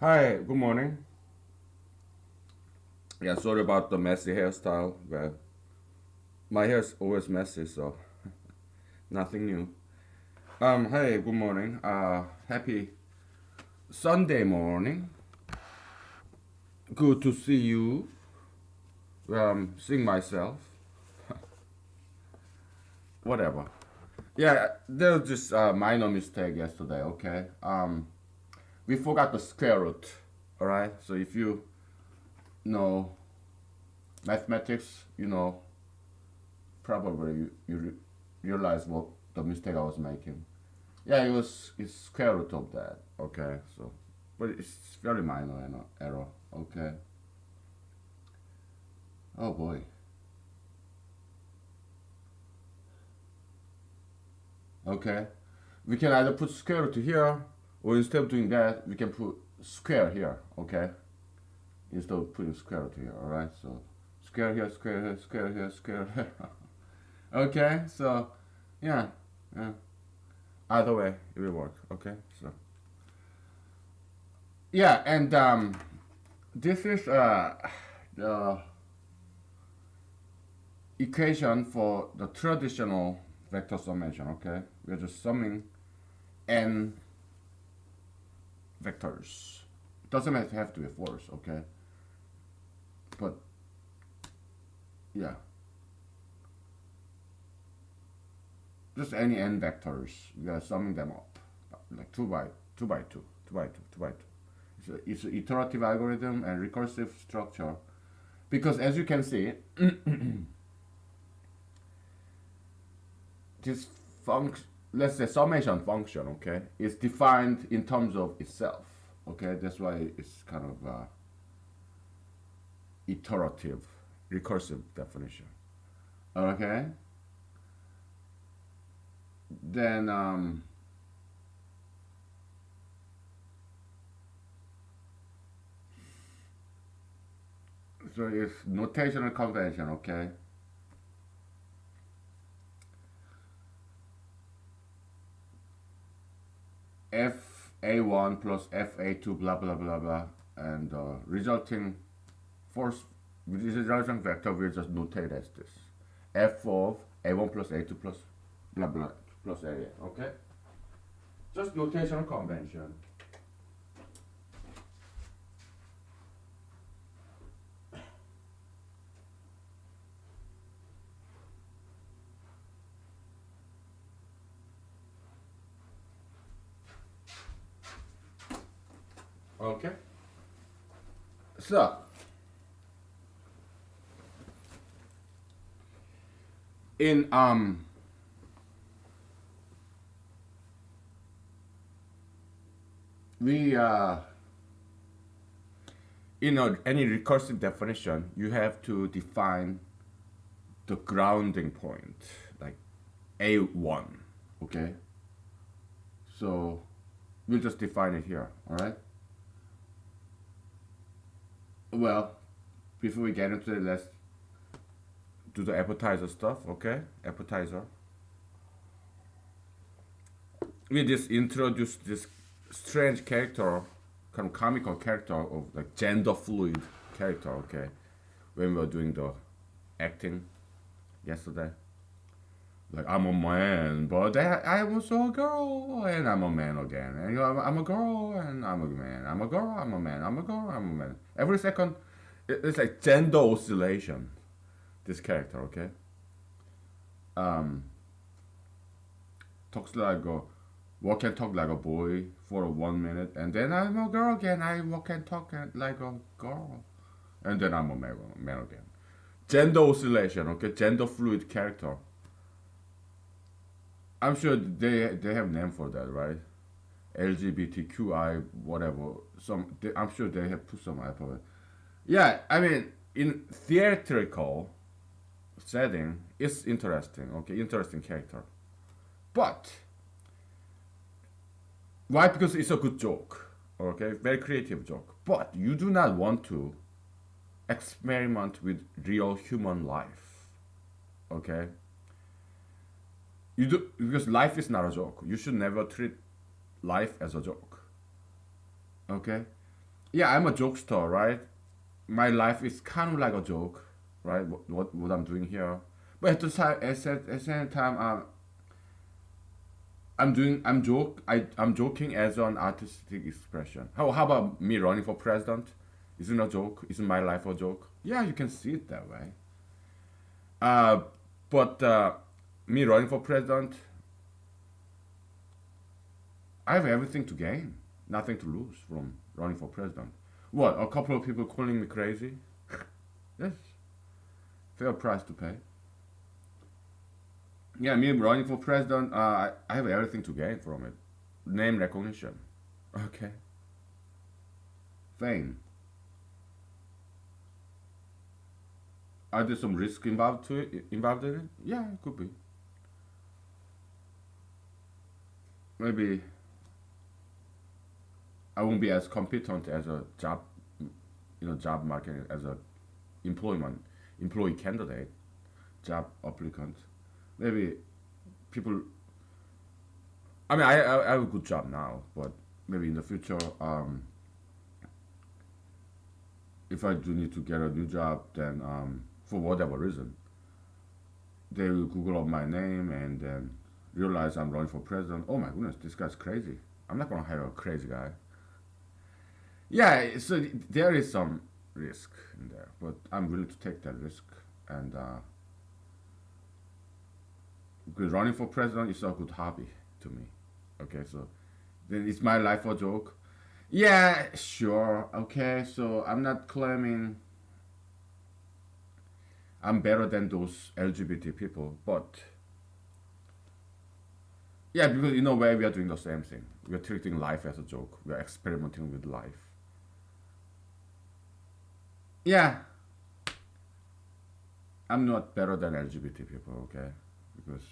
Hi, good morning. Yeah, sorry about the messy hairstyle. Well, my hair's always messy, so nothing new. Hey, good morning. Happy Sunday morning. Good to see you. Seeing myself. Whatever. Yeah, there was just a minor mistake yesterday. Okay. We forgot the square root. All right. So if you know mathematics, probably you realize what the mistake I was making. Yeah, it's square root of that. Okay, so but it's very minor error. Okay. Oh boy. Okay. We can either put square root here, or instead of doing that, we can put square here. Okay. Instead of putting square root here. All right. So square here, square here, square here, square here. Okay. So yeah, yeah. Either way, it will work. Okay. So yeah, and this is the equation for the traditional vector summation. Okay, we're just summing n vectors. It doesn't have to be force. Okay, but yeah, just any n vectors. We are summing them up, like two by two, two by two, two by two. It's an iterative algorithm and recursive structure because, as you can see, this function, let's say summation function, okay, is defined in terms of itself. Okay, that's why it's kind of iterative, recursive definition. Okay, then so it's notational convention. Okay, fa1 plus fa2 blah blah blah blah, and resulting force, this resulting vector will just notate as this f of a1 plus a2 plus blah blah plus a. Okay, just notational convention. Okay, so in we any recursive definition, you have to define the grounding point, like a1. Okay, so we'll just define it here. All right. Well, before we get into it, let's do the appetizer stuff. Okay, appetizer. We just introduced this strange character, kind of comical character of like gender fluid character. Okay, when we were doing the acting yesterday. Like I'm a man, but I was a girl, and I'm a man again. And I'm a girl, and I'm a man. I'm a girl, I'm a man. I'm a girl, I'm a man. Every second, it's like gender oscillation. This character, okay, um, talks like a walk and talk like a boy for 1 minute, and then I'm a girl again. I walk and talk like a girl, and then I'm a man again. Gender oscillation, okay, gender fluid character. I'm sure they have name for that, right? LGBTQI whatever. I'm sure they have put some alphabet. Yeah, I mean in theatrical setting, it's interesting. Okay, interesting character, but why? Because it's a good joke. Okay, very creative joke. But you do not want to experiment with real human life. Okay, you do because life is not a joke. You should never treat life as a joke. Okay, Yeah, I'm a jokester, right? My life is kind of like a joke, right? What I'm doing here, but at the time, at the same time, I'm joking as an artistic expression. How about me running for president? Isn't a joke? Isn't my life a joke? Yeah, you can see it that way. Uh, but me running for president, I have everything to gain, nothing to lose from running for president. What? A couple of people calling me crazy? Yes, fair price to pay. Yeah, me running for president, I have everything to gain from it. Name recognition, okay, fame. Are there some risk involved in it? Yeah, it could be. Maybe I won't be as competent as a job, job market as a employment employee candidate, job applicant. Maybe people. I mean, I have a good job now, but maybe in the future, if I do need to get a new job, then for whatever reason, they will Google up my name and then realize I'm running for president. Oh my goodness, this guy's crazy. I'm not gonna hire a crazy guy. Yeah, so there is some risk in there, but I'm willing to take that risk. And because running for president is a good hobby to me. Okay, so then is my life a joke? Yeah, sure. Okay, so I'm not claiming I'm better than those LGBT people, but yeah, because in a way we are doing the same thing. We are treating life as a joke. We are experimenting with life. Yeah, I'm not better than LGBT people, okay? Because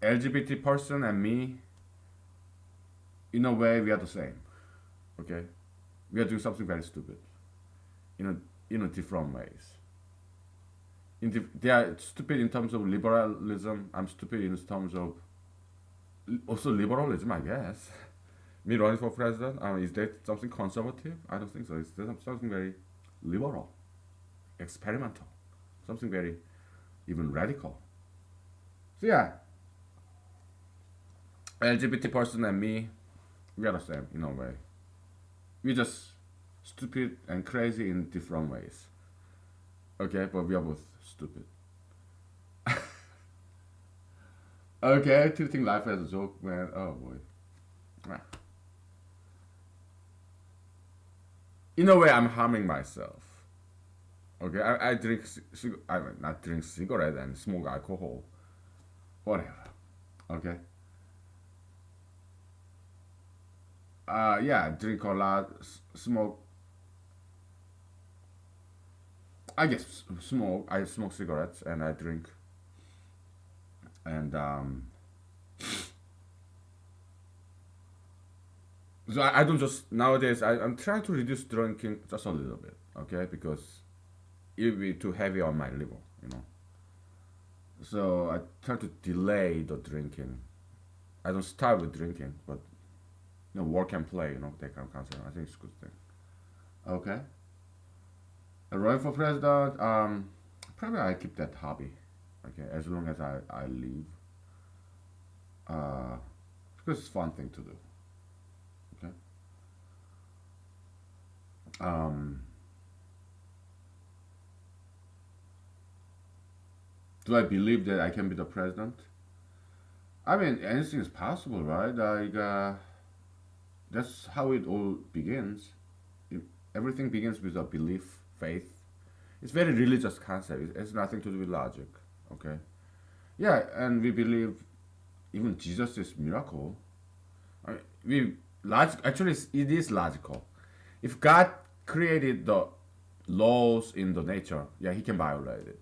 LGBT person and me, in a way, we are the same, okay? We are doing something very stupid, in different ways. They are stupid in terms of liberalism. I'm stupid in terms of also liberalism, I guess. Me running for president, is that something conservative? I don't think so. It's something very liberal, experimental, something very even radical. So yeah, LGBT person and me, we are the same in a way. We just stupid and crazy in different ways. Okay, but we are both stupid. Okay, treating life as a joke, man. Oh boy. Ah. In a way, I'm harming myself. Okay, I drink, I mean, not drink cigarette and smoke alcohol, whatever. Okay. Yeah, drink a lot, smoke. I guess smoke. I smoke cigarettes and I drink, and so I don't just nowadays. I'm trying to reduce drinking just a little bit. Okay, because it would be too heavy on my liver. So I try to delay the drinking. I don't start with drinking, but work and play. That kind of concept. I think it's a good thing. Okay. Running for president, probably I keep that hobby. Okay, as long as I live, uh, because it's a fun thing to do. Okay. Um, do I believe that I can be the president? I mean, anything is possible, right? Like, that's how it all begins. It, everything begins with a belief, faith. It's very religious concept. It has nothing to do with logic. Okay. Yeah, and we believe even Jesus is miracle. I mean, actually it is logical. If God created the laws in the nature, yeah, He can violate it.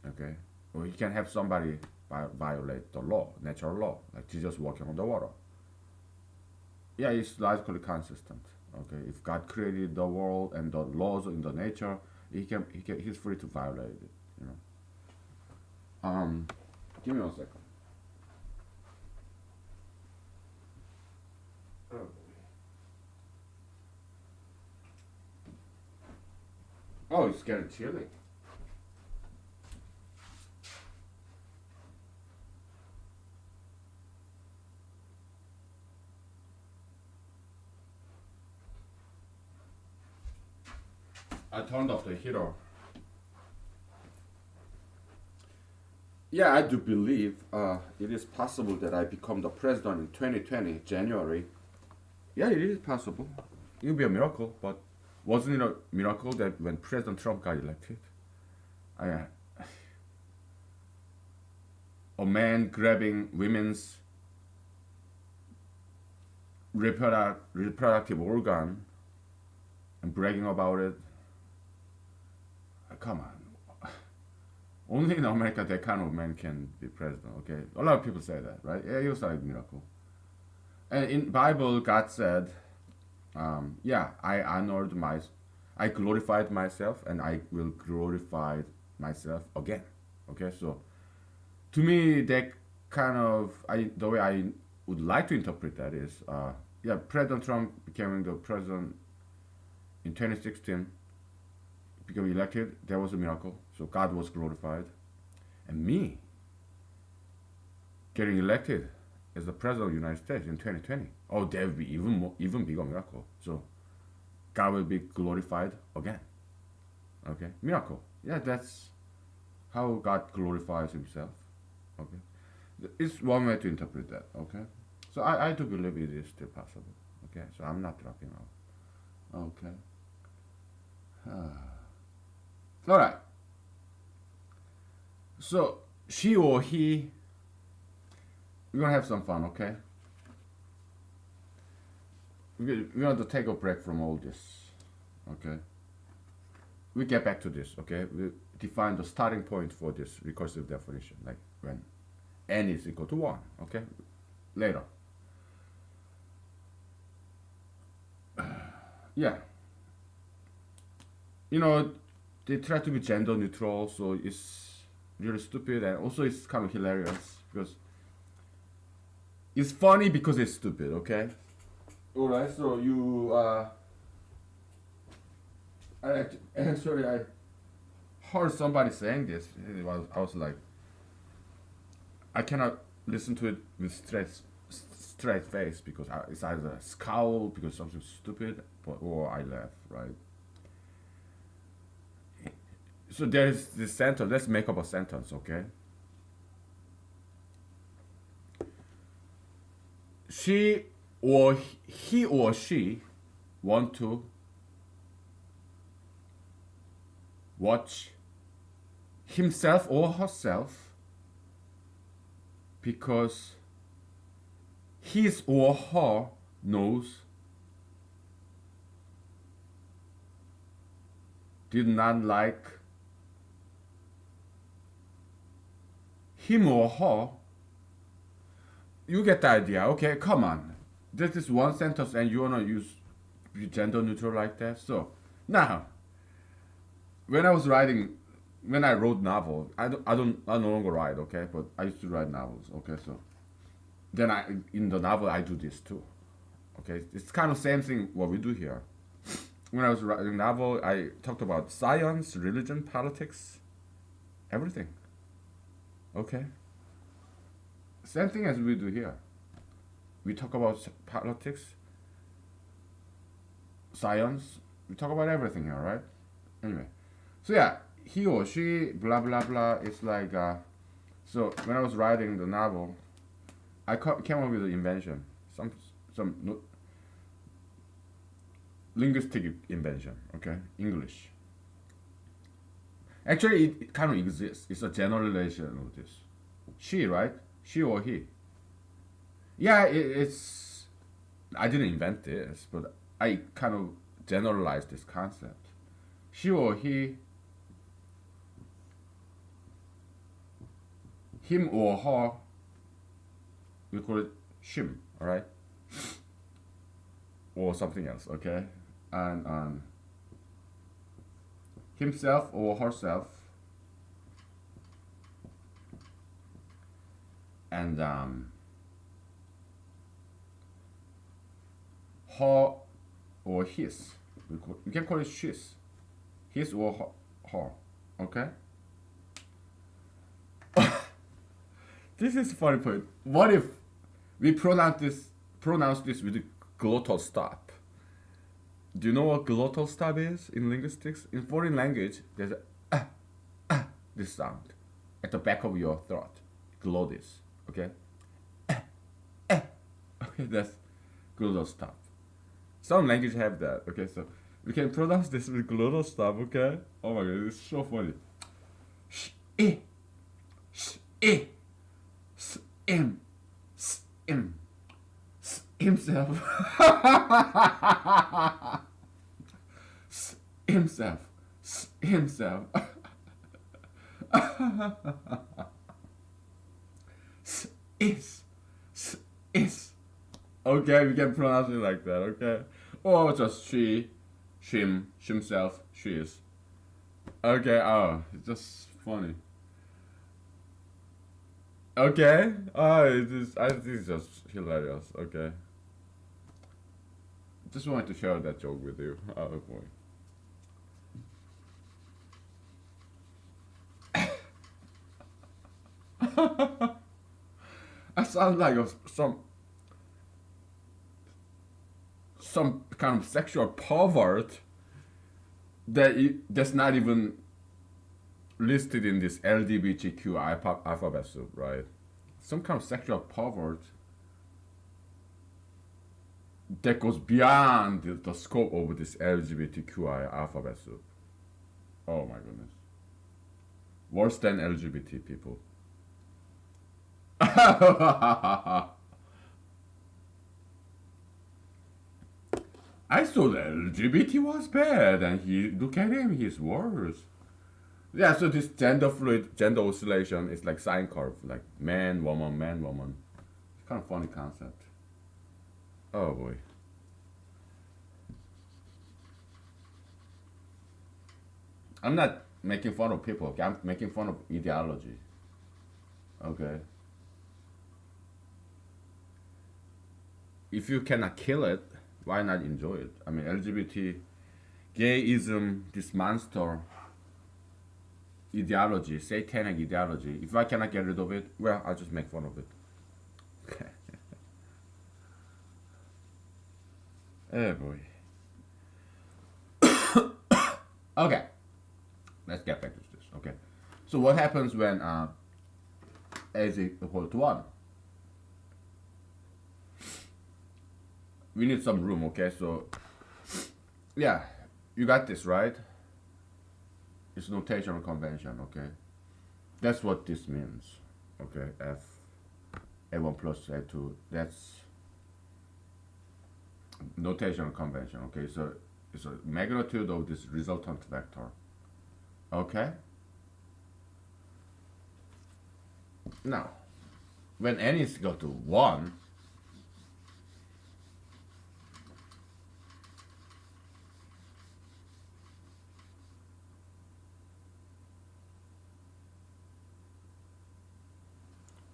Okay, or He can have somebody violate the law, natural law, like Jesus walking on the water. Yeah, it's logically consistent. Okay, if God created the world and the laws in the nature, he's free to violate it. You know. Give me 1 second. Oh. Oh, it's getting chilly. I turned off the heater. Yeah, I do believe it is possible that I become the president in 2020, January. Yeah, it is possible. It would be a miracle, but wasn't it a miracle that when President Trump got elected, I, a man grabbing women's reproductive organ and bragging about it? Come on. Only in America that kind of man can be president, okay? A lot of people say that, right? Yeah, it was like a miracle. And in Bible, God said, yeah, I glorified myself and I will glorify myself again. Okay, so to me, that kind of, the way I would like to interpret that is, yeah, President Trump becoming the president in 2016, becoming elected, that was a miracle. So God was glorified. And me getting elected as the president of the United States in 2020, oh, that would be even bigger miracle. So God will be glorified again. Okay, miracle. Yeah, that's how God glorifies Himself. Okay, it's one way to interpret that. Okay, so I do believe it is still possible. Okay, so I'm not dropping out. Okay. All right. So she or he, we're gonna have some fun. Okay. We're going to take a break from all this. Okay. We get back to this. Okay. We define the starting point for this recursive definition, like when n is equal to 1. Okay. Later. Yeah. You know, they try to be gender neutral, so it's really stupid, and also it's kind of hilarious because it's funny because it's stupid. Okay. All right. So you sorry, I heard somebody saying this. I was like, I cannot listen to it with straight face because it's either a scowl because something stupid, or I laugh. Right. So there's this sentence. Let's make up a sentence. Okay. She or he or she want to watch himself or herself because his or her nose did not like him or her. You get the idea. Okay, come on. This is one sentence and you wanna use gender neutral like that. So now, when I wrote novel, I no longer write. Okay, but I used to write novels. Okay, so then in the novel I do this too. Okay, it's kind of same thing what we do here. When I was writing novel, I talked about science, religion, politics, everything. Okay, same thing as we do here. We talk about politics, science. We talk about everything here, right? Anyway, so yeah, he or she, blah blah blah. It's like so when I was writing the novel, I came up with an invention, some linguistic invention. Okay, English. Actually, it kind of exists. It's a generalization of this. She, right? She or he. Yeah, it's. I didn't invent this, but I kind of generalized this concept. She or he, him or her, we call it shim, alright? Or something else, okay? And himself or herself, and her or his. We can call it she's. his or her. Okay. This is a funny point. What if we pronounce this with a glottal stop? Do you know what glottal stop is in linguistics? In foreign language, there's this sound at the back of your throat, glottis. Okay. Okay, that's glottal stop. Some languages have that. Okay, so we can pronounce this with glottal stop. Okay. Oh my god, it's so funny. Sh eh, sh eh, s im, s im, s himself, s himself, s himself, s s is. Okay, we can pronounce it like that. Okay, or just she, shim, shimself, she is. Okay, oh, it's just funny. Okay, oh, I think it's just hilarious. Okay, just wanted to share that joke with you. Oh boy. I sound like some kind of sexual pervert that's not even listed in this LGBTQ alphabet soup, right? Some kind of sexual pervert that goes beyond the scope of this LGBTQI alphabet soup. Oh my goodness. Worse than LGBT people. I thought LGBT was bad, and look at him, he's worse. Yeah, so this gender fluid, gender oscillation is like sine curve, like man, woman. It's kind of funny concept. Oh boy. I'm not making fun of people, okay? I'm making fun of ideology. Okay. If you cannot kill it, why not enjoy it? I mean, LGBT, gayism, this monster ideology, satanic ideology. If I cannot get rid of it, well, I'll just make fun of it. Okay. Oh boy. Okay. Let's get back to this. Okay. So what happens when a is equal to 1? We need some room, okay? So, yeah, you got this, right? It's notational convention, okay? That's what this means, okay? F A1 plus A2, that's notational convention, okay? So it's a magnitude of this resultant vector, okay? Now, when n is equal to 1,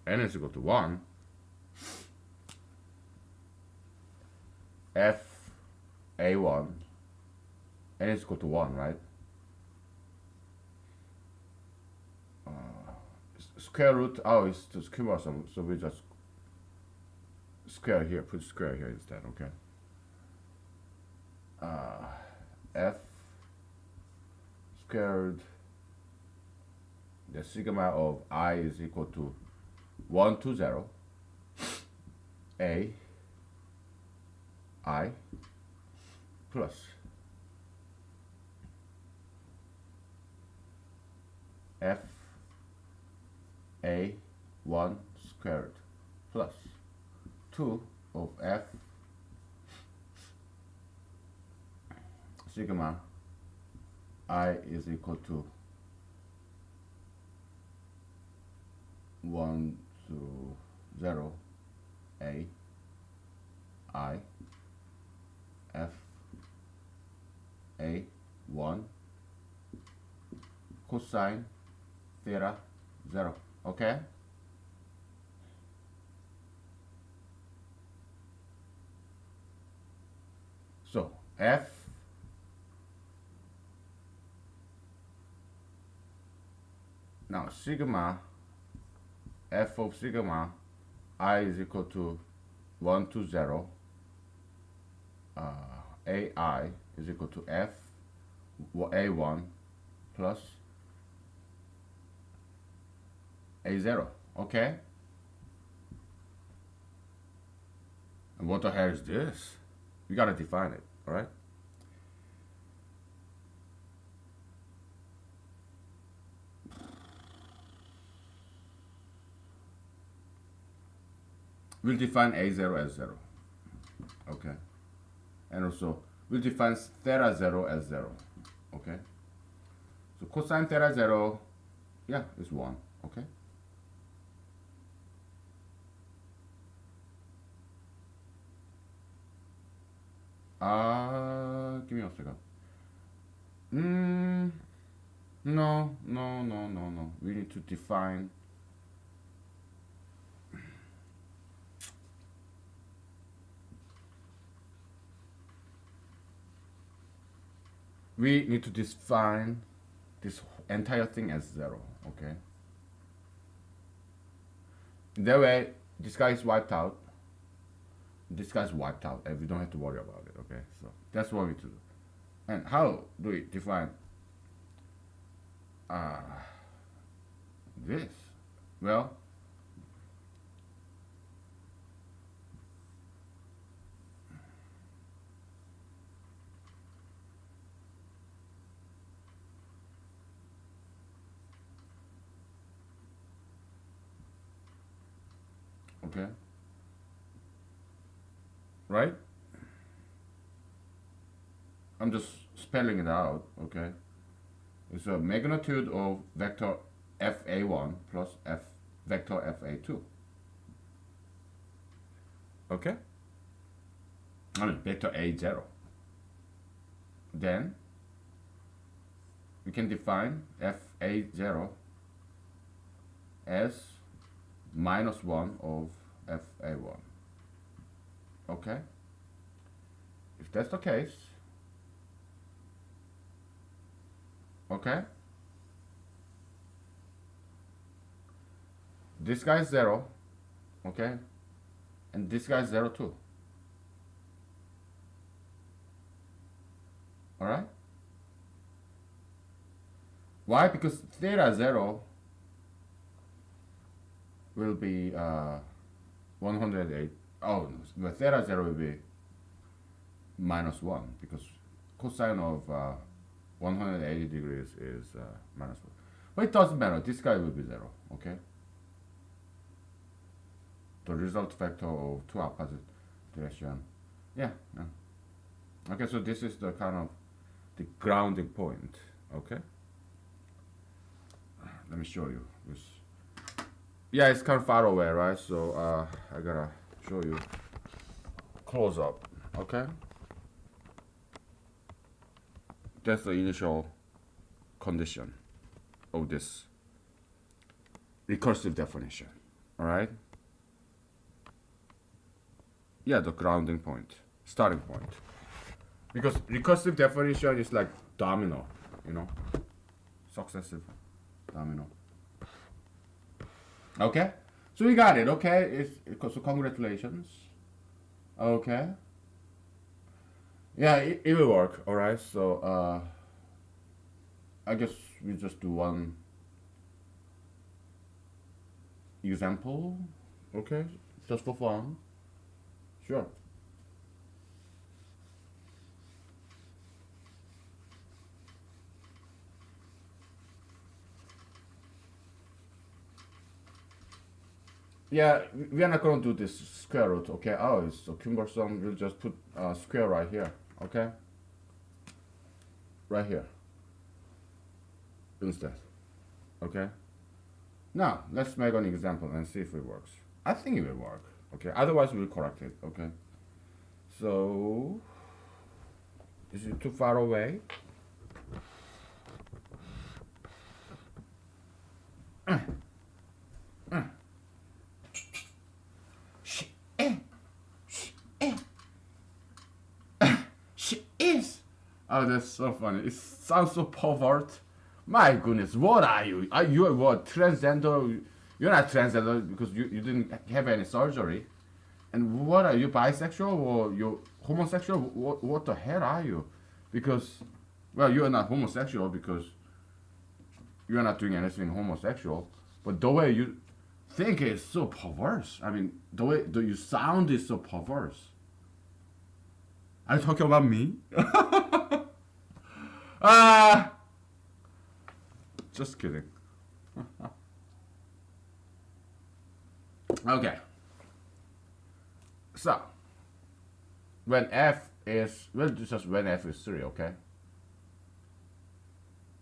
n is equal to 1, f a1, n is equal to 1, right? Square root, oh, it's to square some, so we just square here, put square here instead, okay? F squared, the sigma of I is equal to 1 to 0, A I plus F A1 squared plus 2 of F sigma I is equal to 1 to 0 A I F A1 cosine theta 0, okay? So F Now sigma f of sigma I is equal to 1 to 0. AI is equal to f a1 plus a0. Okay? And what the hell is this? We gotta define it, alright? We'll define a0 as 0. Okay? And also, we'll define theta 0 as 0. Okay? So cosine theta 0, yeah, is 1. Okay? Give me a second. No. We need to define. We need to define this entire thing as 0. Okay? That way, this guy is wiped out. This guy's wiped out, and we don't have to worry about it. Okay? So that's what we need to do. And how do we define this? Well, okay, right? I'm just spelling it out, okay? It's a magnitude of vector fa1 plus f vector fa2. Okay? I mean vector a0. Then we can define fa0 as minus 1 of fa1. Okay? If that's the case, okay, this guy is 0, okay, and this guy is 0 too. Alright? Why? Because theta 0 will be 108. Oh, no, theta 0 will be minus 1 because cosine of 180 degrees is minus 1. But it doesn't matter. This guy will be 0. Okay? The result vector of two opposite direction. Yeah. Okay, so this is the kind of the grounding point. Okay? Let me show you this. Yeah, it's kind of far away, right? So I gotta show you close up. Okay? That's the initial condition of this recursive definition. Alright? Yeah, the grounding point, starting point. Because recursive definition is like domino, you know? Successive domino. Okay? So we got it, okay? So congratulations. Okay? Yeah, it will work, alright? So, I guess we just do one example, okay? Just for fun. Sure. Yeah, we are not going to do this square root, okay? Oh, it's so cumbersome. We'll just put square right here, okay? Right here. Instead, okay? Now, let's make an example and see if it works. I think it will work, okay? Otherwise, we'll correct it, okay? So, is it too far away? She is. Oh, that's so funny. It sounds so pervert, My goodness, what are you? Are you what transgender? You're not transgender because you didn't have any surgery. And what are you, bisexual or you homosexual? What the hell are you? Because, well, you are not homosexual because you are not doing anything homosexual. But the way you think is so perverse. I mean, the way you sound is so perverse. Are you talking about me? Ah, just kidding. Okay. So, when f is, well, just when f is 3, okay?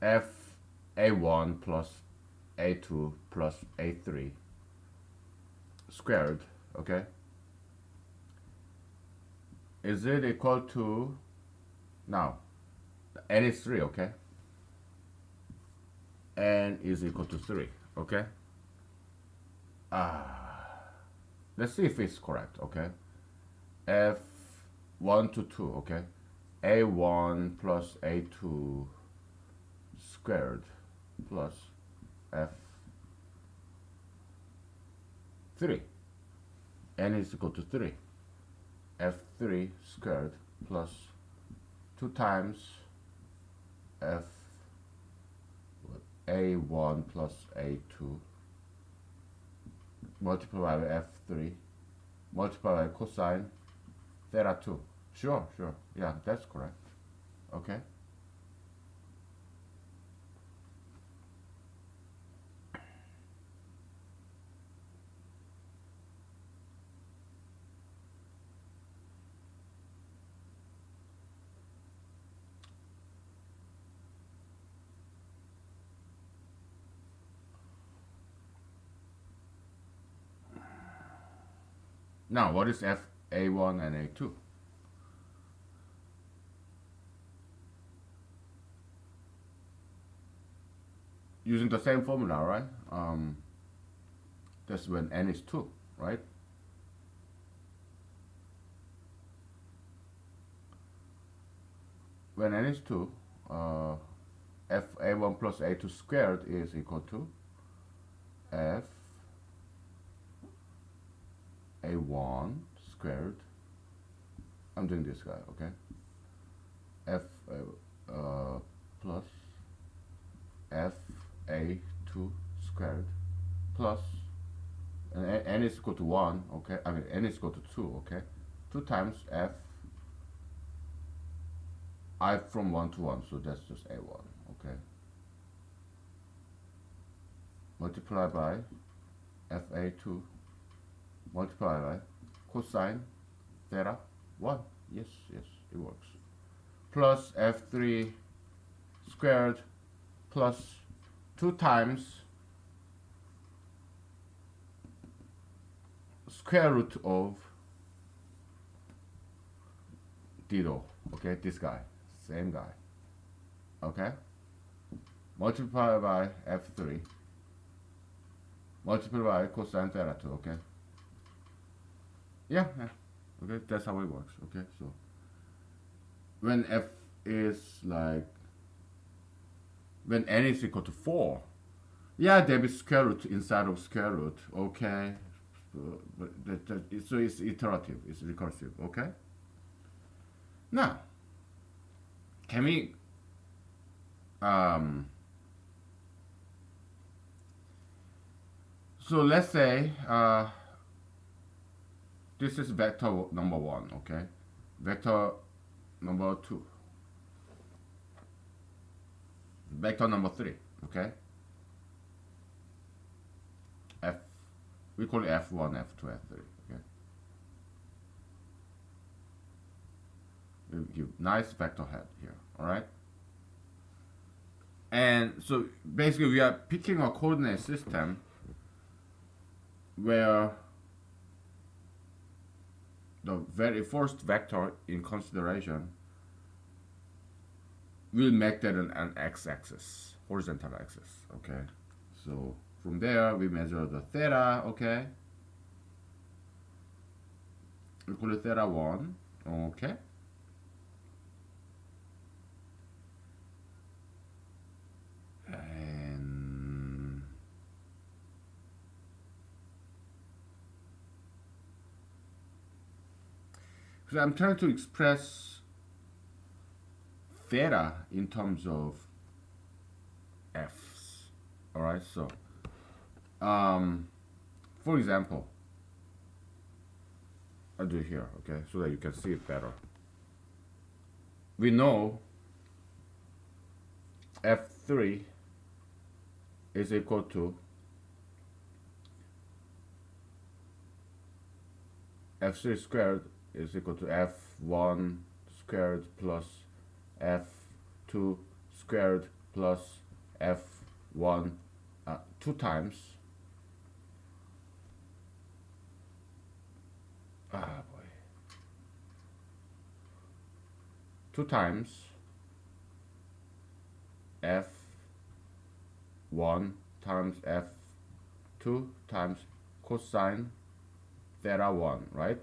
F a1 plus a2 plus a3 squared, okay? Is it equal to, now, n is 3, okay? N is equal to 3, okay? Let's see if it's correct, okay? F1 to 2, okay? A1 plus A2 squared plus F3. N is equal to 3. F3 squared plus 2 times F A1 plus A2 multiplied by F3 multiplied by cosine theta 2. Sure. Yeah, that's correct. Okay. Now, what is F A1 and A2? Using the same formula, right? That's when n is 2, right? When n is 2, f a1 plus a2 squared is equal to f a1 squared. I'm doing this guy, okay? F plus f a2 squared plus n is equal to 1, okay? I mean n is equal to 2, okay? 2 times f I from 1 to 1, so that's just a1, okay? Multiply by fa2 multiply by cosine theta 1. Yes, it works. Plus f3 squared plus 2 times square root of Dido, okay? This guy, same guy, okay? Multiply by f3 multiply by cosine theta 2, okay? Yeah, okay, that's how it works, okay? So when f is like, when n is equal to 4, yeah, there is square root inside of square root, okay? So it's iterative, it's recursive, okay? Now, can we so let's say this is vector number 1, okay? Vector number 2, vector number 3, okay? F, we call it F1, F2, F3, okay? We give nice vector head here, alright? And so basically we are picking a coordinate system where the very first vector in consideration will make that an x-axis, horizontal axis, okay? So from there we measure the theta, okay? We call it theta 1, okay? because I'm trying to express theta in terms of f's. All right, so for example, I'll do it here, okay, so that you can see it better. We know f3 is equal to f3 squared is equal to f1 squared plus f2 squared plus f1 2 times boy 2 times f1 times f2 times cosine theta 1, right?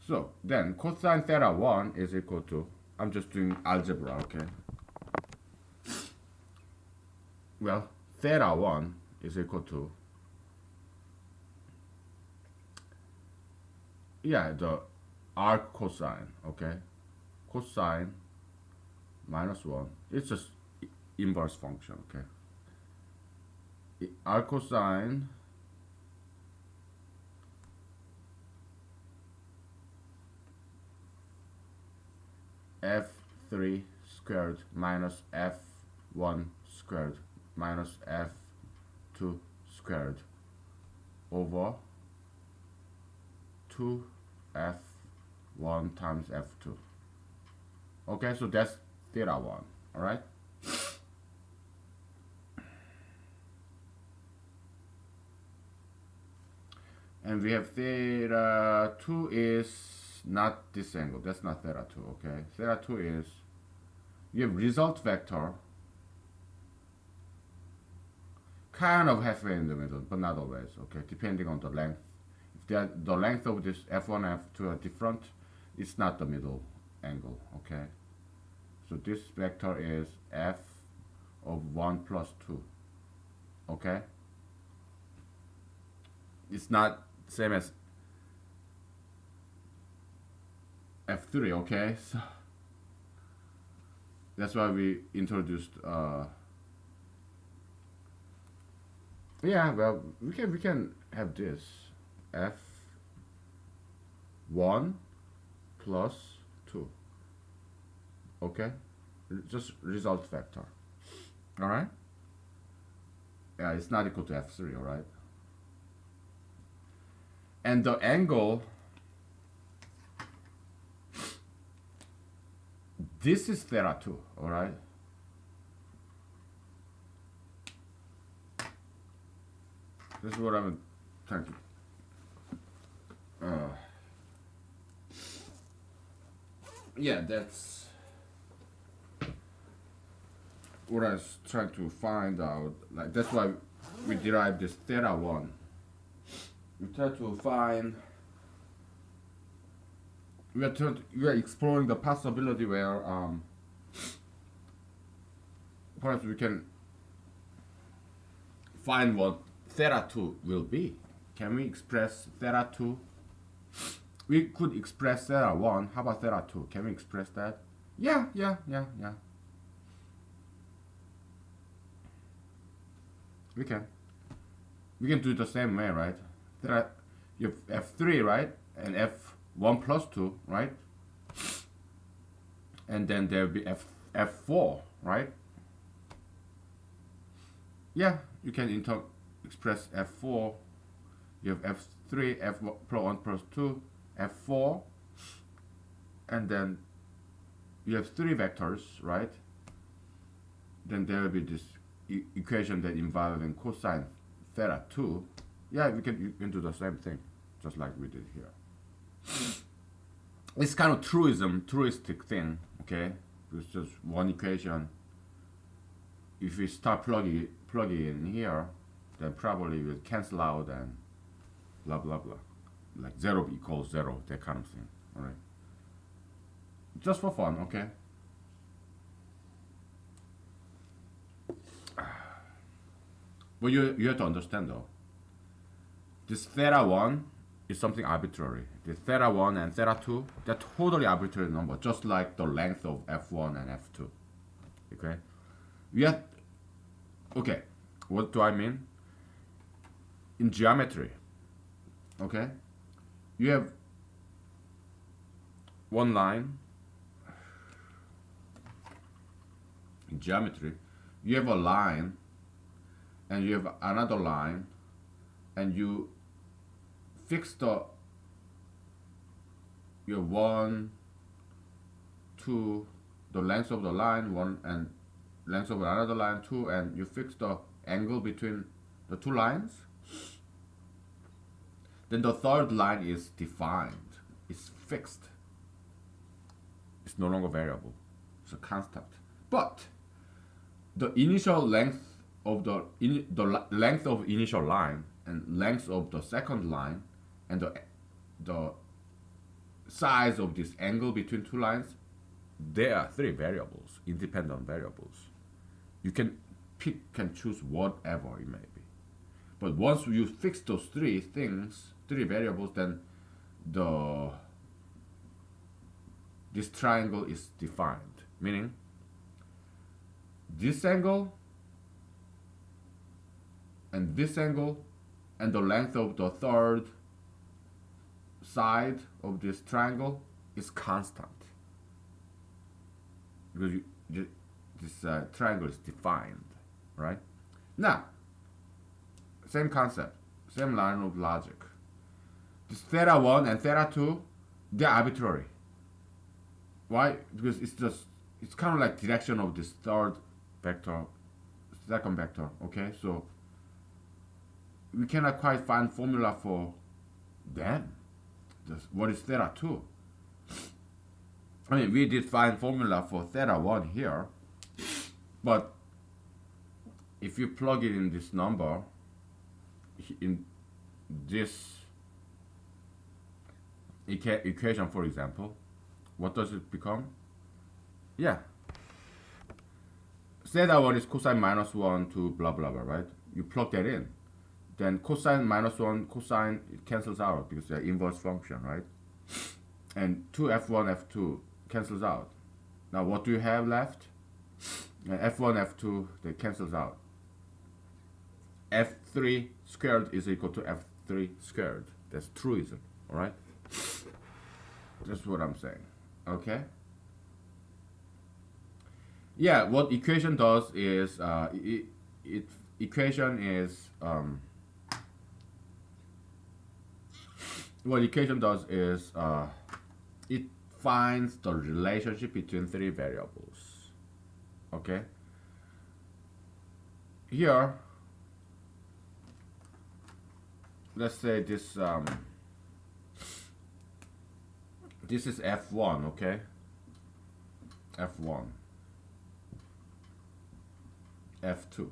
So then cosine theta 1 is equal to, I'm just doing algebra, okay? Well, theta 1 is equal to, yeah, the arc cosine, okay? Cosine minus 1, it's just inverse function, okay? Arc cosine f3 squared minus f1 squared minus f2 squared over 2f1 times f2. Okay, so that's theta 1, all right? And we have theta 2 is not this angle. That's not theta 2, okay? Theta 2 is, you have result vector kind of halfway in the middle, but not always, okay? Depending on the length. If the length of this f1 and f2 are different, it's not the middle angle, okay? So this vector is f of 1 plus 2, okay? It's not same as f3, okay? So that's why we introduced yeah, well, we can have this f1 plus 2, okay? Just result vector, all right? Yeah, it's not equal to f3, all right? And the angle, this is theta 2, all right? This is what I'm trying to, yeah, that's what I was trying to find out. Like, that's why we derived this theta 1. We try to find, we are exploring the possibility where perhaps we can find what theta 2 will be. Can we express theta 2? We could express theta 1. How about theta 2? Can we express that? Yeah. We can do it the same way, right? You have f3, right? And f1 plus 2, right? And then there will be f4, right? Yeah, you can express f4. You have f3, f1 plus 2, f4, and then you have 3 vectors, right? Then there will be this equation that involving cosine theta 2. Yeah, you can do the same thing, just like we did here. It's kind of truistic thing, okay? It's just one equation. If we start plugging in here, then probably will cancel out and blah blah blah, like 0 equals 0, that kind of thing. All right, just for fun, okay? But you have to understand though, this theta 1 is something arbitrary. The theta 1 and theta 2, they're totally arbitrary number, just like the length of f1 and f2. Okay? We have, okay, what do I mean? In geometry, okay, you have one line. In geometry, you have a line and you have another line, and you fix your one, two, the length of the line, one, and length of another line, two, and you fix the angle between the two lines. Then the third line is defined, it's fixed, it's no longer variable, it's a constant. But the initial length of the length of initial line and length of the second line and the size of this angle between two lines, they are three variables, independent variables. You can pick and choose whatever it may be. But once you fix those three things, three variables, then this triangle is defined, meaning this angle and this angle and the length of the third side of this triangle is constant, because this triangle is defined, right? Now, same concept, same line of logic. This theta 1 and theta 2, they're arbitrary. Why? Because it's kind of like direction of this third vector, second vector, okay? So we cannot quite find formula for them. What is theta 2? I mean, we did find formula for theta 1 here, but if you plug it in this number, in this equation, for example, what does it become? Yeah, theta 1 is cosine minus 1 to blah blah blah, right? You plug that in, then cosine minus 1, cosine, it cancels out because they're inverse function, right? And 2f1, f2 cancels out. Now what do you have left? f1, f2, they cancels out. f3 squared is equal to f3 squared. That's truism, all right? That's what I'm saying, okay? Yeah, what equation does is, equation is, what equation does is, it finds the relationship between three variables, okay? Here, let's say this, this is f1, okay? f1, f2,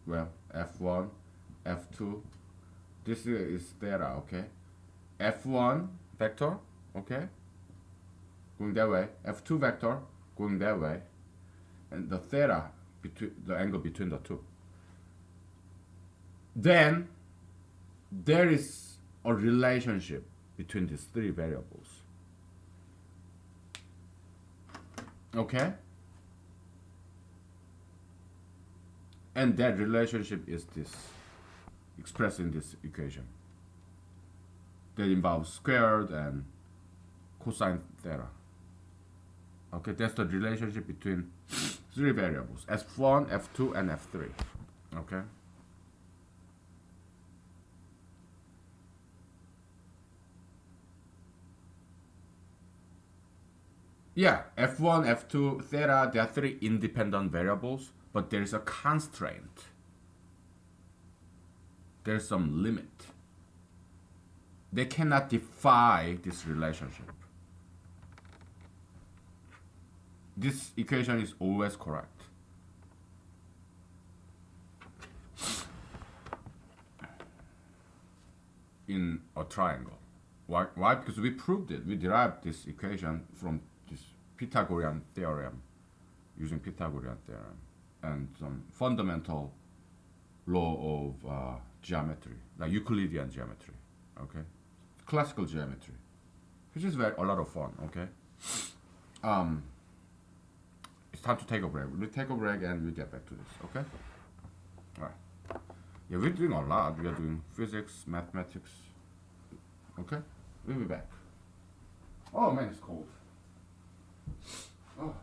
well, f1, f2, this is theta, okay? f1 vector, okay, going that way, f2 vector going that way, and the theta, between the angle between the two. Then there is a relationship between these three variables, okay? And that relationship is this, expressed in this equation, that involves squared and cosine theta. Okay, that's the relationship between three variables, f1, f2, and f3. Okay. Yeah, f1, f2, theta, they are three independent variables, but there is a constraint. There's some limit. They cannot defy this relationship. This equation is always correct. In a triangle. Why? Because we proved it. We derived this equation from this Pythagorean theorem, using Pythagorean theorem and some fundamental law of geometry, like Euclidean geometry. Okay. classical geometry, which is a lot of fun. Okay. Um, it's time to take a break. We'll take a break and we'll get back to this. Okay. All right. Yeah, we're doing a lot. We are doing physics, mathematics. Okay. We'll be back. Oh man, it's cold. Oh.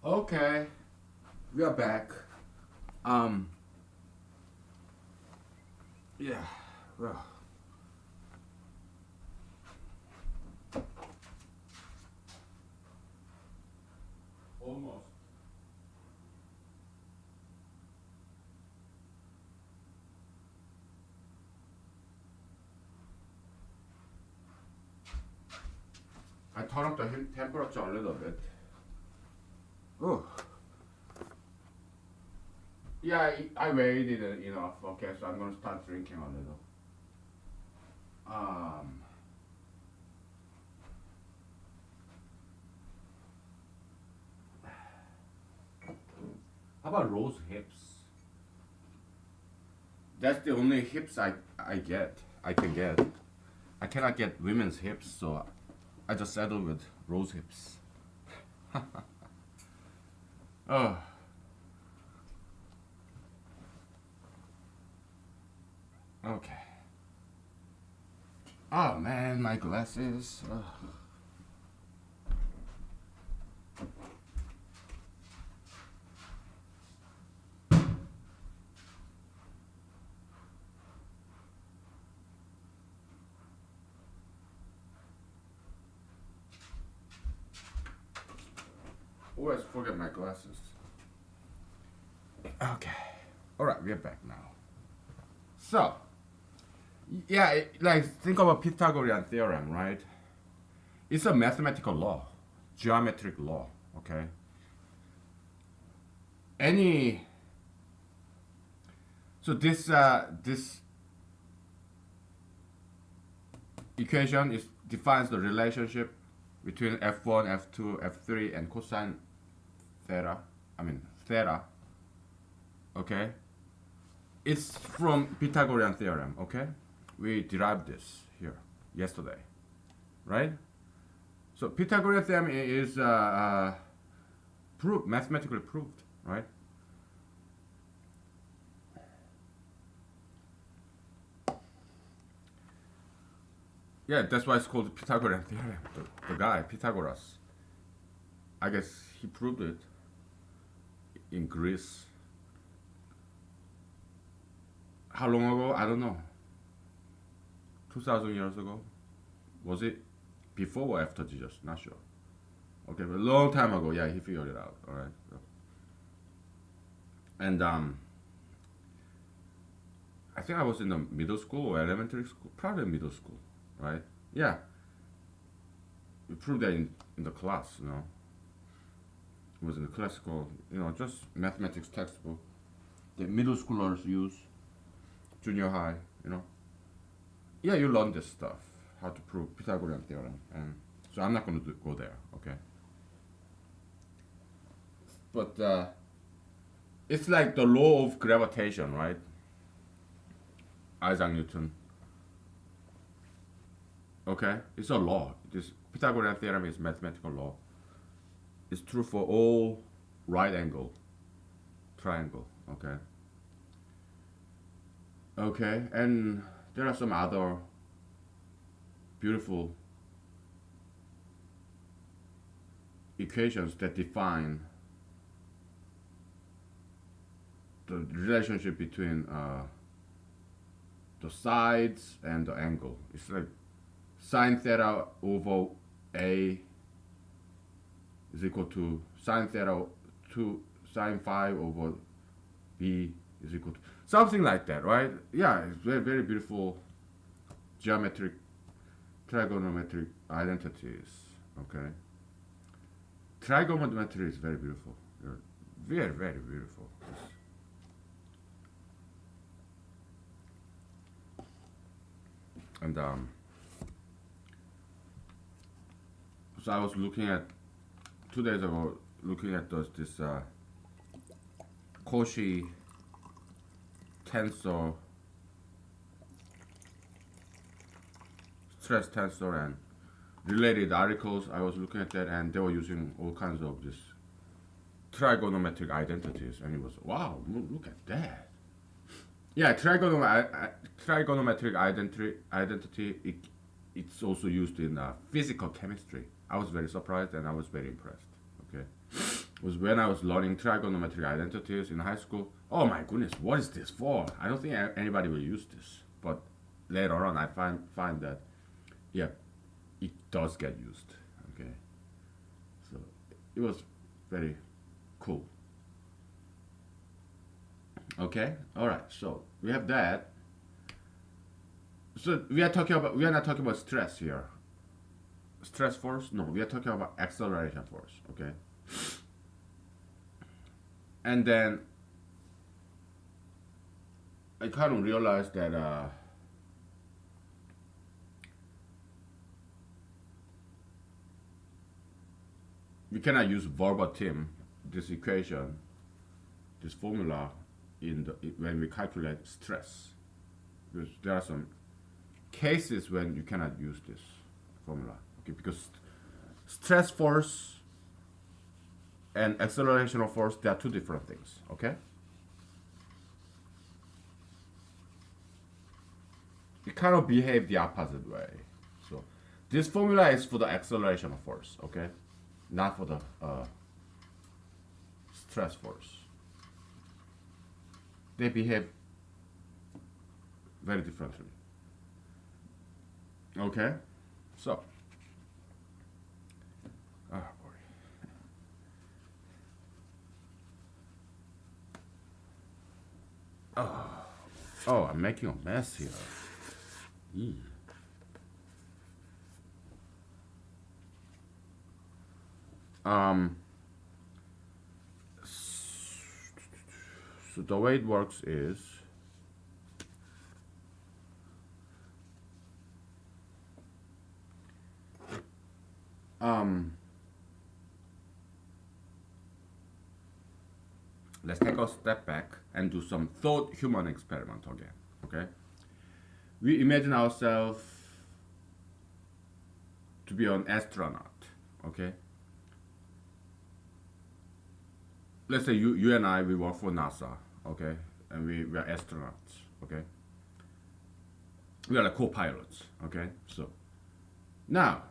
Okay, we are back. Um, yeah, well, almost. I turn up the temperature a little bit. Oh, Yeah, I waited enough. Okay, so I'm gonna start drinking a little. Um, how about rose hips? That's the only hips I get. I can get. I cannot get women's hips, so I just settle with rose hips. Oh, okay. Oh man, my glasses. Ugh. Always forget my glasses. Okay. All right, we're back now. So, yeah, like think of a Pythagorean theorem, right? It's a mathematical law, geometric law. Okay. Any so this equation is defines the relationship between f1, f2, f3, and cosine theta. I mean theta. Okay. It's from Pythagorean theorem. Okay. We derived this here yesterday, right? So Pythagorean theorem is proved, mathematically proved, right? Yeah, that's why it's called Pythagorean theorem. The guy Pythagoras, I guess he proved it in Greece. How long ago? I don't know. 2,000 years ago? Was it before or after Jesus? Not sure. Okay, but a long time ago. Yeah, he figured it out. All right. So. And I think I was in the middle school or elementary school, probably middle school, right? Yeah, we proved that in the class, It was in the classical, just mathematics textbook. The middle schoolers use, junior high. Yeah, you learn this stuff, how to prove Pythagorean theorem, and so I'm not going to go there, okay? But it's like the law of gravitation, right? Isaac Newton. Okay, it's a law. This Pythagorean theorem is mathematical law. It's true for all right angle triangle. Okay. Okay, and there are some other beautiful equations that define the relationship between the sides and the angle. It's like sine theta over A is equal to sine theta to sine phi over B is equal to something like that, right? Yeah, it's very, very beautiful geometric, trigonometric identities. Okay, trigonometry is very beautiful. Very, very beautiful. And so I was looking at 2 days ago, looking at this Cauchy tensor, stress tensor, and related articles. I was looking at that, and they were using all kinds of this trigonometric identities, and it was wow, look at that. Yeah, trigonometric identity. It's also used in physical chemistry. I was very surprised and I was very impressed. Okay, it was when I was learning trigonometric identities in high school. Oh my goodness, what is this for? I don't think anybody will use this. But later on, I find that yeah, it does get used. Okay, so it was very cool. Okay, all right. So we have that. So we are not talking about stress here. Stress force? No, we are talking about acceleration force. Okay, and then I kind of realized that we cannot use verbatim this equation, this formula, when we calculate stress, because there are some cases when you cannot use this formula. Okay, because stress force and accelerational force, they are two different things. Okay, it kind of behave the opposite way. So this formula is for the accelerational force. Okay, not for the stress force. They behave very differently. Okay, so oh boy. Oh, I'm making a mess here. Eee. Um, so the way it works is um, let's take a step back and do some thought human experiment again. Okay, we imagine ourselves to be an astronaut. Okay, let's say you and I, we work for NASA. Okay, and we are astronauts. Okay, we are like co-pilots. Okay, so now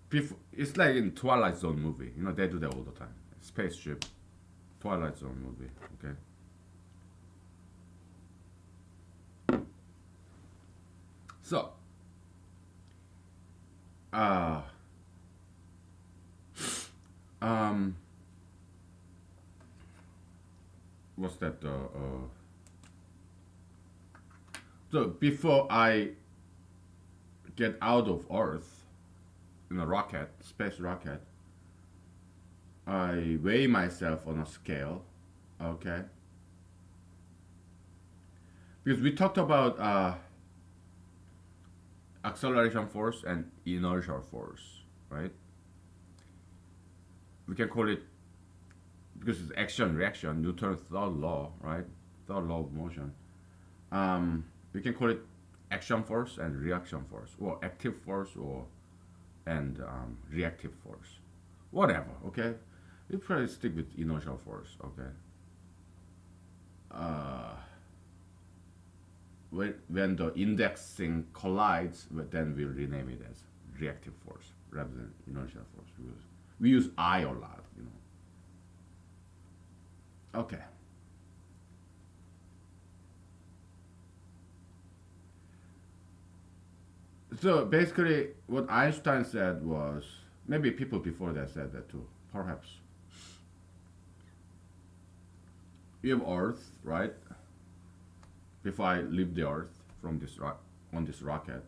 before, it's like in Twilight Zone movie. You know, they do that all the time. Spaceship, Twilight Zone movie. Okay. So, uh, um, what's that? So before I get out of Earth in a rocket, space rocket, I weigh myself on a scale. Okay. Because we talked about acceleration force and inertial force, right? We can call it, because it's action reaction, Newton's third law, right? Third law of motion. We can call it action force and reaction force, or active force, or and reactive force, whatever. Okay, we probably stick with inertial force. Okay. Uh, when the indexing collides, then we'll rename it as reactive force rather than inertial force. We use I a lot, you know. Okay. So basically, what Einstein said was, maybe people before that said that too, perhaps. You have Earth, right? Before I leave the Earth from this on this rocket,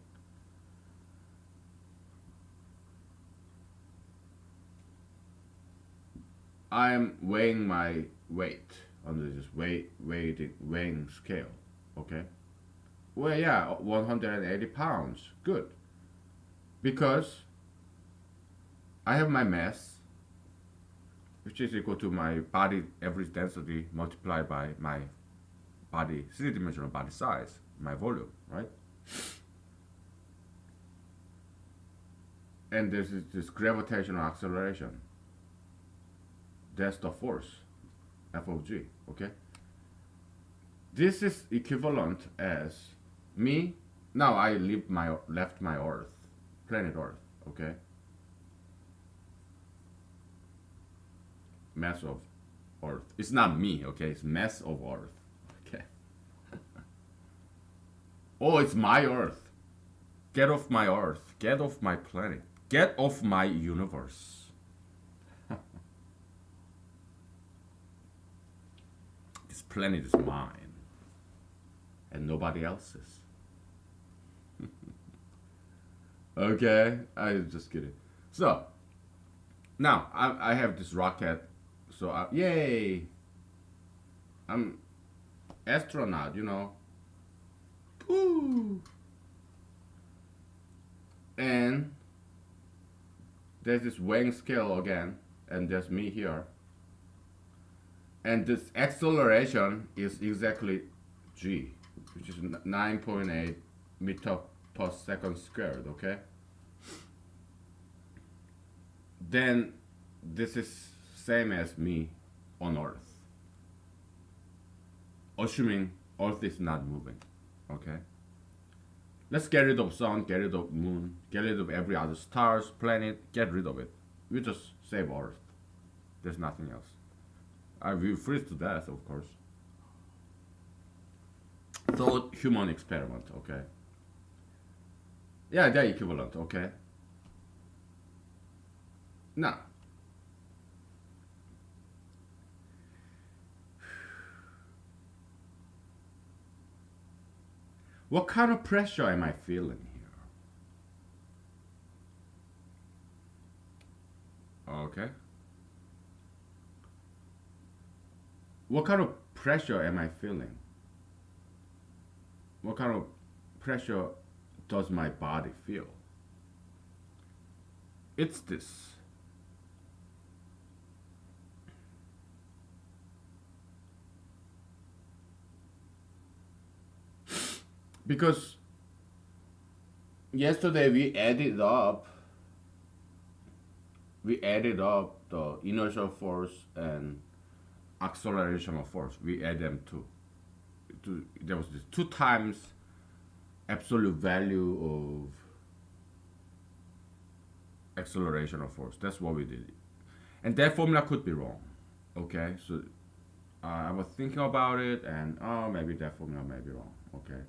I am weighing my weight on this weighing scale. Okay. Well, yeah, 180 pounds. Good. Because I have my mass, which is equal to my body average density multiplied by my body, three-dimensional body size, my volume, right? And there's this gravitational acceleration. That's the force, F of g, okay? This is equivalent as me, now I left my Earth, planet Earth, okay? Mass of Earth. It's not me, okay? It's mass of Earth, okay? Oh, it's my Earth. Get off my Earth. Get off my planet. Get off my universe. This planet is mine, and nobody else's. Okay, I just kidding. So now I have this rocket. So yay! I'm astronaut, Ooh. And there's this weighing scale again, and there's me here. And this acceleration is exactly g, which is 9.8 meter per second squared, okay? Then this is same as me on Earth, assuming Earth is not moving, okay? Let's get rid of sun, get rid of moon, get rid of every other stars, planet, get rid of it. We just save Earth. There's nothing else. I will freeze to death, of course. Thought human experiment, okay? Yeah, they're equivalent, okay? Now, what kind of pressure am I feeling here? Okay. What kind of pressure am I feeling? What kind of pressure does my body feel? It's this. Because yesterday we added up the inertial force and accelerational force. We add them there was this 2 times absolute value of accelerational force. That's what we did. And that formula could be wrong. Okay, so I was thinking about it, and maybe that formula may be wrong. Okay.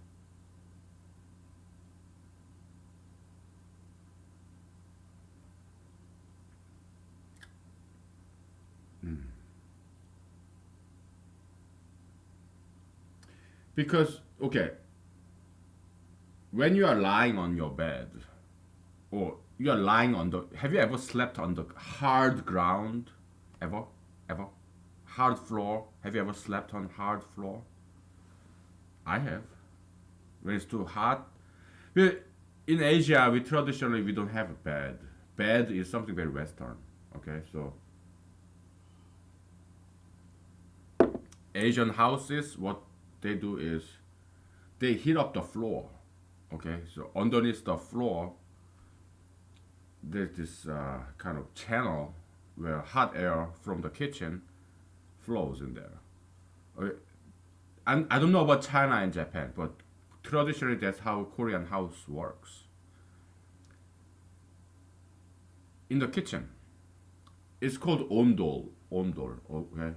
Because, okay, when you are lying on your bed, or you are lying on have you ever slept on the hard ground? Ever? Ever? Hard floor? Have you ever slept on hard floor? I have. When it's too hot. In Asia, we don't have a bed. Bed is something very Western. Okay, so Asian houses, what they do is they heat up the floor. Okay, so underneath the floor, there's this kind of channel where hot air from the kitchen flows in there. Okay. And I don't know about China and Japan, but traditionally that's how Korean house works. In the kitchen, it's called ondol. Ondol, okay?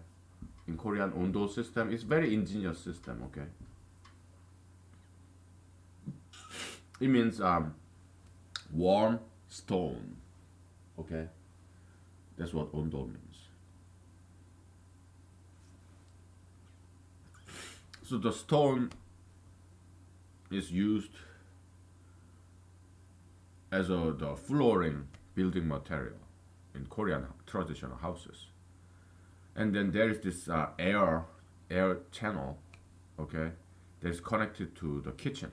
In Korean, ondol system, it's very ingenious system, okay? It means warm stone, okay? That's what ondol means. So the stone is used as the flooring building material in Korean traditional houses. And then there is this air channel, okay, that is connected to the kitchen.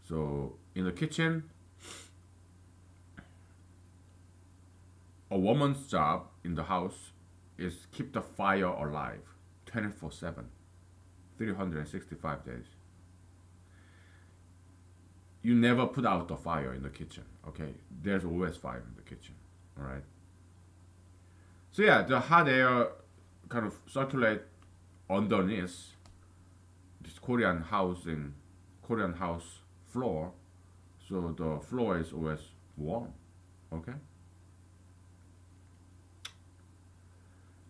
So in the kitchen, a woman's job in the house is keep the fire alive 24/7, 365 days. You never put out the fire in the kitchen, okay? There's always fire in the kitchen, all right? So yeah, the hot air kind of circulate underneath this Korean house floor, so the floor is always warm, okay?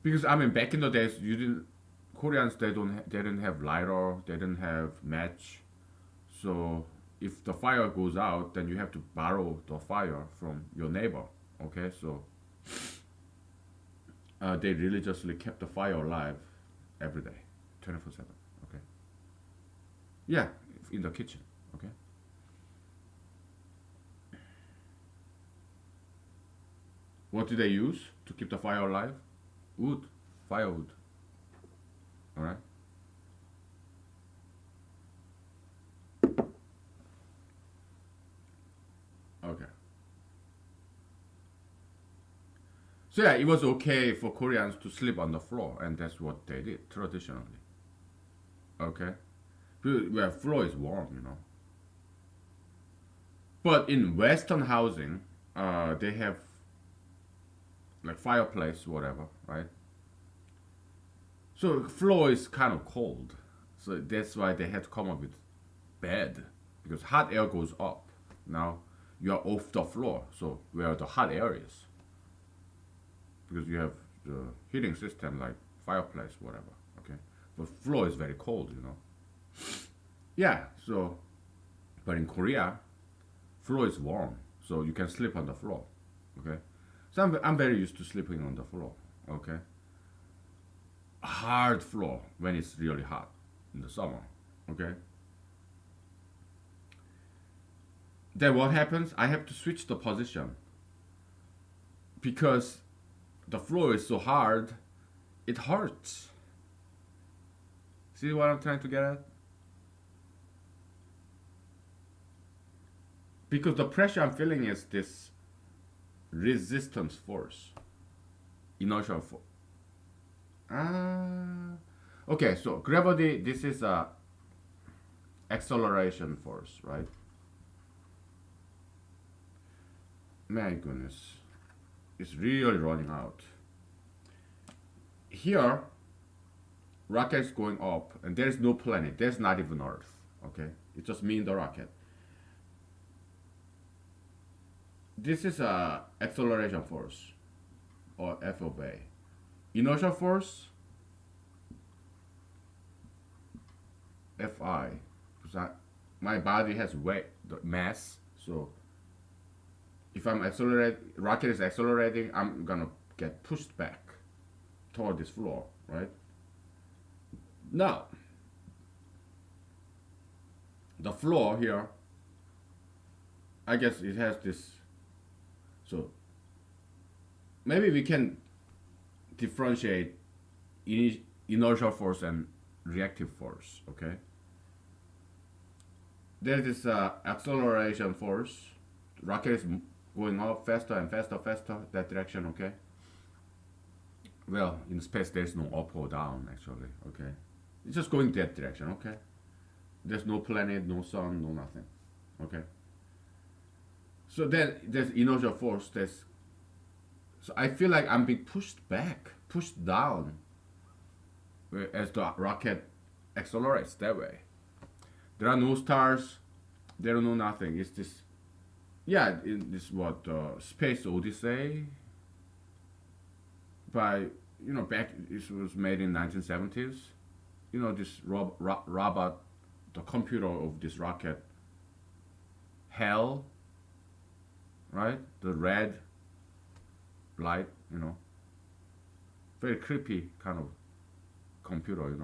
Because I mean, back in the days, Koreans they didn't have lighter, they didn't have match, so if the fire goes out, then you have to borrow the fire from your neighbor, okay? So they religiously kept the fire alive every day, 24/7, okay? Yeah, in the kitchen, okay? What do they use to keep the fire alive? Wood, firewood, all right? So yeah, it was okay for Koreans to sleep on the floor, and that's what they did traditionally. Okay, where floor is warm, you know. But in Western housing, they have like fireplace, whatever, right? So floor is kind of cold, so that's why they had to come up with bed because hot air goes up. Now you are off the floor, so where the hot air is, because you have the heating system like fireplace, whatever. Okay, but floor is very cold, you know. Yeah, so but in Korea, floor is warm, so you can sleep on the floor. Okay, so I'm very used to sleeping on the floor. Okay, hard floor when it's really hot in the summer. Okay, then what happens? I have to switch the position because the floor is so hard, it hurts. See what I'm trying to get at? Because the pressure I'm feeling is this resistance force, inertial force. Okay, so gravity, this is a acceleration force, right? My goodness, it's really running out. Here, rocket's going up, and there's no planet. There's not even Earth. Okay, it's just me in the rocket. This is a acceleration force, or F of A. Inertial force, Fi. Because my body has weight, the mass, so if I'm accelerate, rocket is accelerating, I'm gonna get pushed back toward this floor, right? Now, the floor here, I guess it has this. So maybe we can differentiate inertial force and reactive force. Okay. There's this acceleration force. Rocket is going up faster and faster, faster that direction. Okay. Well, in space there's no up or down actually. Okay. It's just going that direction. Okay. There's no planet, no sun, no nothing. Okay. So then there's inertial force. So I feel like I'm being pushed back, pushed down, as the rocket accelerates that way. There are no stars. There are no nothing. It's this. Yeah, in this what Space Odyssey. By back it was made in 1970s. This robot, the computer of this rocket. Hell, right? The red light, very creepy kind of computer.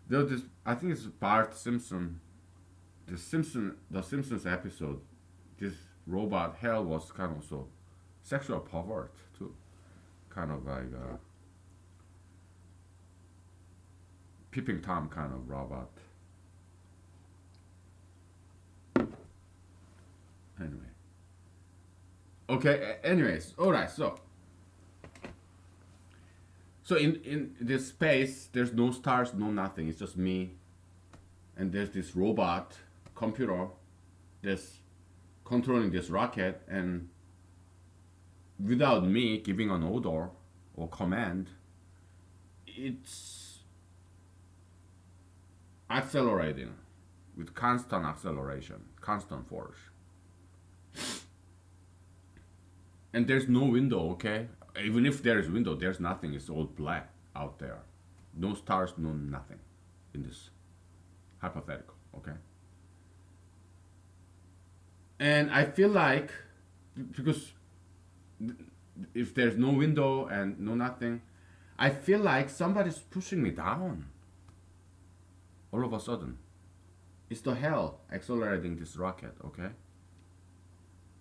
There's this, I think it's Bart Simpson, the Simpsons episode. This robot Hell was kind of so sexual pervert too, kind of like peeping tom kind of robot. Anyway. Okay. Anyways, all right. So in this space, there's no stars, no nothing. It's just me, and there's this robot computer that's controlling this rocket, and without me giving an order or command, it's accelerating with constant acceleration, constant force. And there's no window, okay? Even if there is window, there's nothing. It's all black out there. No stars, no nothing in this hypothetical, okay? And I feel like, because if there's no window and no nothing, I feel like somebody's pushing me down. All of a sudden. It's the hell accelerating this rocket, okay?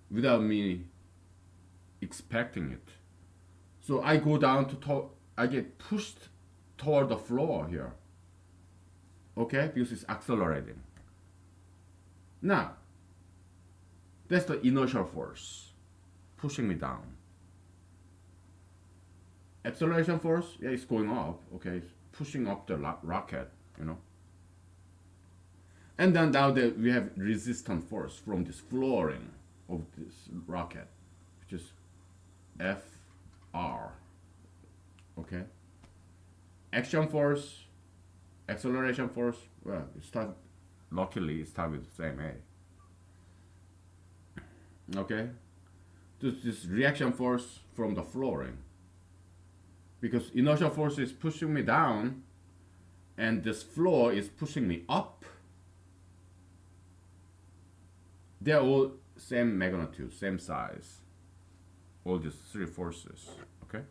Without me expecting it. So I go down I get pushed toward the floor here. Okay? Because it's accelerating. Now, that's the inertial force pushing me down. Acceleration force, yeah, it's going up. Okay, it's pushing up the rocket, you know. And then now that we have resistance force from this flooring of this rocket, which is Fr. Okay. Action force, acceleration force. Well, luckily it starts with the same A. Okay. This reaction force from the flooring. Because inertial force is pushing me down, and this floor is pushing me up. They're all same magnitude, same size. All these three forces. Okay.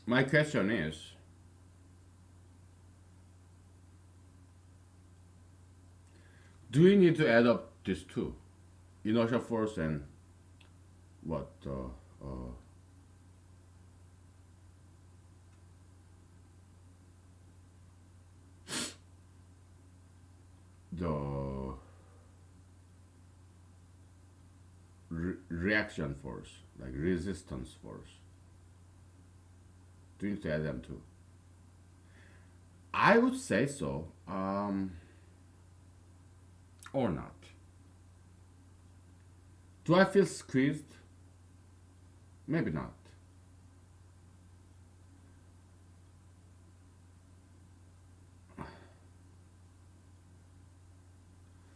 My question is, do we need to add up these two, inertial force and what? The reaction force, like resistance force. Do you need to add them too? I would say so, or not. Do I feel squeezed? Maybe not.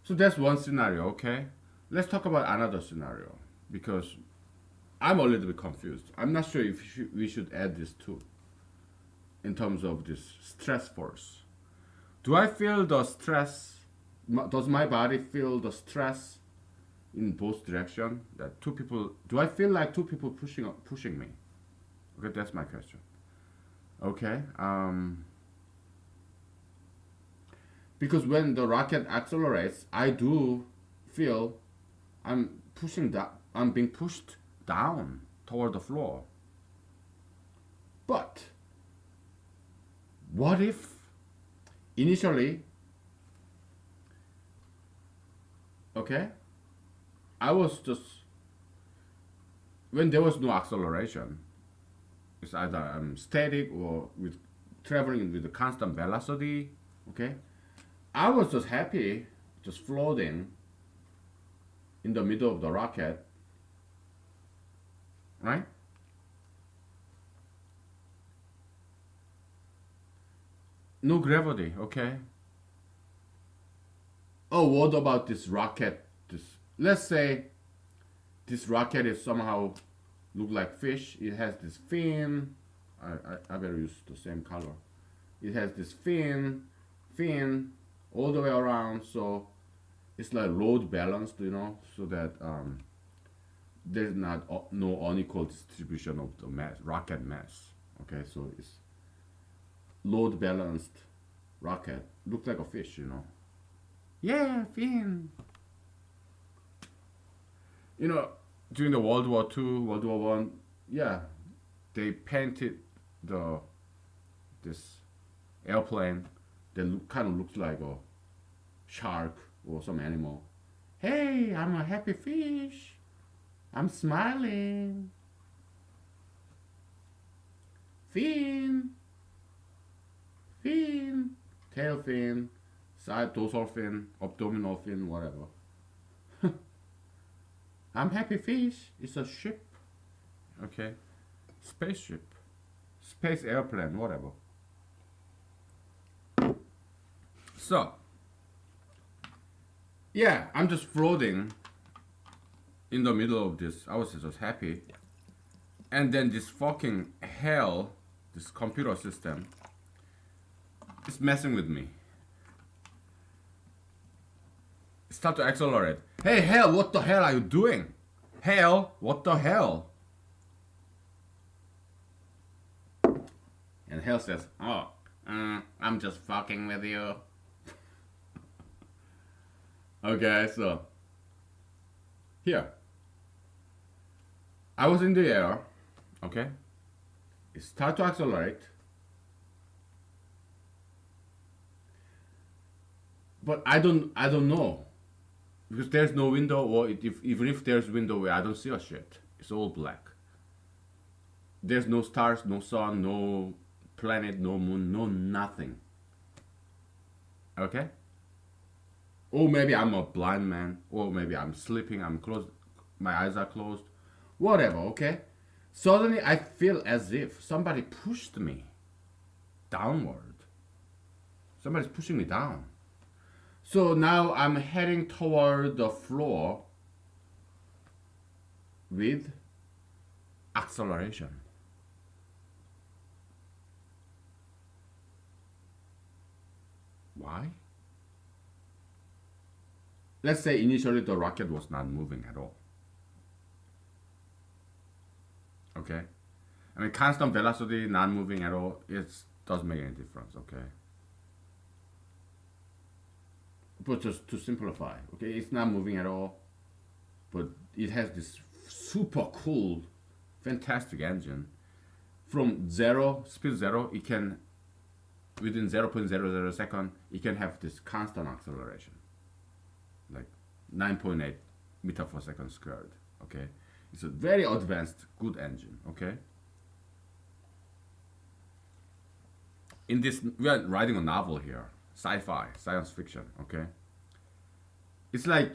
So that's one scenario, okay? Let's talk about another scenario because I'm a little bit confused. I'm not sure if we should add this too in terms of this stress force. Do I feel the stress? Does my body feel the stress in both directions? That two people. Do I feel like two people pushing me? Okay, that's my question. Okay. Because when the rocket accelerates, I do feel I'm I'm being pushed down toward the floor. But what if initially, okay, I was just, when there was no acceleration, it's either I'm static or with traveling with a constant velocity, okay, I was just happy, just floating in the middle of the rocket, right? No gravity, okay. Oh, what about this rocket? Let's say this rocket is somehow look like fish. It has this fin. I better use the same color. It has this fin all the way around, so it's like load balanced, you know, so that there's not no unequal distribution of the mass, rocket mass. Okay, so it's load balanced rocket. Looks like a fish, you know. Yeah, fin. You know, during the World War II, World War One, yeah, they painted this airplane that kind of looks like a shark or some animal. Hey, I'm a happy fish. I'm smiling. Fin, tail fin, side dorsal fin, abdominal fin, whatever. I'm happy fish. It's a ship. Okay. Spaceship. Space airplane, whatever. So, yeah, I'm just floating in the middle of this. I was just happy. And then this fucking hell, this computer system, is messing with me. Start to accelerate. Hey, hell, what the hell are you doing? Hell, what the hell? And hell says, oh, I'm just fucking with you. Okay, so Here, I was in the air, okay? It started to accelerate, but I don't know because there's no window, or even if there's window where I don't see a shit, it's all black. There's no stars, no sun, no planet, no moon, no nothing. Okay? Or maybe I'm a blind man, or maybe I'm sleeping, I'm closed, my eyes are closed, whatever, okay? Suddenly I feel as if somebody pushed me downward. Somebody's pushing me down. So now I'm heading toward the floor with acceleration. Why? Let's say initially the rocket was not moving at all. Okay? I mean, constant velocity, not moving at all, it doesn't make any difference, okay? But just to simplify, okay, it's not moving at all, but it has this super cool, fantastic engine. From zero, speed zero, it can, within 0.00 second, it can have this constant acceleration, like 9.8 meter per second squared, okay? It's a very advanced, good engine, okay? In this, we are writing a novel here, sci-fi, science fiction, okay? It's like,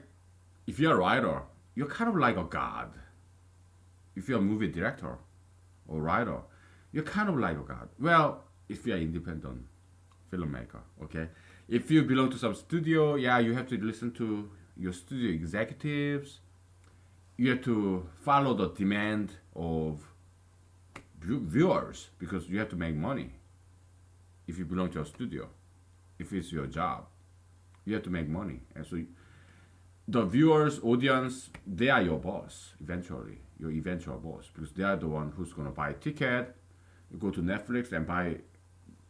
if you're a writer, you're kind of like a god. If you're a movie director or writer, you're kind of like a god. Well, if you're an independent filmmaker, okay? If you belong to some studio, yeah, you have to listen to your studio executives. You have to follow the demand of viewers because you have to make money. If you belong to a studio, if it's your job, you have to make money. And so the viewers, audience, they are your boss eventually, your eventual boss, because they are the one who's going to buy a ticket, go to Netflix and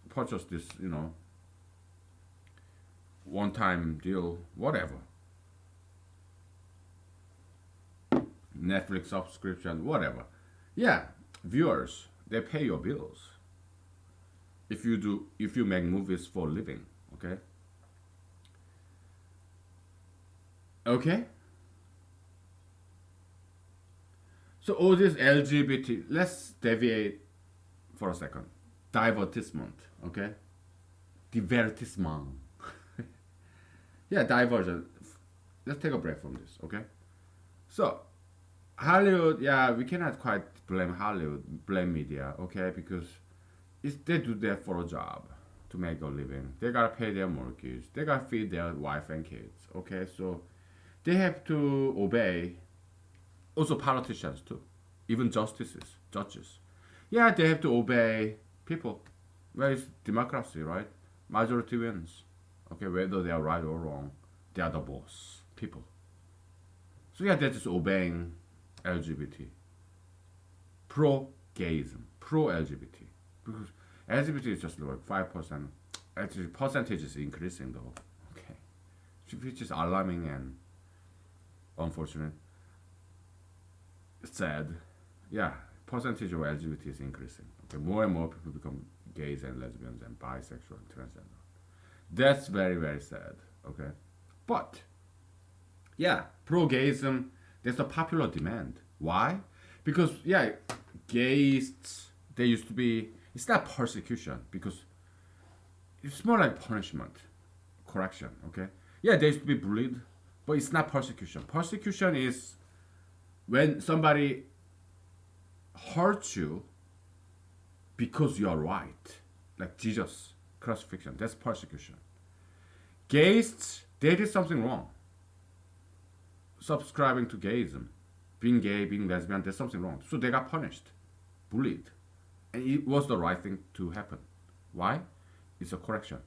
purchase this, one-time deal, whatever. Netflix subscription, whatever. Yeah, viewers, they pay your bills. If you make movies for a living, okay? Okay? So all this LGBT, let's deviate for a second. Divertissement, okay? Divertissement. Yeah, diversion. Let's take a break from this, okay? So, Hollywood, yeah, we cannot quite blame Hollywood, blame media, okay? Because they do that for a job, to make a living. They gotta pay their mortgage. They gotta feed their wife and kids, okay? So, they have to obey. Also politicians too, even judges. Yeah, they have to obey people. Well, it's democracy, right? Majority wins. Okay, whether they are right or wrong, they are the boss, people. So yeah, they're just obeying LGBT. Pro-gayism, pro-LGBT. Because LGBT is just like 5%. Actually, percentage is increasing though. Okay, which is alarming and unfortunate. Sad. Yeah, percentage of LGBT is increasing. Okay, more and more people become gays and lesbians and bisexual and transgender. That's very, very sad. Okay, but yeah, pro-gayism, there's a popular demand. Why? Because yeah, gays, they used to be, it's not persecution because it's more like punishment, correction, okay? Yeah, they used to be bullied, but it's not persecution. Persecution is when somebody hurts you because you are right, like Jesus, crucifixion, that's persecution. Gays, they did something wrong. Subscribing to gayism, being gay, being lesbian, there's something wrong. So they got punished, bullied. And it was the right thing to happen. Why? It's a correction.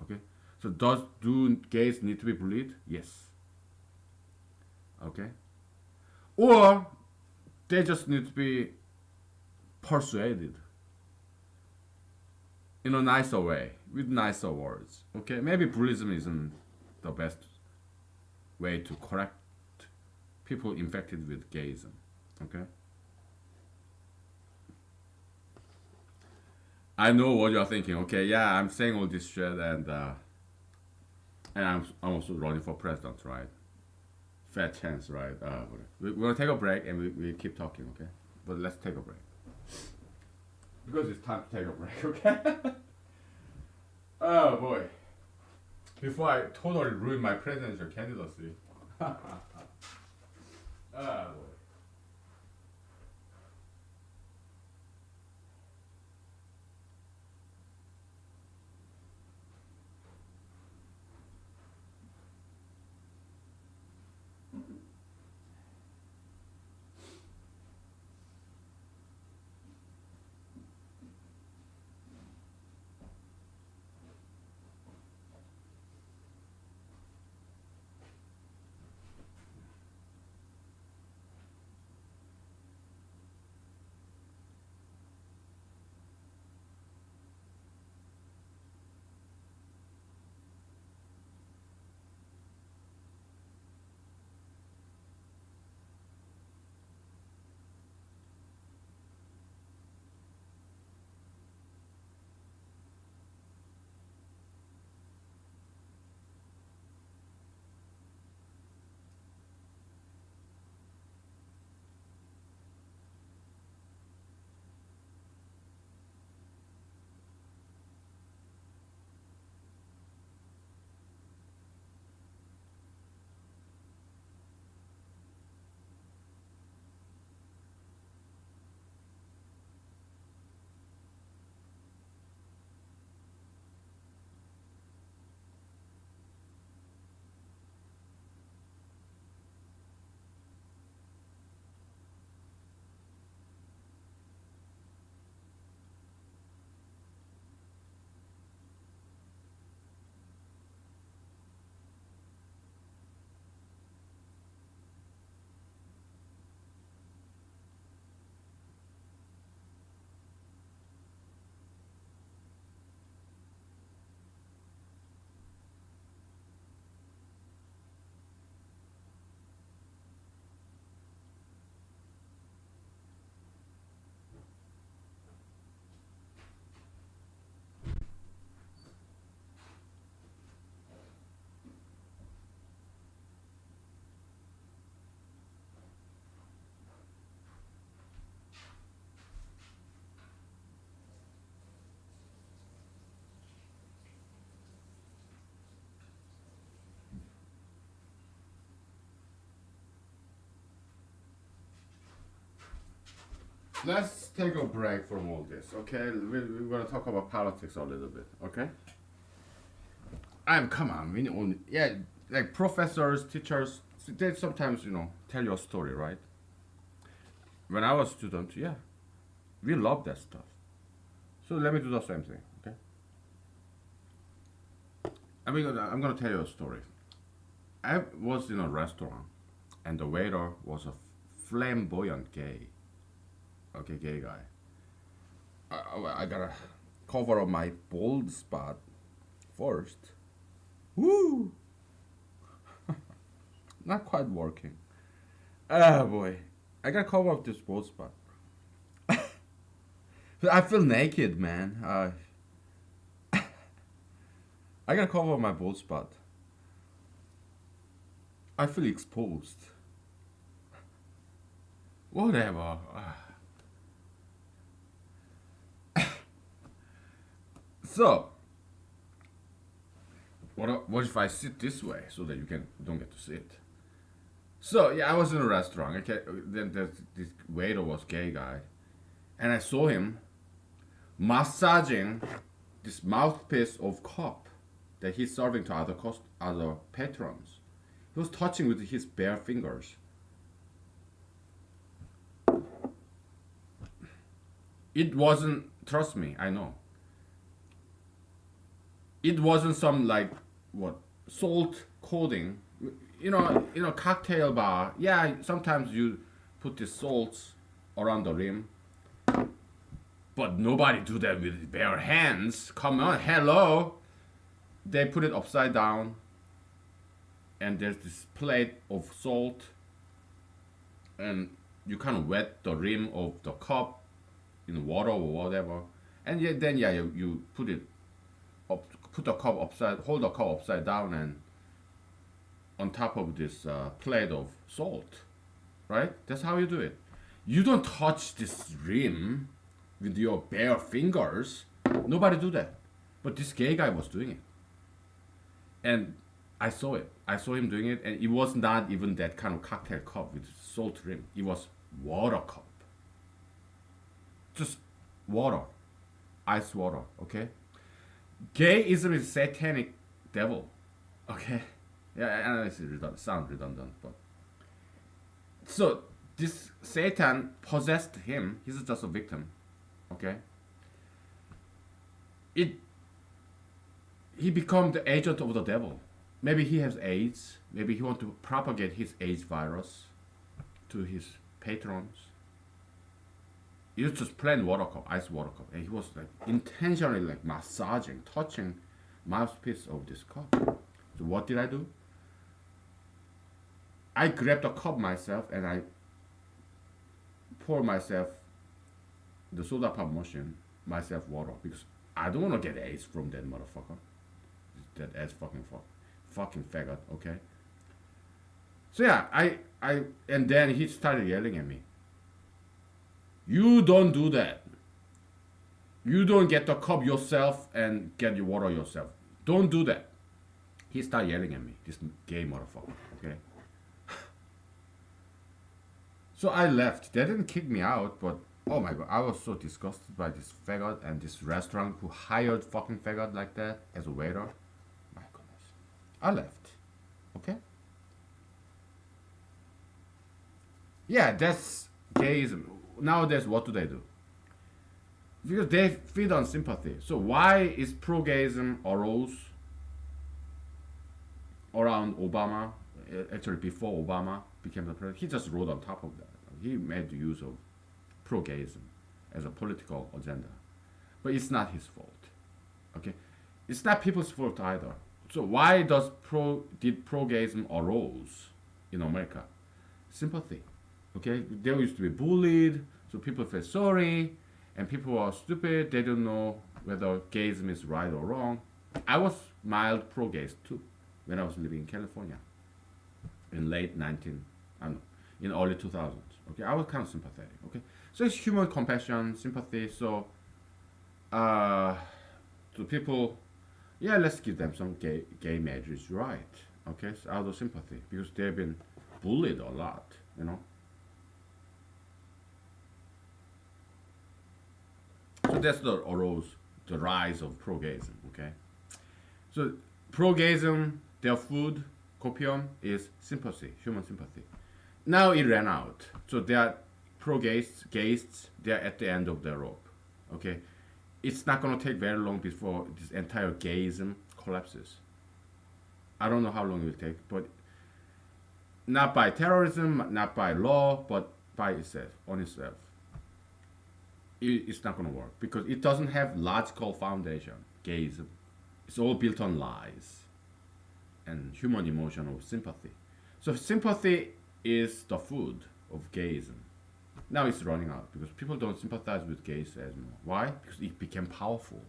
Okay? So do gays need to be bullied? Yes. Okay? Or they just need to be persuaded in a nicer way, with nicer words. Okay? Maybe bullyism isn't the best way to correct people infected with gayism. Okay, I know what you're thinking. Okay, yeah, I'm saying all this shit, and I'm also running for president, right? Fat chance, right? We're gonna take a break and we keep talking, okay? But let's take a break because it's time to take a break, okay? Oh boy! Before I totally ruin my presidential candidacy. Oh boy! Let's take a break from all this, okay? We're gonna talk about politics a little bit, okay? Come on, we only, yeah, like professors, teachers, they sometimes, tell you a story, right? When I was a student, yeah, we love that stuff. So let me do the same thing, okay? I'm gonna tell you a story. I was in a restaurant, and the waiter was a flamboyant gay, okay, gay guy. I gotta cover up my bald spot first. Woo! Not quite working. Oh boy, I gotta cover up this bald spot. I feel naked, man. I gotta cover up my bald spot. I feel exposed. Whatever. So, what if I sit this way so that you don't get to sit? So yeah, I was in a restaurant. Okay, then this waiter was gay guy, and I saw him massaging this mouthpiece of cup that he's serving to other patrons. He was touching with his bare fingers. It wasn't. Trust me, I know. It wasn't some like what salt coating. Cocktail bar. Yeah, sometimes you put the salts around the rim, but nobody do that with bare hands. Come on, hello. They put it upside down, and there's this plate of salt and you kind of wet the rim of the cup in water or whatever, and then you put it up, put the cup upside, hold the cup upside down, and on top of this plate of salt, right? That's how you do it. You don't touch this rim with your bare fingers. Nobody do that. But this gay guy was doing it. And I saw it. I saw him doing it, and it was not even that kind of cocktail cup with salt rim. It was water cup. Just water. Ice water, okay? Gayism is satanic devil, okay? Yeah, I know it's sounds redundant, but so this Satan possessed him. He's just a victim, okay? It he become the agent of the devil. Maybe he has AIDS. Maybe he want to propagate his AIDS virus to his patrons. He was just plain water cup, ice water cup, and he was like intentionally like massaging, touching mouthpiece of this cup. So what did I do? I grabbed the cup myself and I pour myself the soda pop machine myself water because I don't want to get AIDS from that motherfucker. That ass fucking faggot. Okay. So yeah, I and then he started yelling at me. You don't do that. You don't get the cup yourself and get your water yourself. Don't do that. He started yelling at me. This gay motherfucker. Okay. So I left. They didn't kick me out, but oh my god, I was so disgusted by this faggot and this restaurant who hired fucking faggot like that as a waiter. My goodness. I left. Okay? Yeah, that's gayism. Nowadays, what do they do? Because they feed on sympathy. So why is pro-gayism arose around Obama? Actually, before Obama became the president, he just wrote on top of that. He made use of pro-gayism as a political agenda, but it's not his fault. Okay, it's not people's fault either. So why did pro-gayism arose in America? Sympathy. Okay, they used to be bullied, so people feel sorry, and people are stupid. They don't know whether gayism is right or wrong. I was mild pro-gays too when I was living in California in in early 2000s. Okay, I was kind of sympathetic. Okay, so it's human compassion, sympathy. So, to people, yeah, let's give them some gay marriage right. Okay, so out of sympathy because they've been bullied a lot. You know. So that's the rise of pro-gayism. Okay, so pro-gayism, their food, copium, is sympathy, human sympathy. Now it ran out, so they are pro-gaysts. They are at the end of their rope. Okay, it's not gonna take very long before this entire gayism collapses. I don't know how long it will take, but not by terrorism, not by law, but by itself, on itself. It's not going to work because it doesn't have logical foundation. Gayism, it's all built on lies and human emotion of sympathy. So sympathy is the food of gayism. Now it's running out because people don't sympathize with gays anymore. Why? Because it became powerful.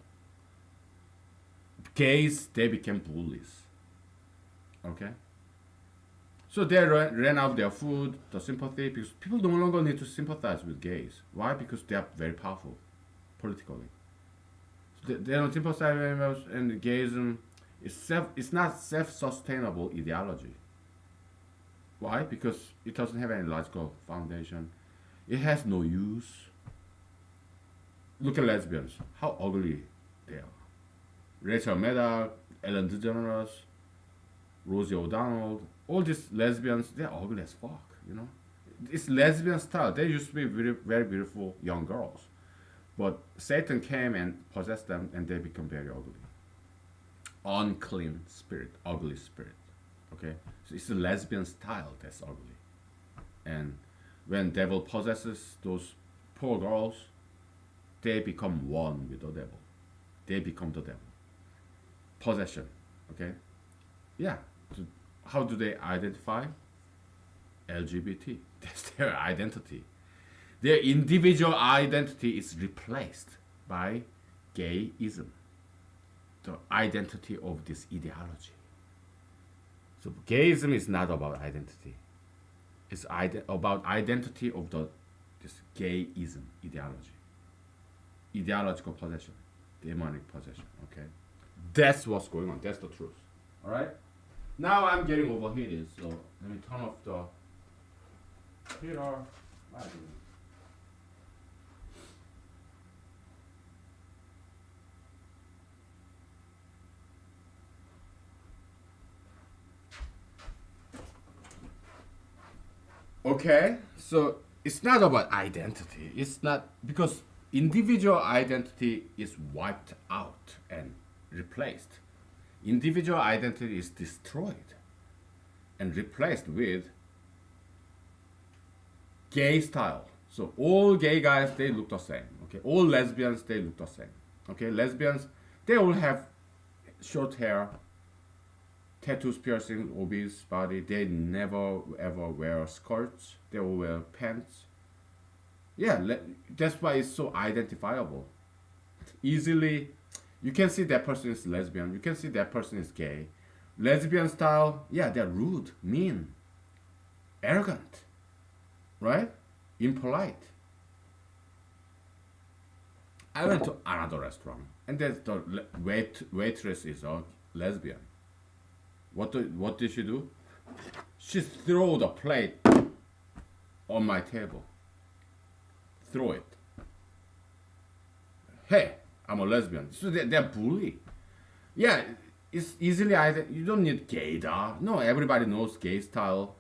Gays, they became bullies. Okay. So they ran out of their food, the sympathy, because people no longer need to sympathize with gays. Why? Because they are very powerful politically. So they don't sympathize very much, and gayism it's not self-sustainable ideology. Why? Because it doesn't have any logical foundation. It has no use. Look at lesbians, how ugly they are. Rachel Maddow, Ellen DeGeneres, Rosie O'Donnell, all these lesbians, they're ugly as fuck, you know? It's lesbian style. They used to be very, very beautiful young girls. But Satan came and possessed them and they become very ugly. Unclean spirit, ugly spirit. Okay? So it's the lesbian style that's ugly. And when devil possesses those poor girls, they become one with the devil. They become the devil. Possession. Okay? Yeah. So how do they identify? LGBT. That's their identity. Their individual identity is replaced by gayism, the identity of this ideology. So gayism is not about identity. It's about identity of this gayism ideology, ideological possession, demonic possession. Okay, that's what's going on. That's the truth. All right. Now I'm getting overheated, so let me turn off the heater. Okay, so it's not about identity. It's not because individual identity is wiped out and replaced. Individual identity is destroyed and replaced with gay style. So all gay guys, they look the same. Okay, all lesbians, they look the same. Okay, lesbians, they all have short hair, tattoos, piercing, obese body. They never ever wear skirts. They all wear pants. Yeah, that's why it's so identifiable. Easily, you can see that person is lesbian. You can see that person is gay. Lesbian style, yeah, they're rude, mean, arrogant, right? Impolite. I went to another restaurant, and there's the waitress is a lesbian. What did she do? She threw the plate on my table. Throw it. Hey, I'm a lesbian. So they're bully. Yeah, it's easily either. You don't need gaydar. No, everybody knows gay style.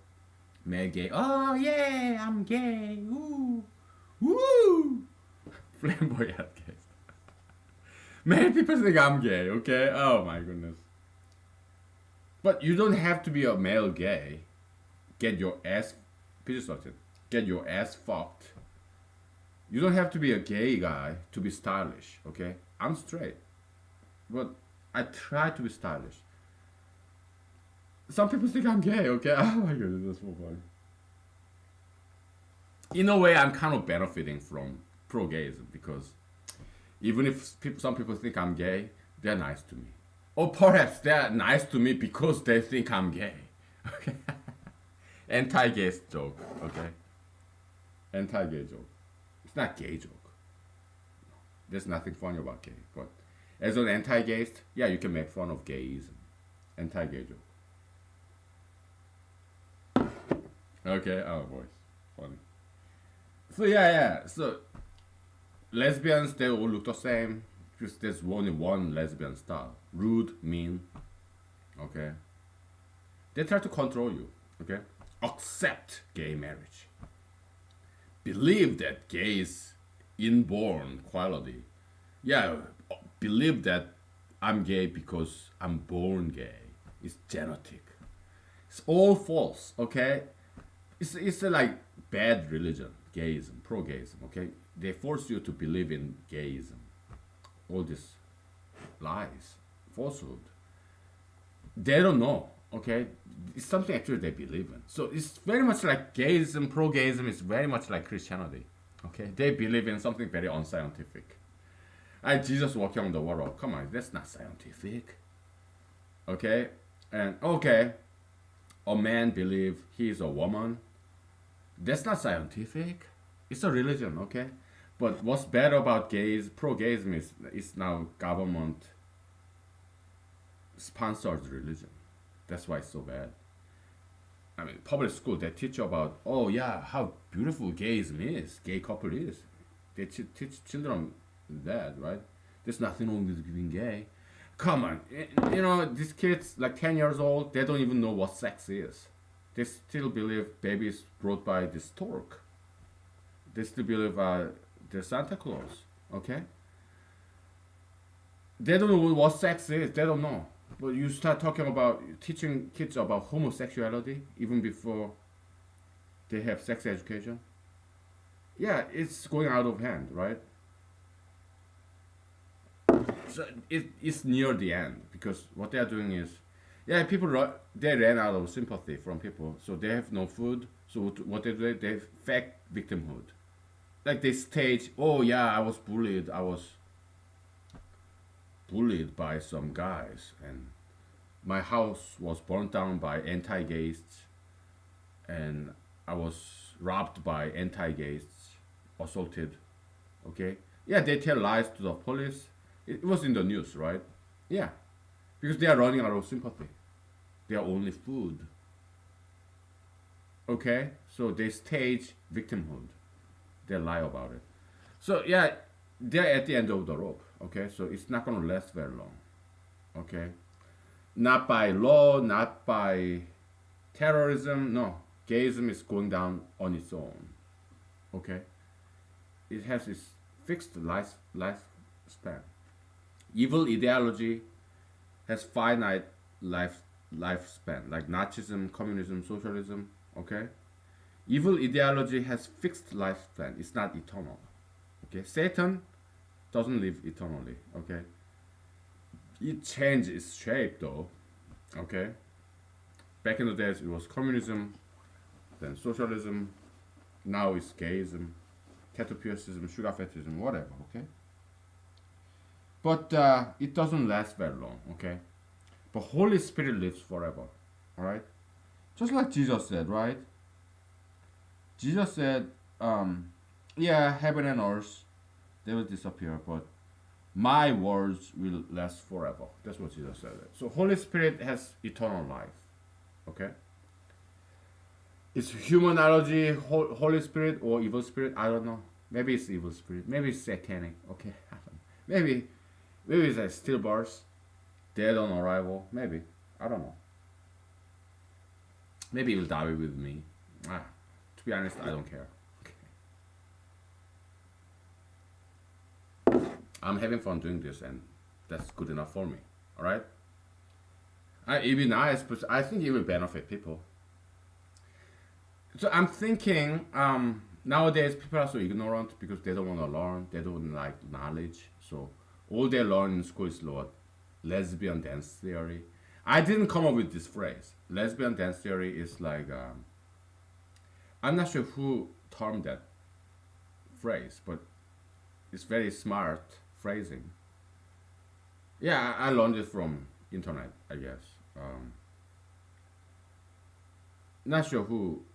Male gay. Oh yeah, I'm gay. Woo, woo. Flamboyant gay. Many people think I'm gay. Okay. Oh my goodness. But you don't have to be a male gay. Get your ass. Get your ass fucked. You don't have to be a gay guy to be stylish, okay? I'm straight. But I try to be stylish. Some people think I'm gay, okay? Oh my goodness, that's so funny. In a way, I'm kind of benefiting from pro-gayism because even if some people think I'm gay, they're nice to me. Or perhaps they're nice to me because they think I'm gay. Okay? Anti-gay joke, okay? Anti-gay joke. It's not gay joke. There's nothing funny about gay. But as an anti-gayist, yeah, you can make fun of gayism. Anti-gay joke. Okay, oh boy, funny. So yeah. So lesbians, they all look the same. Just there's only one lesbian style. Rude, mean. Okay. They try to control you. Okay. Accept gay marriage. Believe that gay is inborn quality. Yeah, believe that I'm gay because I'm born gay. It's genetic. It's all false, okay? It's a, like bad religion, gayism, pro-gayism, okay? They force you to believe in gayism. All these lies, falsehood. They don't know, okay? It's something actually they believe in. So it's very much like gayism, pro-gayism is very much like Christianity. Okay? They believe in something very unscientific. Jesus walking on the water. Come on, that's not scientific. Okay? And okay, a man believe he is a woman. That's not scientific. It's a religion, okay? But what's bad about gays, pro-gayism is now government sponsored religion. That's why it's so bad. I mean, public school, they teach you about, oh yeah, how beautiful gayism is, gay couple is. They teach children that, right? There's nothing wrong with being gay. Come on, you know, these kids, like 10 years old, they don't even know what sex is. They still believe babies brought by this stork. They still believe they're Santa Claus, okay? They don't know what sex is, they don't know. But you start talking about teaching kids about homosexuality even before they have sex education. Yeah, it's going out of hand, right? So it's near the end because what they are doing is, yeah, they ran out of sympathy from people, so they have no food, So what they do, they fake victimhood. Like they stage, oh yeah, I was bullied. I was bullied by some guys, and my house was burned down by anti-gays, and I was robbed by anti-gays, assaulted. Okay, yeah, they tell lies to the police. It was in the news, right? Yeah, because they are running out of sympathy. They are only food. Okay, so they stage victimhood. They lie about it. So yeah, they're at the end of the rope. Okay, so it's not gonna last very long. Okay, not by law, not by terrorism. No, gayism is going down on its own. Okay, it has its fixed lifespan. Evil ideology has finite lifespan, like Nazism, communism, socialism. Okay, evil ideology has fixed lifespan. It's not eternal. Okay, Satan doesn't live eternally. Okay, it changes its shape though. Okay, back in the days it was communism, then socialism. Now it's gayism, cataphysicism, sugar fetishism, whatever. Okay, but it doesn't last very long. Okay, but Holy Spirit lives forever. All right, just like Jesus said, right? Jesus said, "Yeah, heaven and earth they will disappear, but my words will last forever." That's what Jesus said. So Holy Spirit has eternal life. Okay. It's humanology, Holy Spirit, or evil spirit. I don't know. Maybe it's evil spirit. Maybe it's satanic. Okay. maybe, maybe it's a stillbirth, dead on arrival. Maybe. I don't know. Maybe it will die with me. To be honest, I don't care. I'm having fun doing this, and that's good enough for me. All right. It'd be nice, but I think it will benefit people. So I'm thinking nowadays people are so ignorant because they don't want to learn. They don't like knowledge. So all they learn in school is what lesbian dance theory. I didn't come up with this phrase. Lesbian dance theory is like I'm not sure who termed that phrase, but it's very smart phrasing. Yeah, I learned it from internet, I guess. Not sure who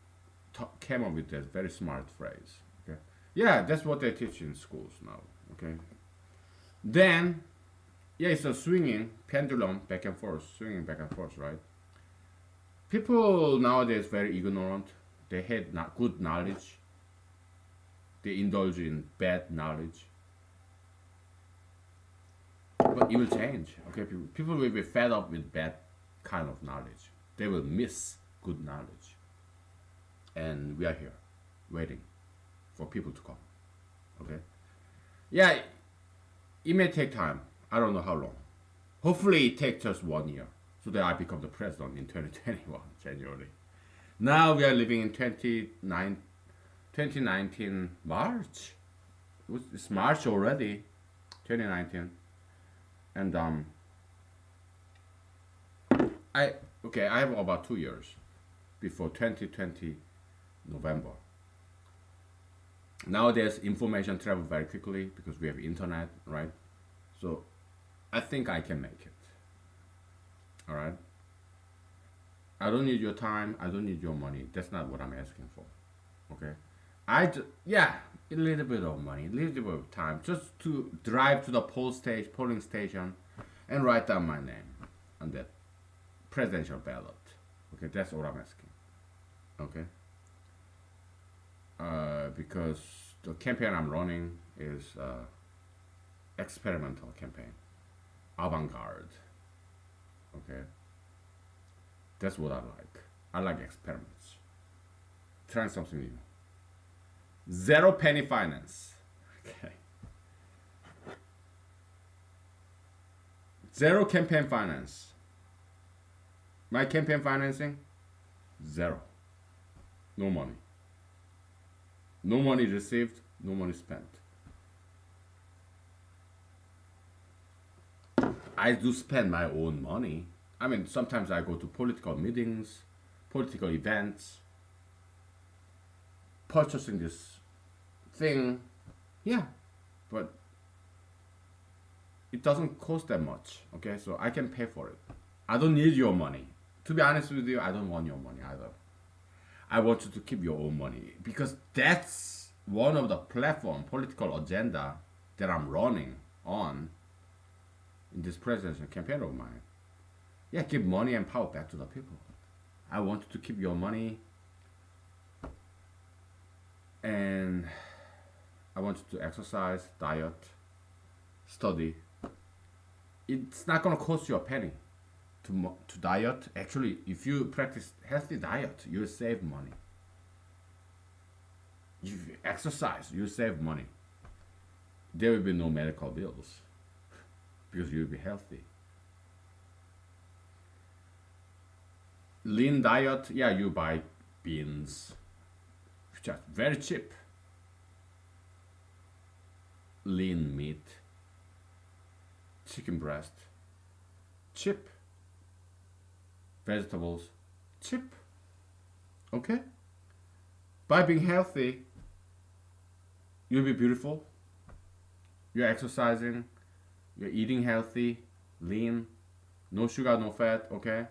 came up with that very smart phrase. Okay, yeah, that's what they teach in schools now. Okay, then yeah, it's a swinging pendulum back and forth, swinging back and forth, right? People nowadays very ignorant. They had not good knowledge. They indulge in bad knowledge. But it will change. Okay, people will be fed up with bad kind of knowledge. They will miss good knowledge. And we are here, waiting for people to come. Okay? Yeah, it may take time. I don't know how long. Hopefully it takes just 1 year so that I become the president in 2021, January. Now we are living in 2019 March. It's March already, 2019. And I have about 2 years before 2020 November. Nowadays information travel very quickly because we have internet, right? So I think I can make it. All right. I don't need your time. I don't need your money. That's not what I'm asking for. Okay. Yeah, a little bit of money, a little bit of time, just to drive to the polling station, and write down my name on that presidential ballot. Okay, that's all I'm asking. Okay. Because the campaign I'm running is experimental campaign, avant-garde. Okay. That's what I like. I like experiments. Trying something new. Zero penny finance. Okay. Zero campaign finance. My campaign financing? Zero. No money. No money received, no money spent. I do spend my own money. I mean, sometimes I go to political meetings, political events. purchasing this thing, yeah, but it doesn't cost that much. Okay, so I can pay for it. I don't need your money. To be honest with you, I don't want your money either. I want you to keep your own money because that's one of the platform political agenda that I'm running on in this presidential campaign of mine. Yeah, give money and power back to the people. I want you to keep your money, and I want you to exercise, diet, study. It's not gonna cost you a penny to diet. Actually, if you practice healthy diet, you save money. If you exercise, you save money. There will be no medical bills because you'll be healthy. Lean diet, yeah, you buy beans, which are very cheap. Lean meat, chicken breast, cheap. Vegetables, cheap. Okay? By being healthy, you'll be beautiful. You're exercising, you're eating healthy, lean, no sugar, no fat, okay?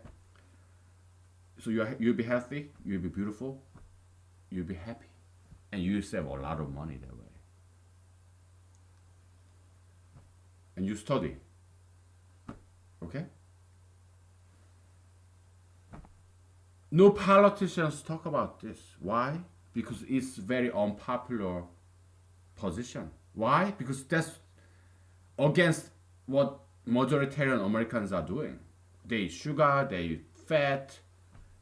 So you'll be healthy, you'll be beautiful, you'll be happy, and you'll save a lot of money that way. And you study, okay? No politicians talk about this. Why? Because it's very unpopular position. Why? Because that's against what majoritarian Americans are doing. They eat sugar, they eat fat,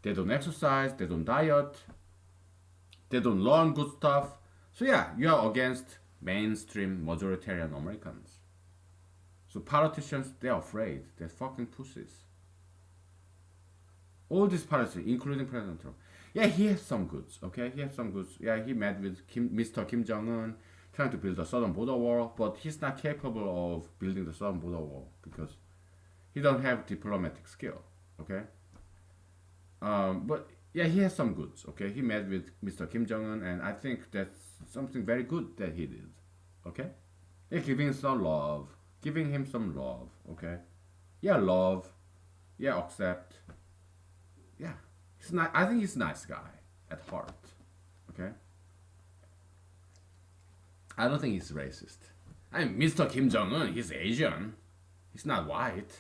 they don't exercise, they don't diet, they don't learn good stuff. So yeah, you are against mainstream majoritarian Americans. So politicians, they're afraid. They're fucking pussies. All these politicians, including President Trump. Yeah, he has some goods, okay? He has some goods. Yeah, he met with Mr. Kim Jong-un, trying to build a southern border wall, but he's not capable of building the southern border wall because he don't have diplomatic skill, okay? But yeah, he has some goods, okay? He met with Mr. Kim Jong-un, and I think that's something very good that he did, okay? Yeah, giving him some love, okay? Yeah, love, yeah, accept, yeah. He's not. I think he's a nice guy at heart, okay? I don't think he's racist. I mean, Mr. Kim Jong-un, he's Asian. He's not white.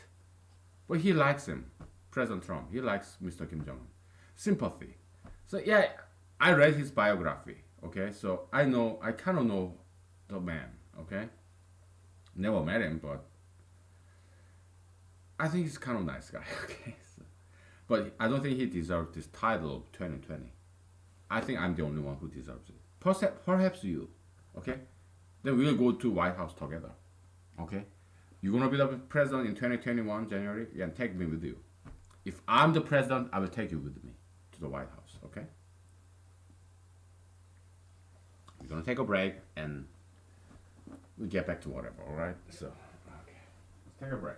But he likes him. President Trump, he likes Mr. Kim Jong-un. Sympathy. So yeah, I read his biography, okay? So I kind of know the man, okay? Never met him, but I think he's kind of nice guy, okay? So, but I don't think he deserves this title of 2020. I think I'm the only one who deserves it. Perhaps you, okay? Then we'll go to White House together, okay? You're gonna be the president in 2021 January, yeah, and take me with you. If I'm the president, I will take you with me to the White House, okay? We're gonna take a break and we'll get back to whatever, all right? So, okay, let's take a break.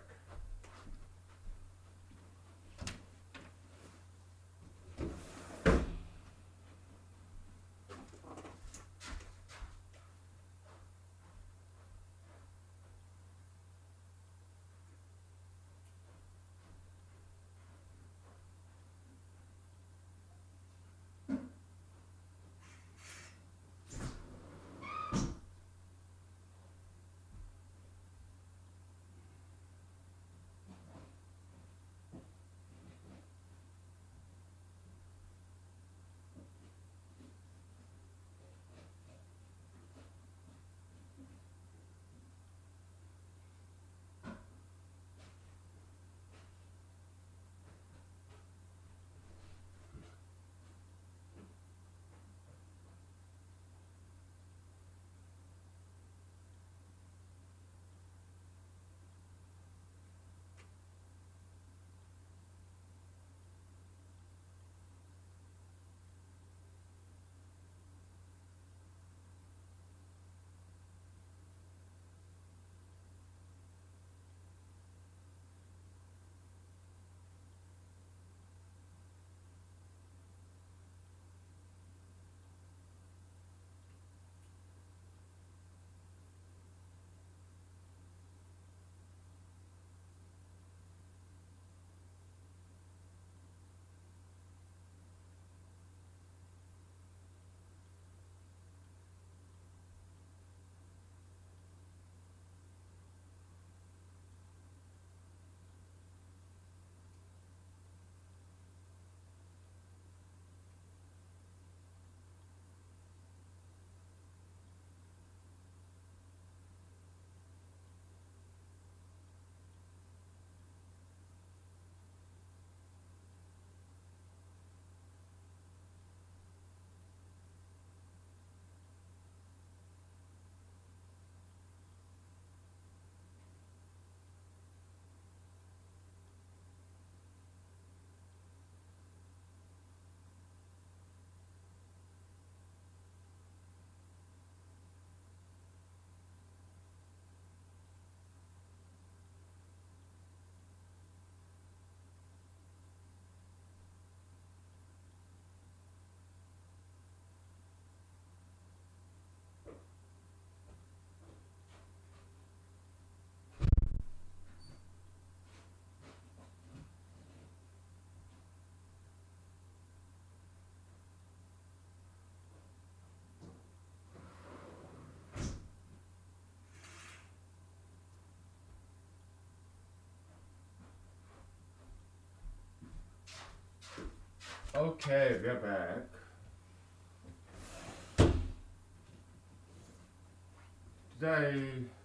Okay, we're back.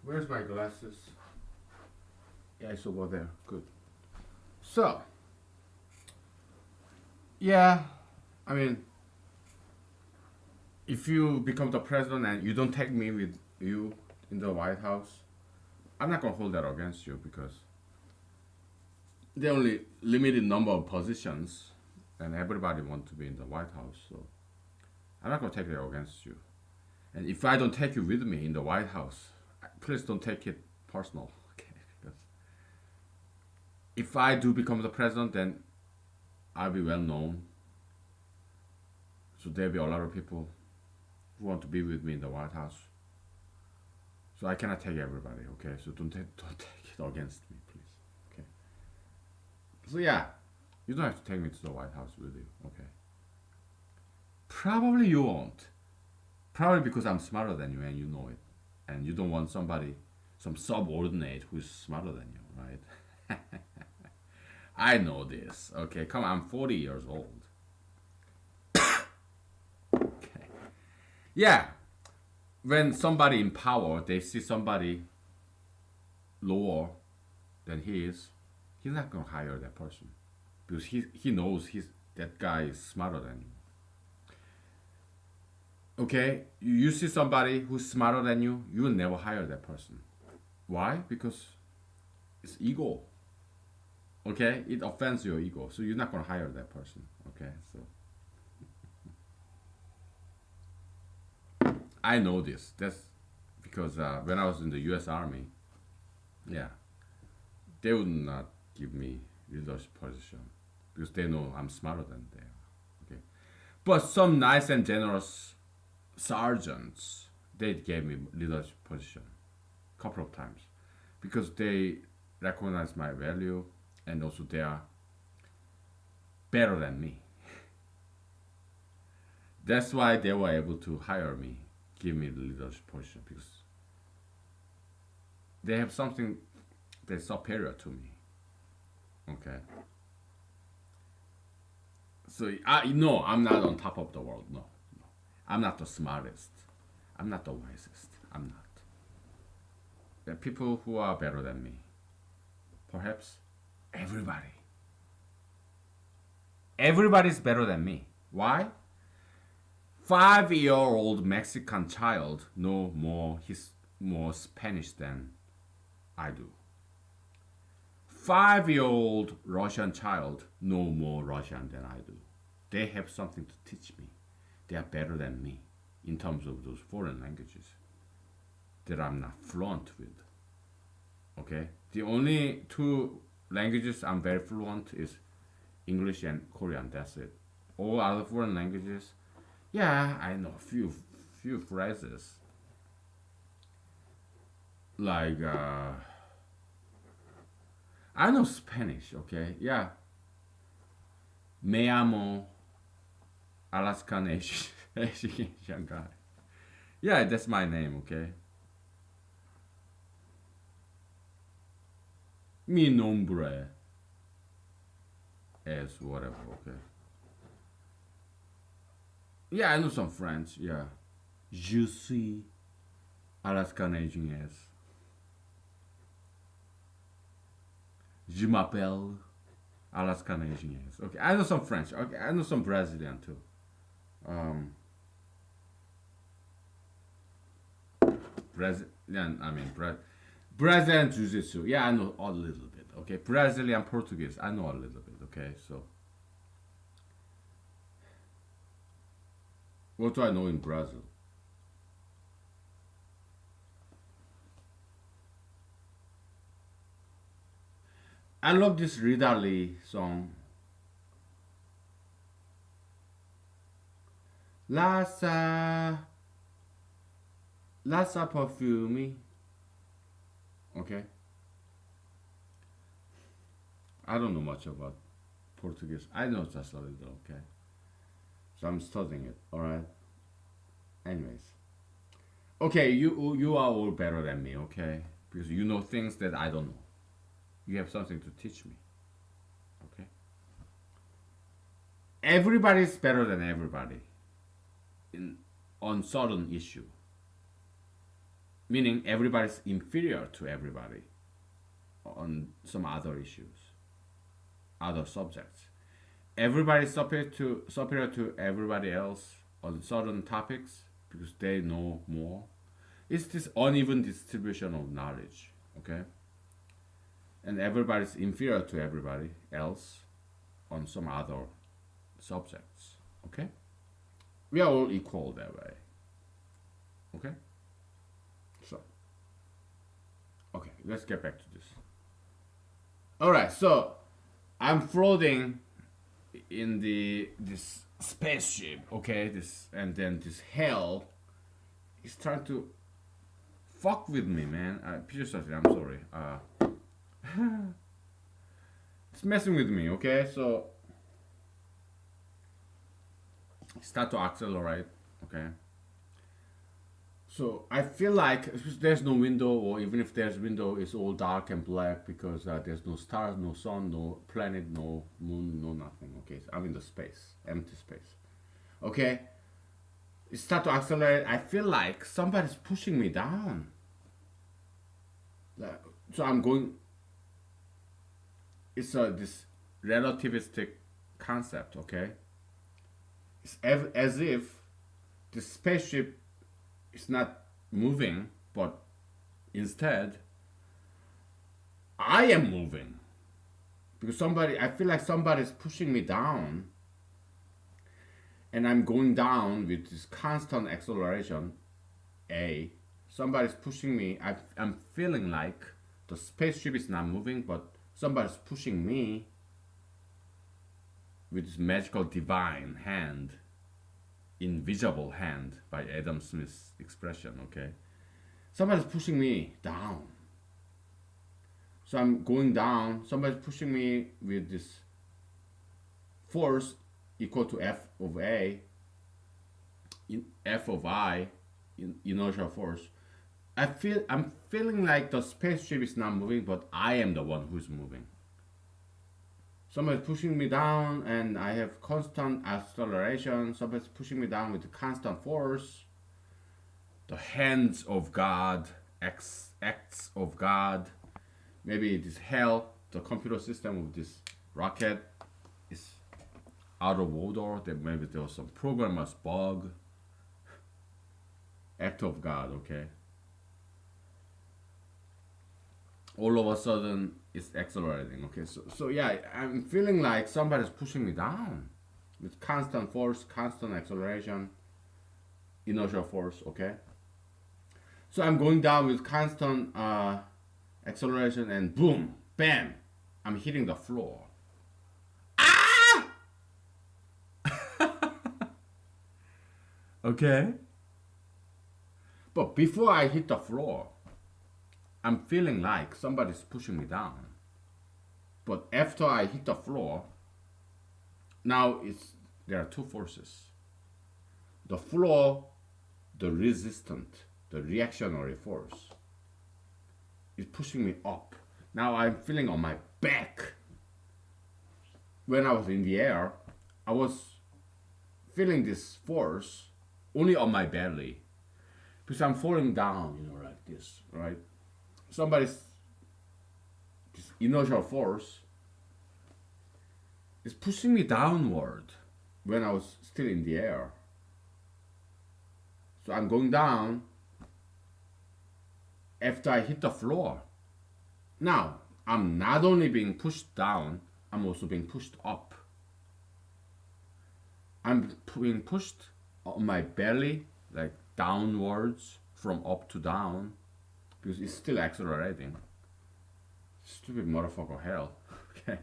Where's my glasses? Yeah, it's over there. Good. So, yeah, I mean, if you become the president and you don't take me with you in the White House, I'm not gonna hold that against you because there are only limited number of positions, and everybody wants to be in the White House. So I'm not gonna take that against you. And if I don't take you with me in the White House, please don't take it personal. Okay? Because if I do become the president, then I'll be well known. So there'll be a lot of people who want to be with me in the White House. So I cannot take everybody. Okay? So don't take it against me, please. Okay? So yeah, you don't have to take me to the White House with you. Okay? Probably you won't. Probably because I'm smarter than you and you know it. And you don't want somebody, some subordinate who's smarter than you, right? I know this. Okay, come on, I'm 40 years old. Okay. Yeah, when somebody in power, they see somebody lower than he is, he's not gonna hire that person because he knows that guy is smarter than you. Okay, you see somebody who's smarter than you will never hire that person. Why? Because it's ego. Okay, it offends your ego, so you're not gonna hire that person. Okay, so I know this. That's because when I was in the U.S. Army, yeah, they would not give me leadership position because they know I'm smarter than they are. Okay, but some nice and generous sergeants, they gave me leadership position a couple of times because they recognize my value and also they are better than me. That's why they were able to hire me, give me the leadership position because they have something that's superior to me. Okay. So no, I'm not on top of the world. No, no, I'm not the smartest. I'm not the wisest. I'm not. There are people who are better than me. Perhaps everybody. Everybody's better than me. Why? 5-year-old Mexican child know more Spanish than I do. 5-year-old Russian child know more Russian than I do. They have something to teach me. They are better than me in terms of those foreign languages that I'm not fluent with. Okay? The only two languages I'm very fluent is English and Korean. That's it. All other foreign languages, yeah, I know a few phrases. Like I know Spanish, okay? Yeah. Me amo Alaskan Asian guy. Yeah, that's my name, okay? Mi nombre es whatever, okay? Yeah, I know some French, yeah. Je suis Alaskan Asian, yes. Je m'appelle Alaskan Asian, yes. Okay, I know some French. Okay, I know some Brazilian too. Um, Brazilian, I mean, Brazilian Jiu-Jitsu. Yeah, I know a little bit. Okay, Brazilian Portuguese. I know a little bit. Okay, so what do I know in Brazil? I love this Rita Lee song. Lassa, Lassa Perfumi. Okay. I don't know much about Portuguese. I know just a little. Okay. So I'm studying it. All right. Anyways. Okay, you are all better than me. Okay, because you know things that I don't know. You have something to teach me. Okay. everybody's better than everybody in on certain issue, meaning everybody's inferior to everybody on some other issues, other subjects. Everybody's superior to everybody else on certain topics because they know more. It's this uneven distribution of knowledge, okay? And everybody's inferior to everybody else on some other subjects, okay? We are all equal that way, okay? So, okay, let's get back to this. All right, so I'm floating in this spaceship, okay? This and then this hell is trying to fuck with me, man. Peter Sassy, I'm sorry. It's messing with me, okay? So start to accelerate, okay? So I feel like there's no window, or even if there's window, it's all dark and black because there's no stars, no sun, no planet, no moon, no nothing. Okay, so I'm in the space, empty space. Okay, it start to accelerate. I feel like somebody's pushing me down. So I'm going. It's this relativistic concept. Okay, it's as if the spaceship is not moving, but instead I am moving because I feel like somebody's pushing me down, and I'm going down with this constant acceleration. Somebody's pushing me. I'm feeling like the spaceship is not moving, but somebody's pushing me with this magical divine hand, invisible hand by Adam Smith's expression, okay? Somebody's pushing me down. So I'm going down. Somebody's pushing me with this force equal to F of A, F of I, inertial force. I'm feeling like the spaceship is not moving, but I am the one who's moving. Somebody's pushing me down, and I have constant acceleration. Somebody's pushing me down with constant force. The hands of God, acts of God. Maybe this hell, the computer system of this rocket is out of order. That maybe there was some programmer's bug. Act of God, okay? All of a sudden it's accelerating, okay? So yeah, I'm feeling like somebody's pushing me down with constant force, constant acceleration, inertial force, okay? So I'm going down with constant acceleration, and boom, bam, I'm hitting the floor. Ah! Okay. But before I hit the floor, I'm feeling like somebody's pushing me down. But after I hit the floor, now there are two forces. The floor, the resistant, the reactionary force, is pushing me up. Now I'm feeling on my back. When I was in the air, I was feeling this force only on my belly. Because I'm falling down, like this, right? This inertial force is pushing me downward when I was still in the air. So I'm going down after I hit the floor. Now, I'm not only being pushed down, I'm also being pushed up. I'm being pushed on my belly, like downwards from up to down, because it's still accelerating. Stupid motherfucker hell. Okay.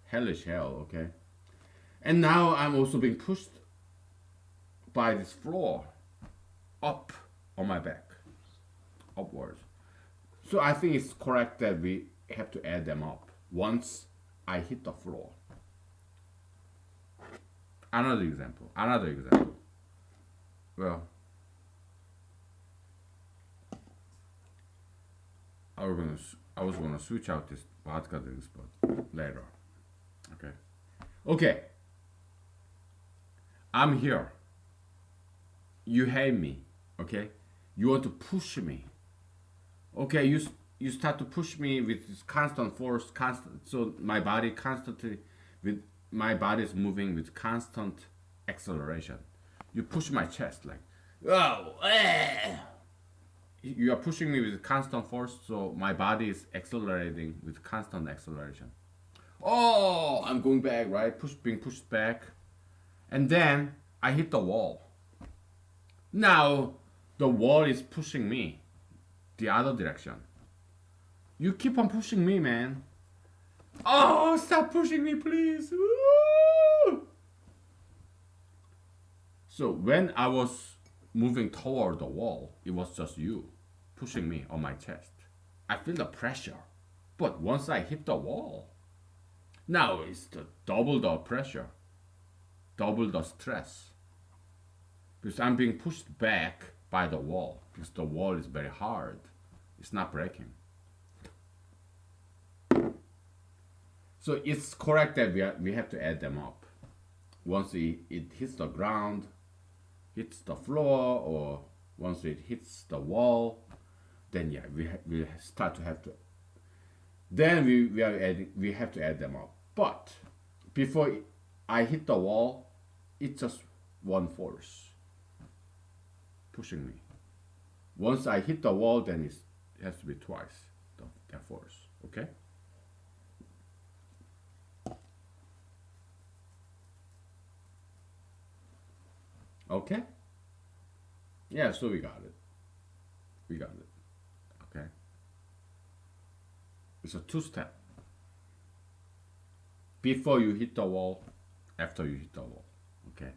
Hellish hell, okay. And now I'm also being pushed by this floor up on my back, upwards. So I think it's correct that we have to add them up once I hit the floor. Another example. Well, I was gonna switch out this vodka drinks, but later. Okay. I'm here. You hate me, okay? You want to push me, okay? You start to push me with this constant force, constant. So my body constantly, with my body is moving with constant acceleration. You push my chest like, oh, you are pushing me with constant force, so my body is accelerating with constant acceleration. Oh, I'm going back, right? Being pushed back, and then I hit the wall. Now the wall is pushing me the other direction. You keep on pushing me, man. Oh, stop pushing me, please. Woo! So when I was moving toward the wall, it was just you pushing me on my chest. I feel the pressure. But once I hit the wall, now it's double the pressure, double the stress. Because I'm being pushed back by the wall. Because the wall is very hard. It's not breaking. So it's correct that we have to add them up. Once it hits the ground, hits the floor, or once it hits the wall, then yeah, we start to have to. Then we have to add them up. But before I hit the wall, it's just one force pushing me. Once I hit the wall, then it has to be twice that force. Okay. Okay. Yeah. So we got it. We got it. Okay. It's a two-step. Before you hit the wall, after you hit the wall. Okay.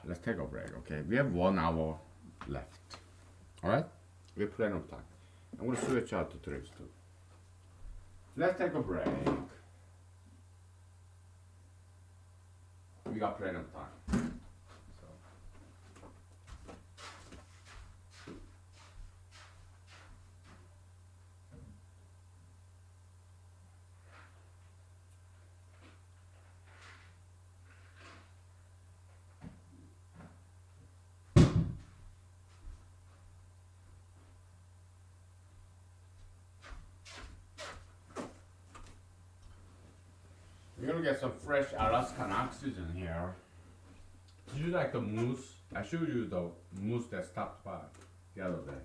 Let's take a break. Okay. We have 1 hour left. All right. We have plenty of time. I'm gonna switch out to drinks too. Let's take a break. We got plenty of time. So. We're gonna get some fresh Alaskan oxygen here. Did you like the moose? I showed you the moose that stopped by the other day.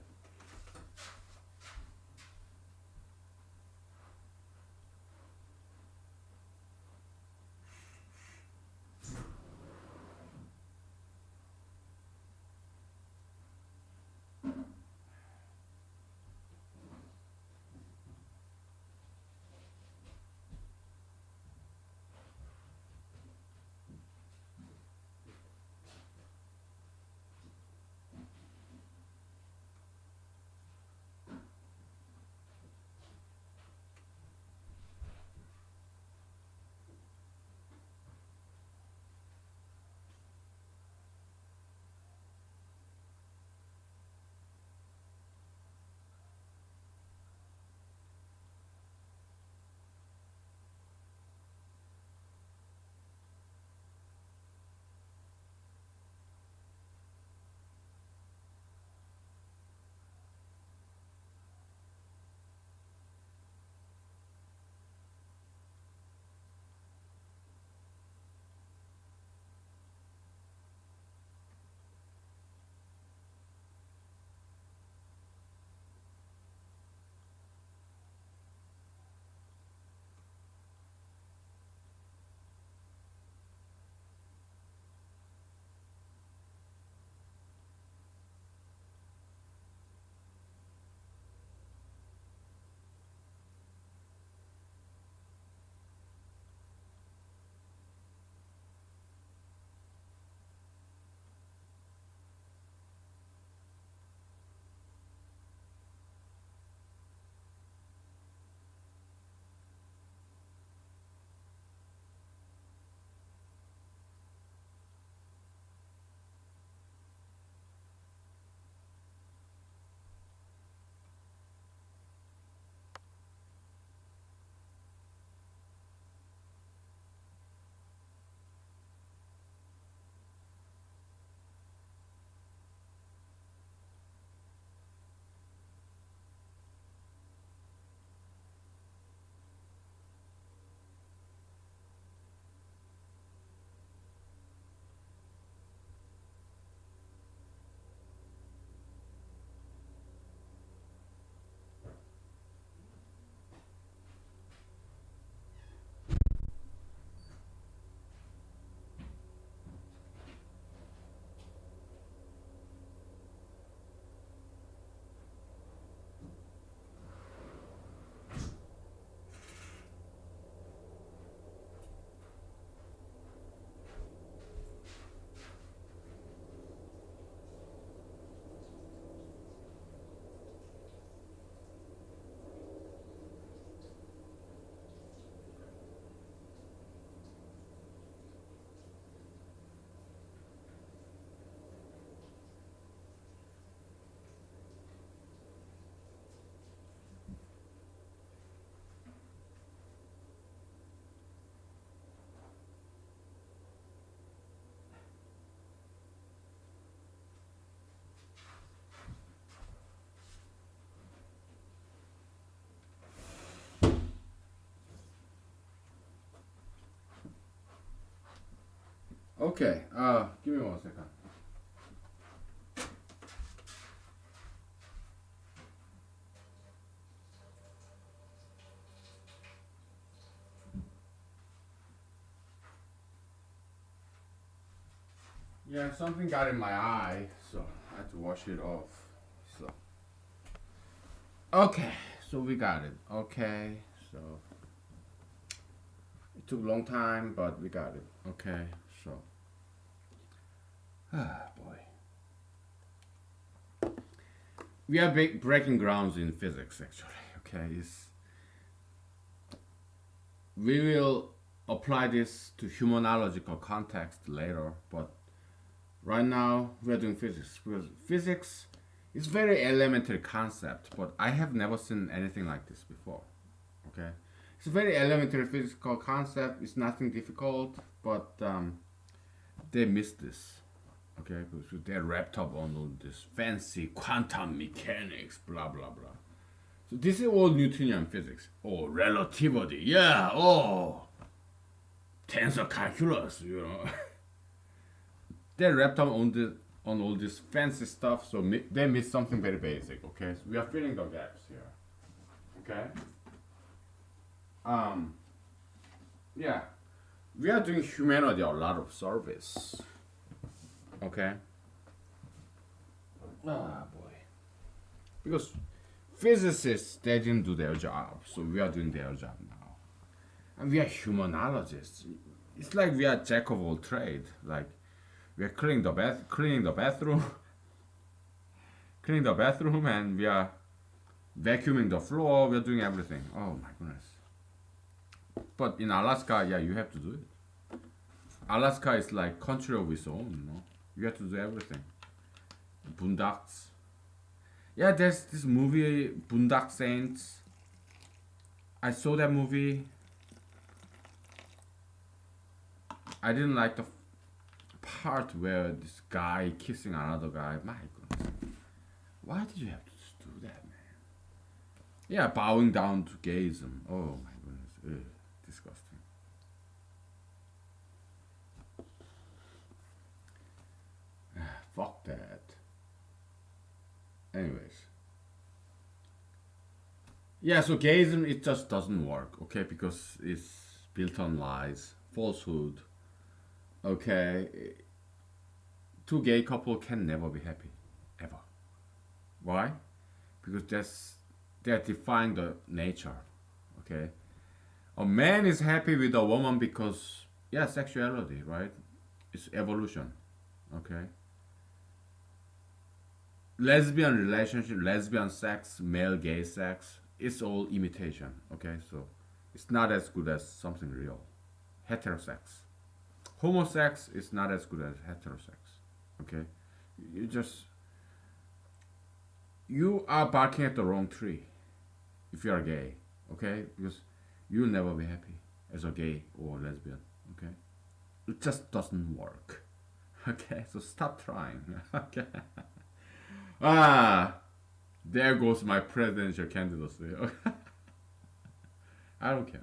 Okay, give me 1 second. Yeah, something got in my eye, so I had to wash it off. So, okay, so we got it. Okay, so it took a long time, but we got it. Okay, so, ah, boy. We are breaking grounds in physics, actually. Okay, we will apply this to humanological context later, but right now we are doing physics because physics is very elementary concept, but I have never seen anything like this before. Okay, it's a very elementary physical concept. It's nothing difficult, but they missed this. Okay, because they're wrapped up on all this fancy quantum mechanics, blah blah blah. So this is all Newtonian physics. Oh, relativity, yeah. Oh, tensor calculus, you know. They're wrapped up on all this fancy stuff, so they miss something very basic. Okay, so we are filling the gaps here. Okay. Um. Yeah, we are doing humanity a lot of service. Okay. Ah, boy. Because physicists they didn't do their job, so we are doing their job now, and we are humanologists. It's like we are jack of all trade. Like we are cleaning the bathroom, cleaning the bathroom, and we are vacuuming the floor. We are doing everything. Oh my goodness! But in Alaska, yeah, you have to do it. Alaska is like country of its own. You know, you have to do everything. Boondocks. Yeah, there's this movie, Boondock Saints. I saw that movie. I didn't like the part where this guy kissing another guy. My goodness. Why did you have to do that, man? Yeah, bowing down to gayism. Oh my goodness. Ugh, disgusting. Fuck that. Anyways. Yeah, so gayism it just doesn't work, okay, because it's built on lies, falsehood. Okay, two gay couple can never be happy, ever. Why? Because they're defying the nature. Okay, a man is happy with a woman because yeah, sexuality, right? It's evolution. Okay, lesbian relationship, lesbian sex, male gay sex, it's all imitation. Okay, so it's not as good as something real. Heterosex, homosex is not as good as heterosex. Okay, you just you are barking at the wrong tree if you are gay. Okay, because you'll never be happy as a gay or lesbian. Okay, it just doesn't work. Okay, so stop trying. Okay. Ah, there goes my presidential candidacy. I don't care.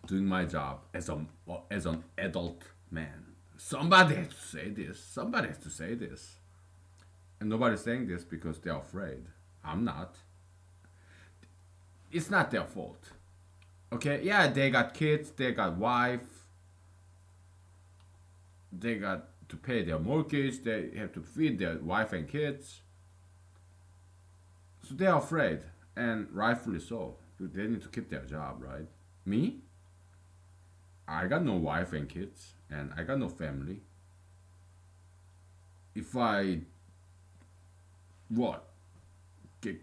Doing my job as an adult man. Somebody has to say this. Somebody has to say this. And nobody's saying this because they're afraid. I'm not. It's not their fault. Okay, yeah, they got kids, they got wife, they got to pay their mortgage, they have to feed their wife and kids. So they're afraid, and rightfully so. They need to keep their job, right? Me? I got no wife and kids, and I got no family. If I what get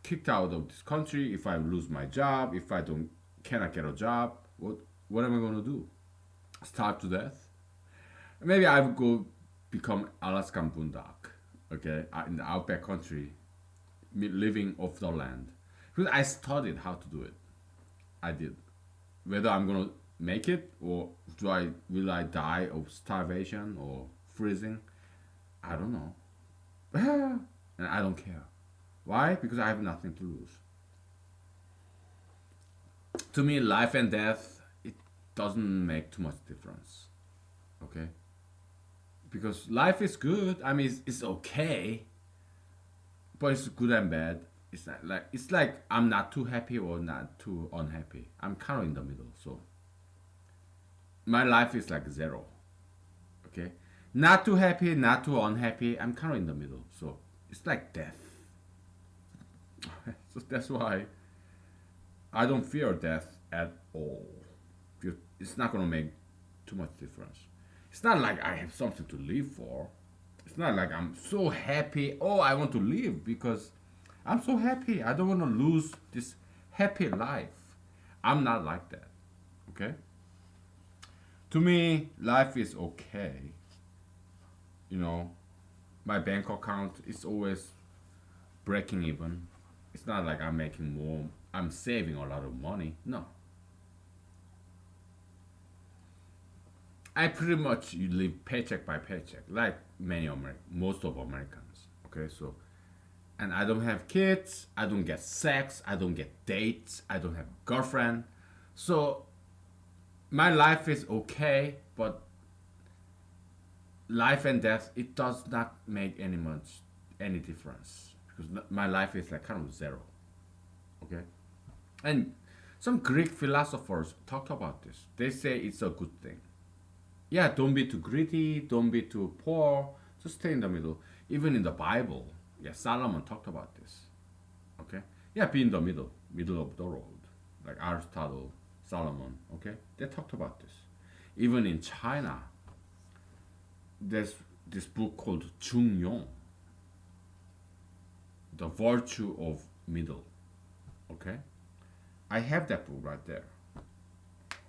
kicked out of this country, if I lose my job, if I don't cannot get a job, what am I gonna do? Starve to death? Maybe I would go become Alaskan boondock, okay, in the outback country, living off the land. Because I studied how to do it. I did. Whether I'm gonna make it or will I die of starvation or freezing, I don't know. And I don't care. Why? Because I have nothing to lose. To me, life and death, doesn't make too much difference. Okay, because life is good. I mean, it's okay, but it's good and bad. It's like I'm not too happy or not too unhappy. I'm kind of in the middle. So my life is like zero. Okay, not too happy, not too unhappy. I'm kind of in the middle. So it's like death. So that's why I don't fear death at all. It's not gonna make too much difference. It's not like I have something to live for. It's not like I'm so happy. Oh, I want to live because I'm so happy. I don't want to lose this happy life. I'm not like that. Okay? To me, life is okay. You know, my bank account is always breaking even. It's not like I'm making more, I'm saving a lot of money. No. I pretty much you live paycheck by paycheck, like most of Americans. Okay, so and I don't have kids, I don't get sex, I don't get dates, I don't have girlfriend. So my life is okay, but life and death it does not make any difference because my life is like kind of zero. Okay, and some Greek philosophers talked about this. They say it's a good thing. Yeah, don't be too greedy, don't be too poor, just stay in the middle. Even in the Bible, yeah, Solomon talked about this. Okay? Yeah, be in the middle of the road. Like Aristotle, Solomon, okay? They talked about this. Even in China, there's this book called Yong, The Virtue of Middle. Okay? I have that book right there.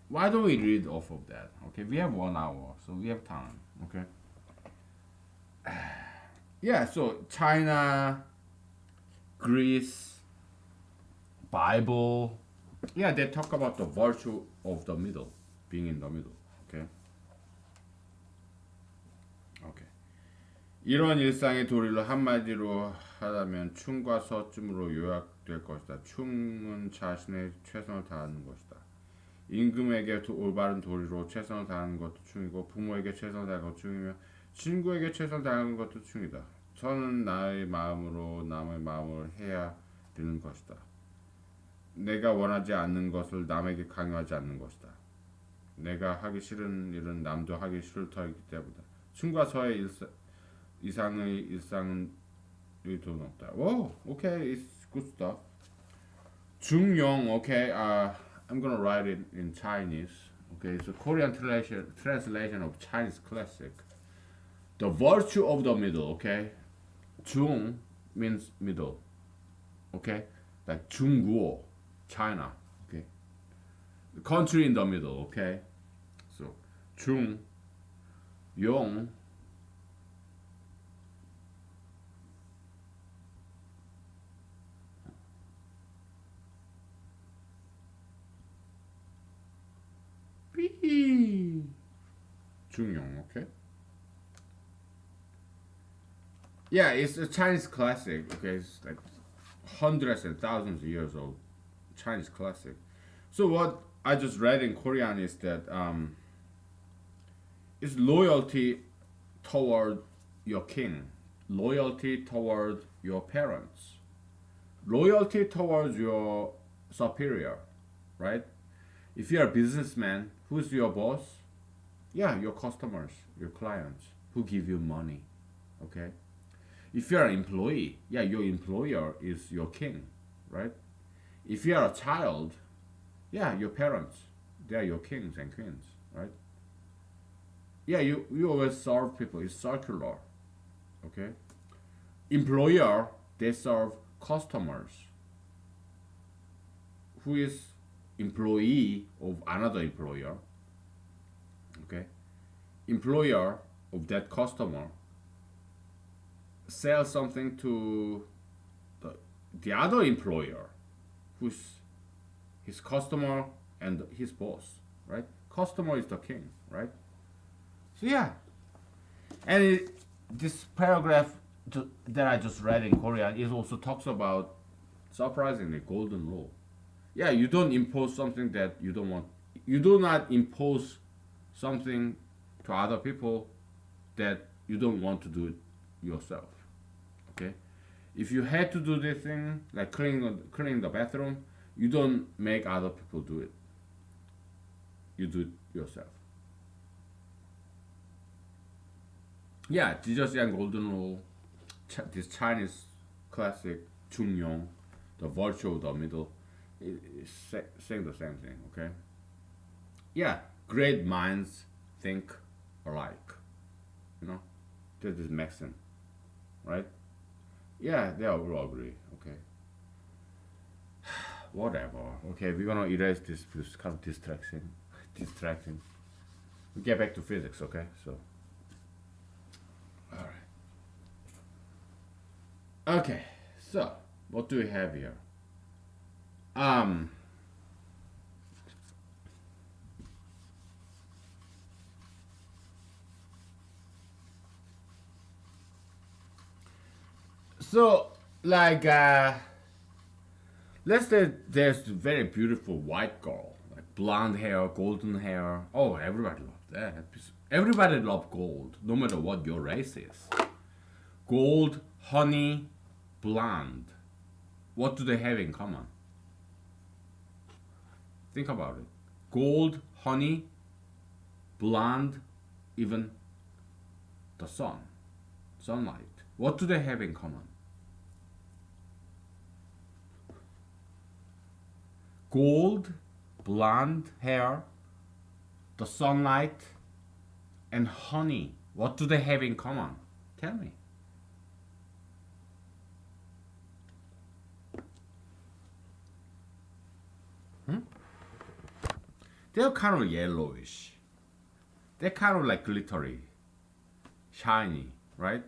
Why don't we read off of that? Okay, we have 1 hour, so we have time. Okay. Yeah, so China, Greece, Bible. Yeah, they talk about the virtue of the middle, being in the middle. Okay. Okay. 이런 일상의 도리를 한마디로 하자면 충과 서쯤으로 요약될 것이다. 충은 자신의 최선을 다하는 것이다. 임금에게 올바른 도리로 최선을 다하는 것도 충이고 부모에게 최선을 다하는 것도 충이며 친구에게 최선을 다하는 것도 충이다. 선은 나의 마음으로 남의 마음을 해야 되는 것이다. 내가 원하지 않는 것을 남에게 강요하지 않는 것이다. 내가 하기 싫은 일은 남도 하기 싫다기 때문이다. 충과 서의 이상의 일상은 의도는 없다. Whoa, okay, it's good stuff. 중용, okay, I'm gonna write it in Chinese. Okay, it's a Korean translation of Chinese classic. The virtue of the middle. Okay, 중 means middle. Okay, like 중국어, China. Okay, the country in the middle. Okay, so 중, 용. 중용, okay? Yeah, it's a Chinese classic, okay? It's like hundreds and thousands of years old Chinese classic. So what I just read in Korean is that it's loyalty toward your king, loyalty toward your parents, loyalty towards your superior, right? If you're a businessman, who's your boss? Yeah, your customers, your clients who give you money. Okay? If you're an employee, yeah, your employer is your king, right? If you're a child, yeah, your parents, they are your kings and queens, right? Yeah, you always serve people. It's circular. Okay? Employer, they serve customers. Who is employee of another employer, okay, employer of that customer sells something to the other employer who's his customer and his boss, right? Customer is the king, right? So yeah, and this paragraph that I just read in Korean, it also talks about, surprisingly, golden rule. Yeah, you don't impose something that you don't want You do not impose something to other people that you don't want to do it yourself. Okay? If you had to do this thing, like cleaning the bathroom, you don't make other people do it. You do it yourself. Yeah, Jesus and Golden Rule, this Chinese classic Yong, the virtue of the middle, is saying the same thing. Okay. Yeah, great minds think alike. You know, that is maxim, right? Yeah, they all agree. Okay. Whatever. Okay, we're gonna erase this because it's kind of distracting. Distracting. We get back to physics. Okay, so. All right. Okay, so what do we have here? Um. So like let's say there's a very beautiful white girl, like blonde hair, golden hair. Oh, everybody loves that. Everybody loves gold, no matter what your race is. Gold, honey, blonde. What do they have in common? Think about it. Gold, honey, blonde, even the sun, sunlight. What do they have in common? Gold, blonde hair, the sunlight, and honey. What do they have in common? Tell me. Hmm? They're kind of yellowish. They're kind of like glittery, shiny, right?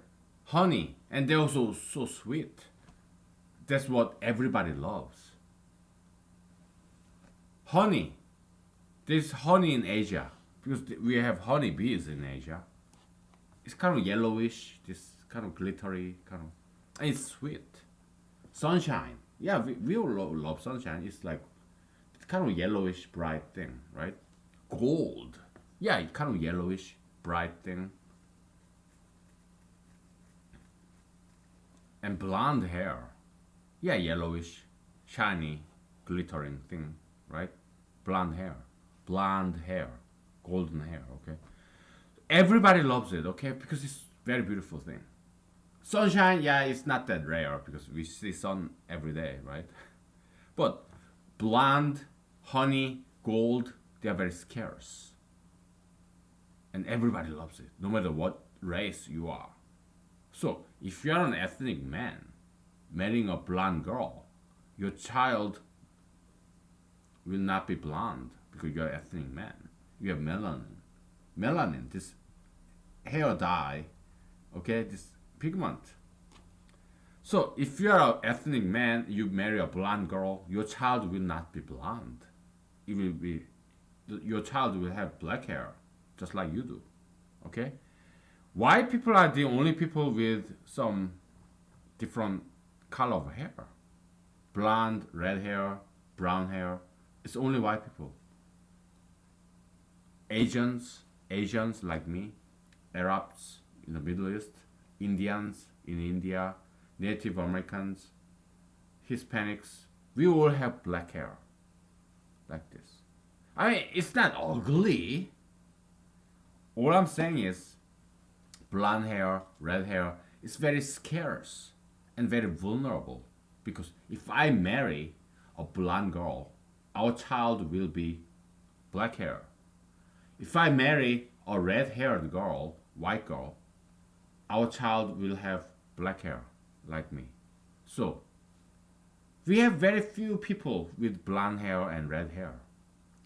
Honey, and they're also so sweet. That's what everybody loves. Honey. There's honey in Asia because we have honey bees in Asia. It's kind of yellowish, this kind of glittery, kind of, and it's sweet. Sunshine. Yeah, we all love sunshine. It's like it's kind of yellowish, bright thing, right? Gold. Yeah, it's kind of yellowish, bright thing. And blonde hair. Yeah, yellowish, shiny, glittering thing, right? Blonde hair. Blonde hair. Golden hair, okay? Everybody loves it, okay? Because it's very beautiful thing. Sunshine, yeah, it's not that rare because we see sun every day, right? But blonde, honey, gold, they are very scarce. And everybody loves it, no matter what race you are. So, if you're an ethnic man marrying a blonde girl, your child will not be blonde because you're an ethnic man. You have melanin. Melanin, this hair dye, okay, this pigment. So, if you're an ethnic man, you marry a blonde girl, your child will not be blonde. It will be, your child will have black hair, just like you do, okay? White people are the only people with some different color of hair. Blonde, red hair, brown hair. It's only white people. Asians like me, Arabs in the Middle East, Indians in India, Native Americans, Hispanics, we all have black hair. Like this. I mean, it's not ugly. All I'm saying is blonde hair, red hair is very scarce and very vulnerable. Because if I marry a blonde girl, our child will be black hair. If I marry a red haired girl, white girl, our child will have black hair like me. So, we have very few people with blonde hair and red hair.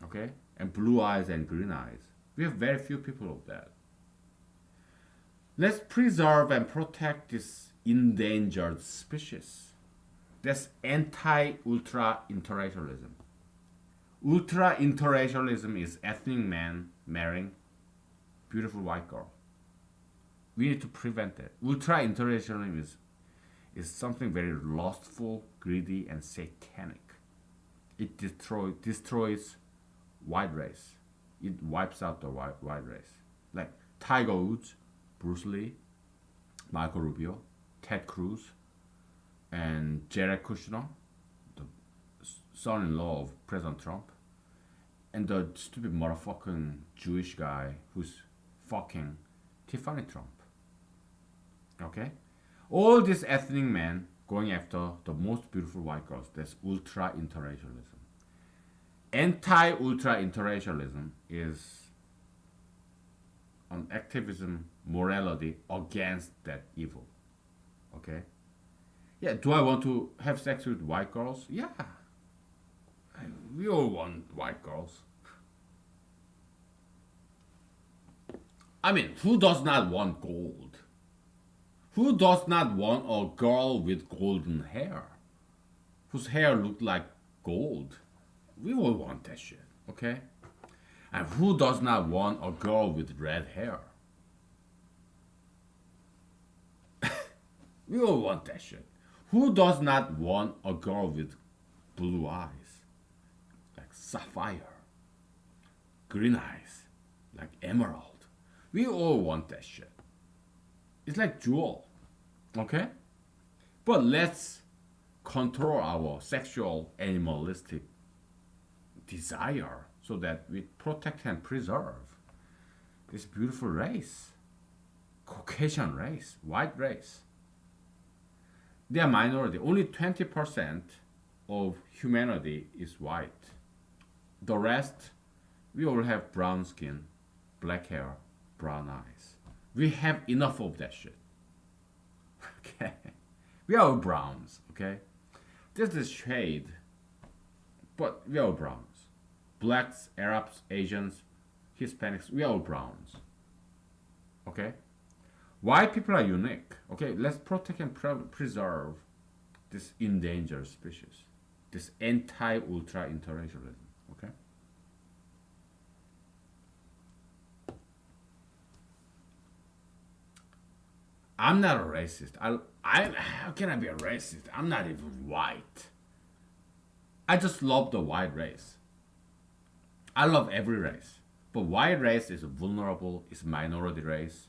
Okay? And blue eyes and green eyes. We have very few people of that. Let's preserve and protect this endangered species. That's anti-ultra interracialism. Ultra interracialism is ethnic man marrying beautiful white girl. We need to prevent that. Ultra interracialism is something very lustful, greedy, and satanic. It destroys white race. It wipes out the white race. Like Tiger Woods, Bruce Lee, Marco Rubio, Ted Cruz, and Jared Kushner, the son-in-law of President Trump, and the stupid motherfucking Jewish guy who's fucking Tiffany Trump. Okay? All these ethnic men going after the most beautiful white girls. That's ultra interracialism. Anti ultra interracialism is an activism morality against that evil. Okay? Yeah, do I want to have sex with white girls? Yeah. We all want white girls. I mean, who does not want gold? Who does not want a girl with golden hair? Whose hair looked like gold? We all want that shit, okay? And who does not want a girl with red hair? We all want that shit. Who does not want a girl with blue eyes? Like sapphire. Green eyes. Like emerald. We all want that shit. It's like jewel. Okay? But let's control our sexual animalistic desire so that we protect and preserve this beautiful race. Caucasian race. White race. They are minority. Only 20% of humanity is white. The rest, we all have brown skin, black hair, brown eyes. We have enough of that shit. Okay? We are all browns, okay? There's this shade, but we are all browns. Blacks, Arabs, Asians, Hispanics, we are all browns. Okay? White people are unique. Okay, let's protect and preserve this endangered species, this anti-ultra interracialism. Okay. I'm not a racist. How can I be a racist? I'm not even white. I just love the white race. I love every race, but white race is vulnerable. It's minority race.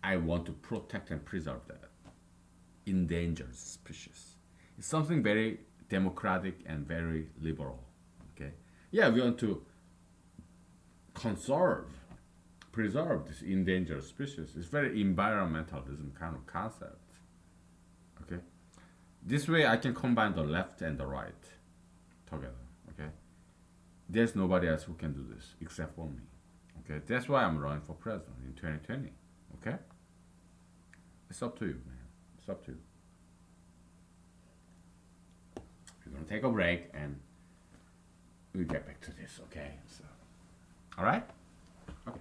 I want to protect and preserve that endangered species. It's something very democratic and very liberal. Okay, yeah, we want to conserve, preserve this endangered species. It's very environmentalism kind of concept. Okay, this way I can combine the left and the right together. Okay, there's nobody else who can do this except for me. Okay, that's why I'm running for president in 2020. Okay? It's up to you, man. It's up to you. We're gonna take a break and we'll get back to this, okay? So, all right? Okay.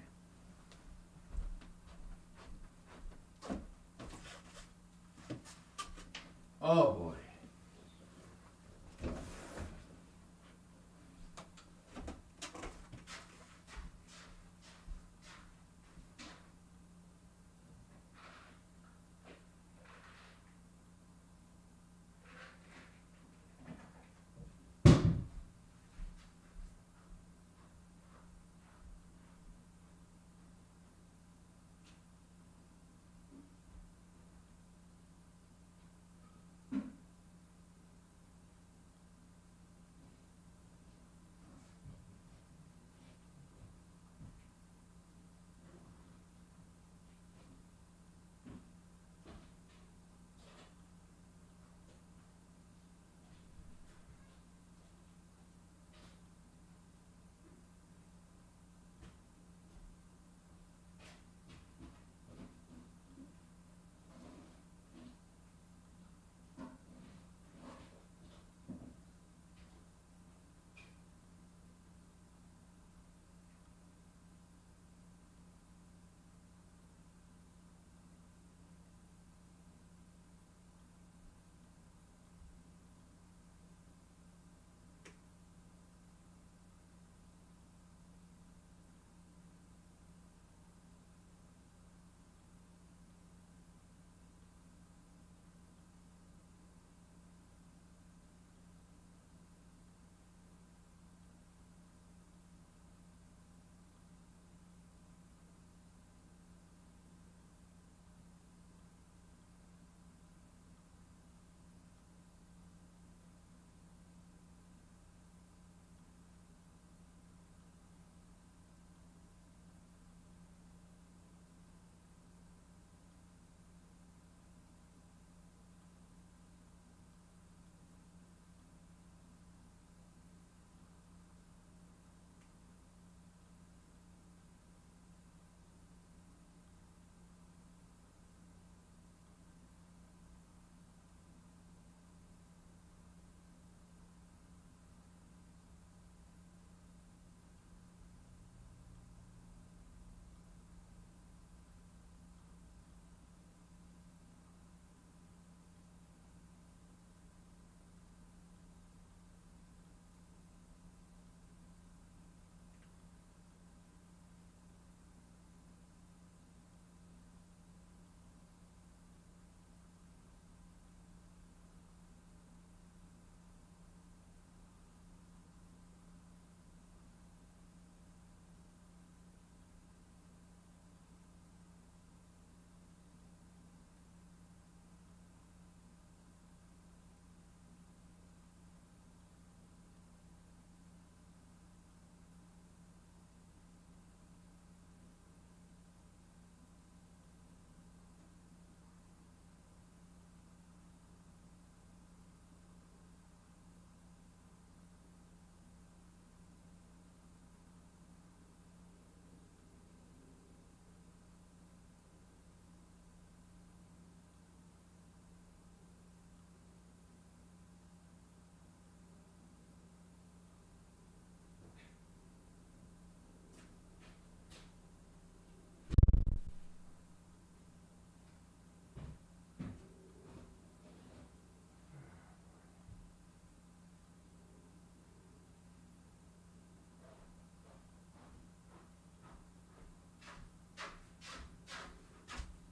Oh boy.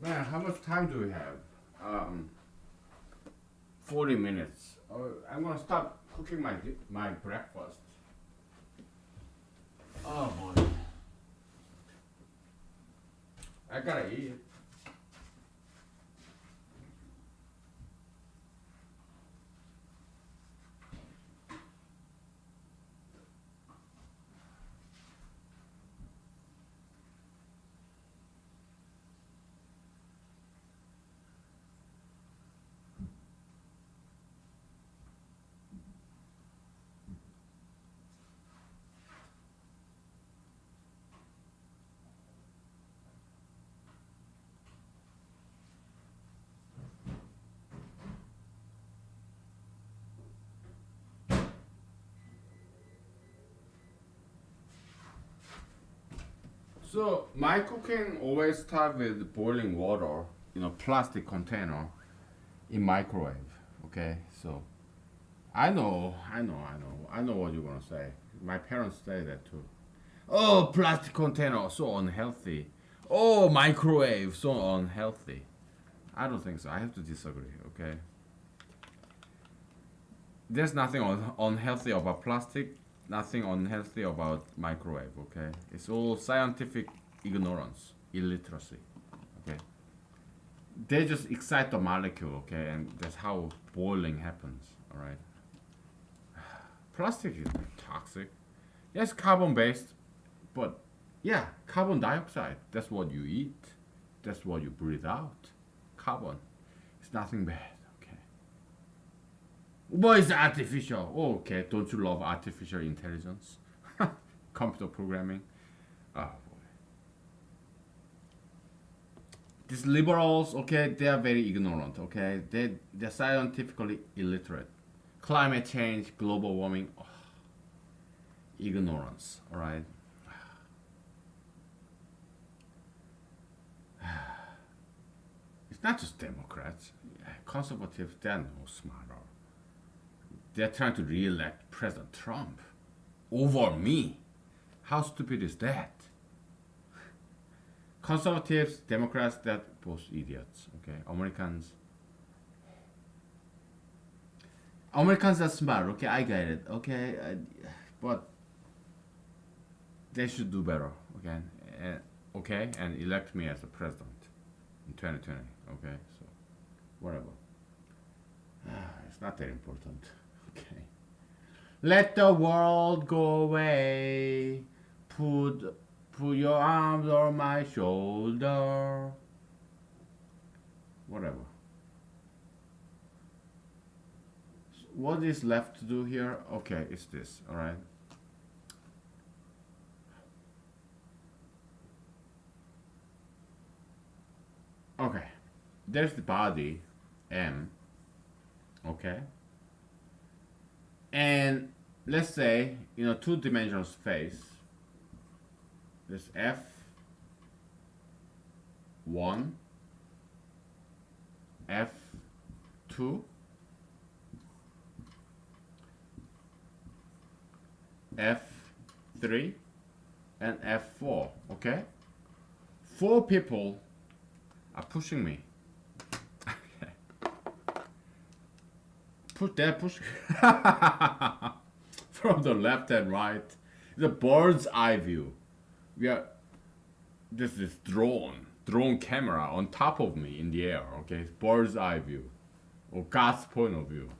Man, how much time do we have? 40 minutes. I'm gonna start cooking my breakfast. Oh boy. I gotta eat. So my cooking always start with boiling water in a plastic container in microwave. Okay, so I know what you're gonna say. My parents say that too. Oh, plastic container, so unhealthy. Oh, microwave, so unhealthy. I don't think so. I have to disagree. Okay, there's nothing unhealthy about plastic. Nothing unhealthy about microwave. Okay, it's all scientific ignorance, illiteracy. Okay, they just excite the molecule. Okay, and that's how boiling happens. All right. Plastic is toxic. Yes, carbon based, but yeah, carbon dioxide. That's what you eat. That's what you breathe out. Carbon. It's nothing bad. Okay. But it's artificial. Oh, okay. Don't you love artificial intelligence? Computer programming. Oh boy. These liberals, okay, they are very ignorant. Okay, they're scientifically illiterate. Climate change, global warming, oh, ignorance. All right. It's not just Democrats. Conservatives, they're no smarter. They're trying to re-elect President Trump over me. How stupid is that? Conservatives, Democrats, they're both idiots. Okay, Americans are smart. Okay, I get it. Okay, but they should do better. Okay, okay, and elect me as the president in 2020. Okay, so whatever. It's not that important. Okay. Let the world go away. Put your arms on my shoulder. Whatever. What is left to do here? Okay, it's this. All right. Okay. There's the body, M. Okay. And let's say in a two-dimensional space, there's F1, F2, F3, and F4. Okay? Four people are pushing me. They're pushing from the left and right. The bird's eye view. We are this drone camera on top of me in the air. Okay, bird's eye view, or God's point of view.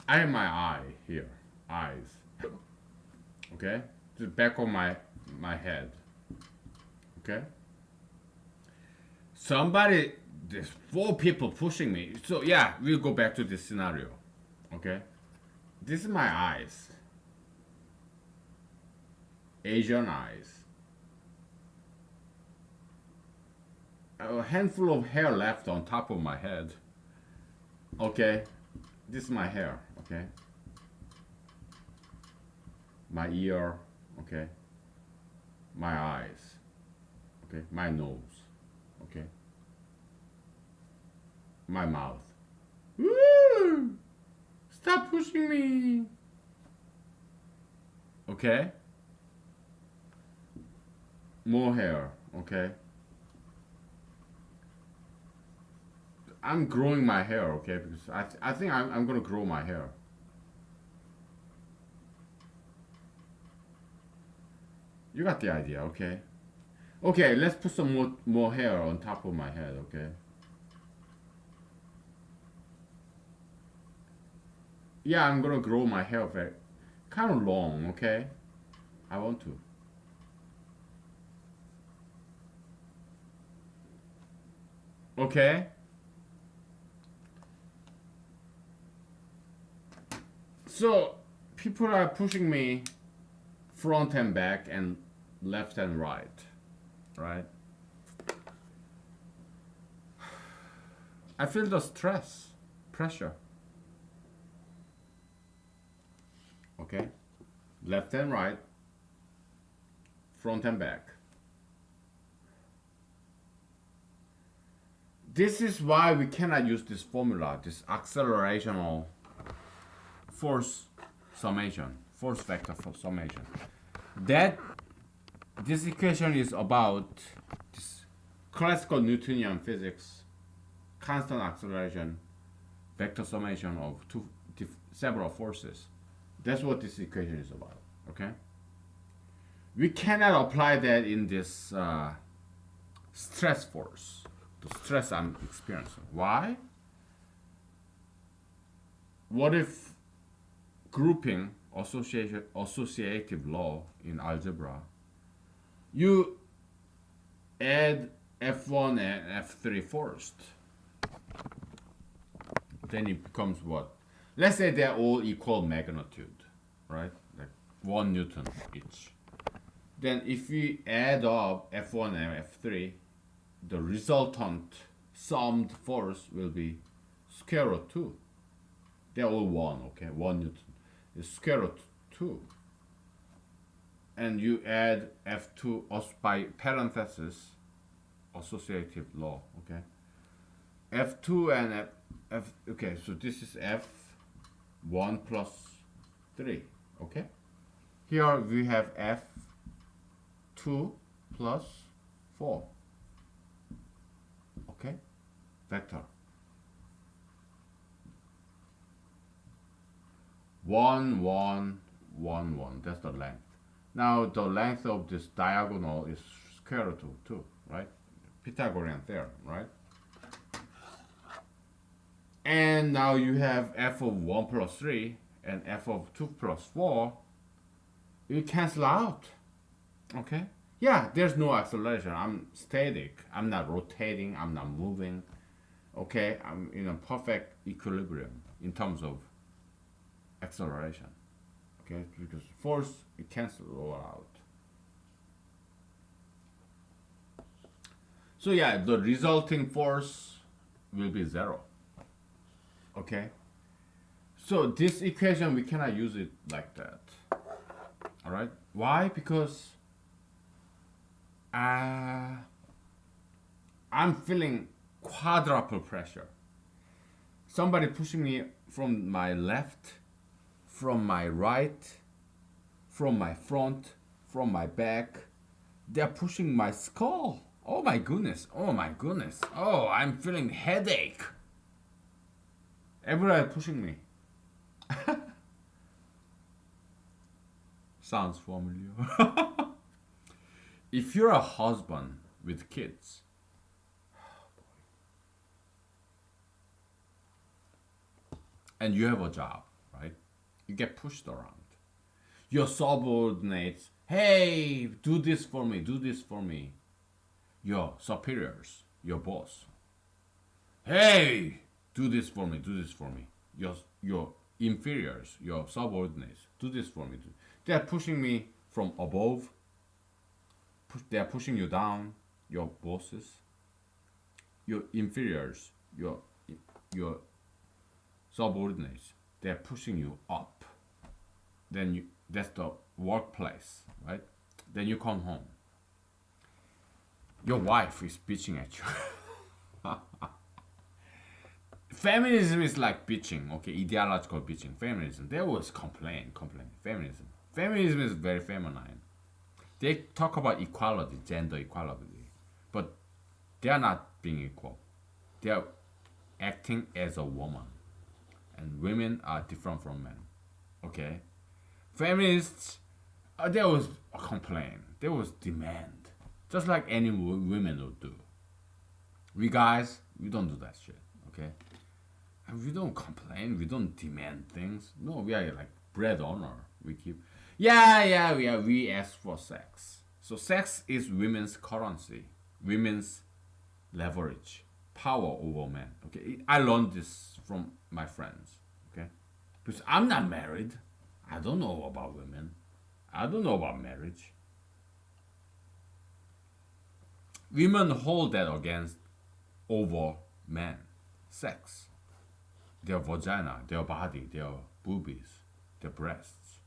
I have my eye here, eyes. Okay, the back of my head. Okay. Somebody, there's four people pushing me. So yeah, we'll go back to this scenario. Okay, this is my eyes. Asian eyes. A handful of hair left on top of my head. Okay, this is my hair. Okay, my ear. Okay, my eyes. Okay, my nose. Okay, my mouth. Woo! Stop pushing me. Okay, more hair. okay? I'm growing my hair, okay? Because I think I'm gonna grow my hair. You got the idea, okay? Okay, let's put some more hair on top of my head, okay? Yeah, I'm gonna grow my hair very kind of long, okay? I want to. Okay? So people are pushing me front and back and left and right, right? I feel the stress, pressure, okay? Left and right, front and back. This is why we cannot use this formula, this accelerational force summation, force vector for summation. That this equation is about this classical Newtonian physics, constant acceleration, vector summation of several forces. That's what this equation is about. Okay. We cannot apply that in this stress force, the stress I'm experiencing. Why? What if grouping associative law in algebra, you add F1 and F3 first, then it becomes what? Let's say they're all equal magnitude, right? Like 1 Newton each. Then if we add up F1 and F3, the resultant summed force will be square root 2. They're all 1, okay? 1 Newton is square root 2. And you add F2 by parenthesis, associative law, okay? F2 and F, okay, so this is F1 plus 3, okay? Here we have F2 plus 4, okay? Vector. 1, 1, 1, 1, that's the length. Now the length of this diagonal is square root of 2, right? Pythagorean theorem, right? And now you have f of 1 plus 3 and f of 2 plus 4. You cancel out, okay? Yeah, there's no acceleration. I'm static. I'm not rotating. I'm not moving, okay? I'm in a perfect equilibrium in terms of acceleration, okay? Because force, it cancels all out. So yeah, the resulting force will be 0, okay? So this equation, we cannot use it like that, all right? Why? Because I'm feeling quadruple pressure. Somebody pushing me from my left, from my right, from my front, from my back. They're pushing my skull. Oh my goodness. Oh my goodness. Oh, I'm feeling headache. Everybody pushing me. Sounds familiar. If you're a husband with kids, and you have a job, right? You get pushed around. Your subordinates, hey, do this for me, do this for me. Your superiors, your boss, hey, do this for me, do this for me. Your inferiors, your subordinates, do this for me. They're pushing me from above. They're pushing you down. Your bosses, your inferiors, your subordinates, they're pushing you up. Then that's the workplace, right? Then you come home. Your wife is bitching at you. Feminism is like bitching, okay? Ideological bitching. Feminism, they always complain. Feminism is very feminine. They talk about equality, gender equality. They are not being equal. They are acting as a woman, and women are different from men. Okay, feminists, there was a complaint, there was demand, just like any women would do. We guys, we don't do that shit. Okay, and we don't complain, we don't demand things. No, we are like bread owner. We keep, we ask for sex. So sex is women's currency, women's leverage, power over men. Okay, I learned this from my friends. Okay, because I'm not married, I don't know about women, I don't know about marriage. Women hold that against over men, sex, their vagina, their body, their boobies, their breasts,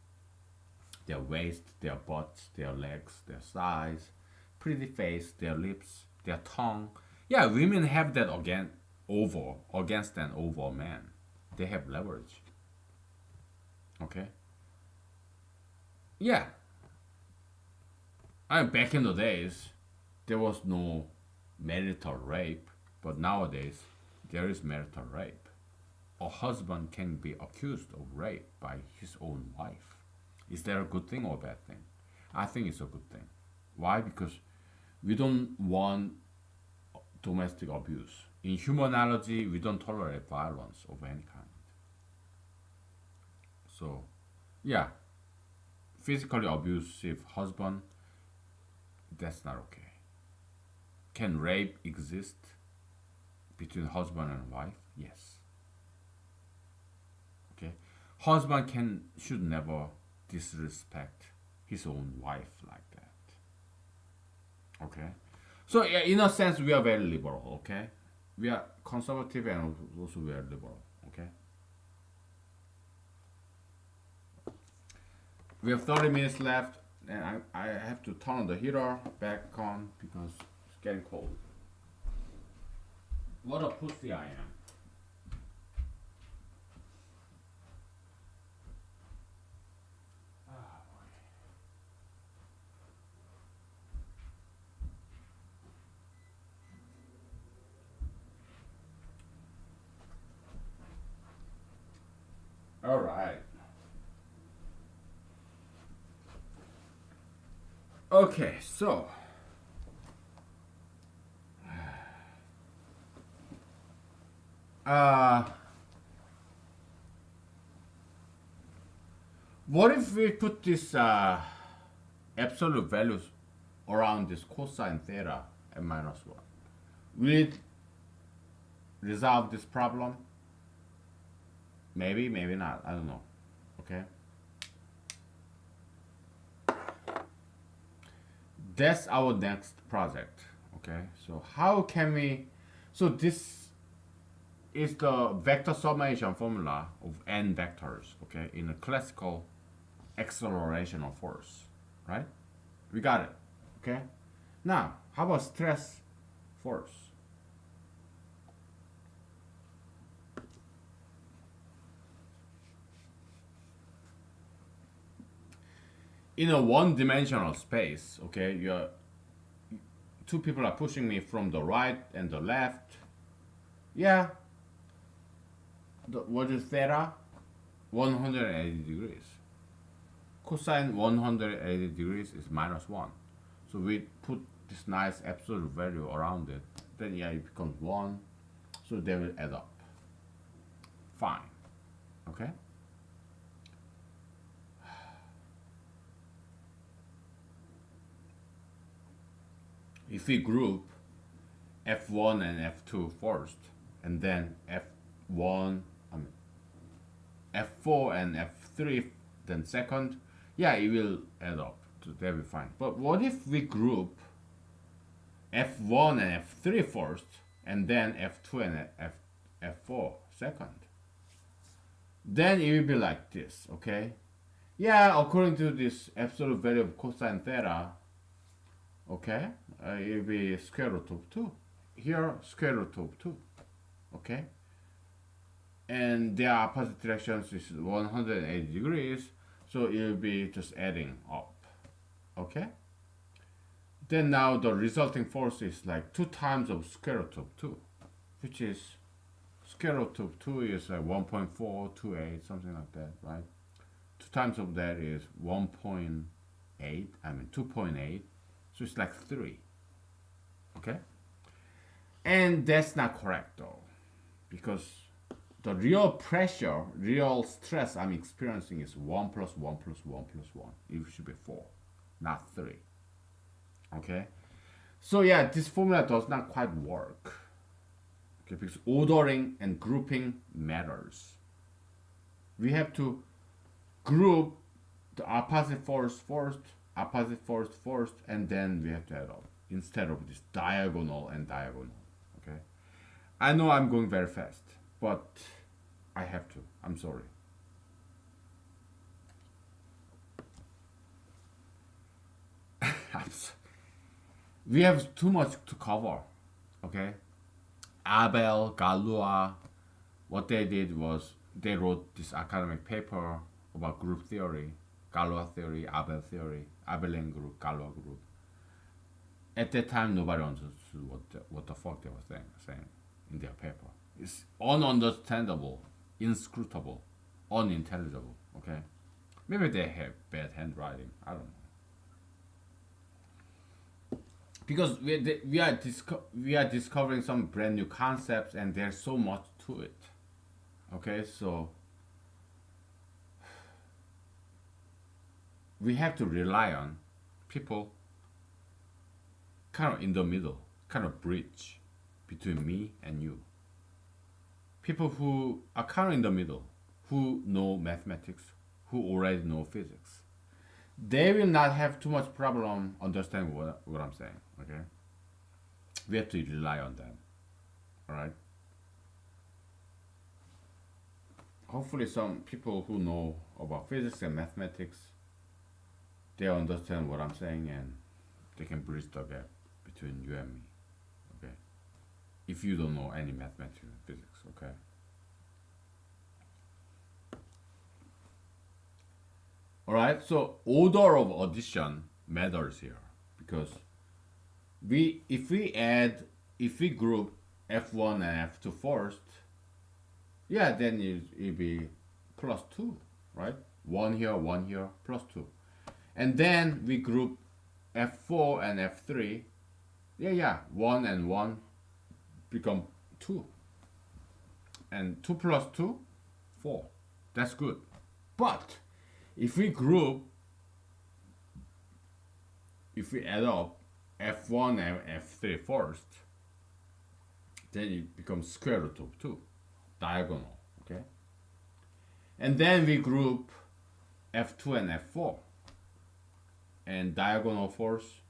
their waist, their butts, their legs, their thighs, pretty face, their lips, their tongue. Yeah, women have that against and over men. They have leverage. Okay. Yeah, I mean, back in the days, there was no marital rape, but nowadays there is marital rape. A husband can be accused of rape by his own wife. Is that a good thing or a bad thing? I think it's a good thing. Why? Because we don't want domestic abuse. In humanology, we don't tolerate violence of any kind. So, yeah, physically abusive husband, that's not okay. Can rape exist between husband and wife? Yes. Okay. Husband should never disrespect his own wife like that. Okay. So yeah, in a sense, we are very liberal. Okay. We are conservative and also we are liberal. Okay. We have 30 minutes left, and I have to turn the heater back on because it's getting cold. What a pussy I am. All right. Okay, so uh, what if we put this absolute values around this cosine theta and minus 1? Will it resolve this problem? Maybe, maybe not. I don't know. Okay. That's our next project. Okay. So how can we? So this is the vector summation formula of n vectors. Okay, in a classical acceleration of force, right? We got it. Okay. Now, how about stress force? In a one-dimensional space, okay, two people are pushing me from the right and the left. Yeah. What is theta? 180 degrees. Cosine 180 degrees is minus 1. So we put this nice absolute value around it. Then yeah, it becomes 1. So they will add up. Fine. Okay? If we group F1 and F2 first, and then F4 and F3 then second, yeah, it will add up. So that will be fine. But what if we group F1 and F3 first, and then F2 and F4 second? Then it will be like this, okay? Yeah, according to this absolute value of cosine theta, okay, it will be square root of 2. Here, square root of 2, okay? And their opposite directions is 180 degrees, so it will be just adding up, okay? then now the resulting force is like 2 times of square root of 2, which is square root of 2 is like 1.428, something like that, right? 2 times of that is 1.8, 2.8, so it's like 3, okay? And that's not correct though, because the real pressure, real stress I'm experiencing is 1 plus 1 plus 1 plus 1. It should be 4, not 3. Okay? So yeah, this formula does not quite work. Okay, because ordering and grouping matters. We have to group the opposite force first, and then we have to add up instead of this diagonal and diagonal. Okay? I know I'm going very fast, but I have to. I'm sorry. We have too much to cover. Okay? Abel, Galois, what they did was they wrote this academic paper about group theory, Galois theory, Abel theory, Abelian group, Galois group. At that time, nobody understood what the fuck they were saying in their paper. It's ununderstandable, inscrutable, unintelligible. Okay, maybe they have bad handwriting. I don't know. Because we are discovering some brand new concepts, and there's so much to it. Okay, so we have to rely on people kind of in the middle, kind of bridge between me and you. People who are kind of in the middle, who know mathematics, who already know physics. They will not have too much problem understanding what I'm saying. Okay, we have to rely on them. All right. Hopefully, some people who know about physics and mathematics, they understand what I'm saying, and they can bridge the gap between you and me. Okay. If you don't know any mathematics and physics, okay. All right. So order of addition matters here, because if we group F1 and F2 first, yeah, then it'll be plus 2, right? 1 here, plus 2. And then we group F4 and F3. Yeah, 1 and 1 become 2. And 2 plus 2, 4. That's good. But if we add up F1 and F3 first, then it becomes square root of 2, diagonal, okay? And then we group F2 and F4, and diagonal force,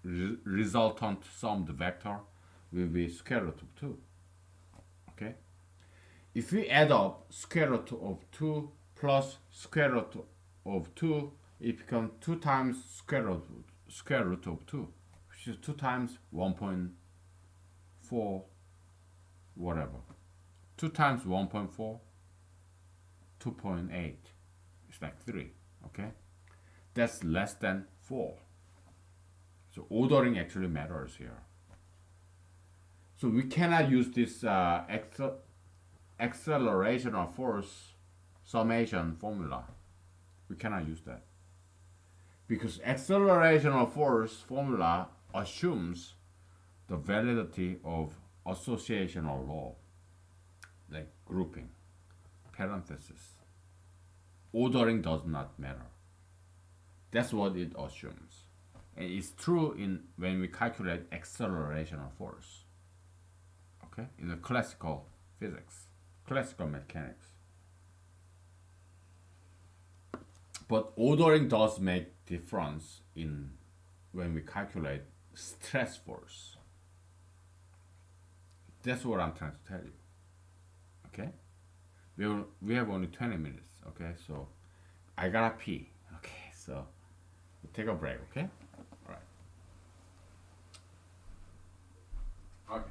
resultant summed vector, will be square root of 2, okay? If we add up square root of 2 plus square root of 2, it becomes 2 times square root of 2, which is 2 times 1.4, whatever. 2 times 1.4, 2.8. It's like 3, okay? That's less than 4. So ordering actually matters here. So we cannot use this acceleration of force summation formula. We cannot use that, because acceleration of force formula assumes the validity of associational law, like grouping, parenthesis. Ordering does not matter. That's what it assumes. And it's true when we calculate acceleration of force. Okay? In the classical physics, classical mechanics. But ordering does make difference when we calculate stress force. That's what I'm trying to tell you. Okay? We have only 20 minutes. Okay? So I gotta pee. Okay? So we'll take a break. Okay? All right. Okay.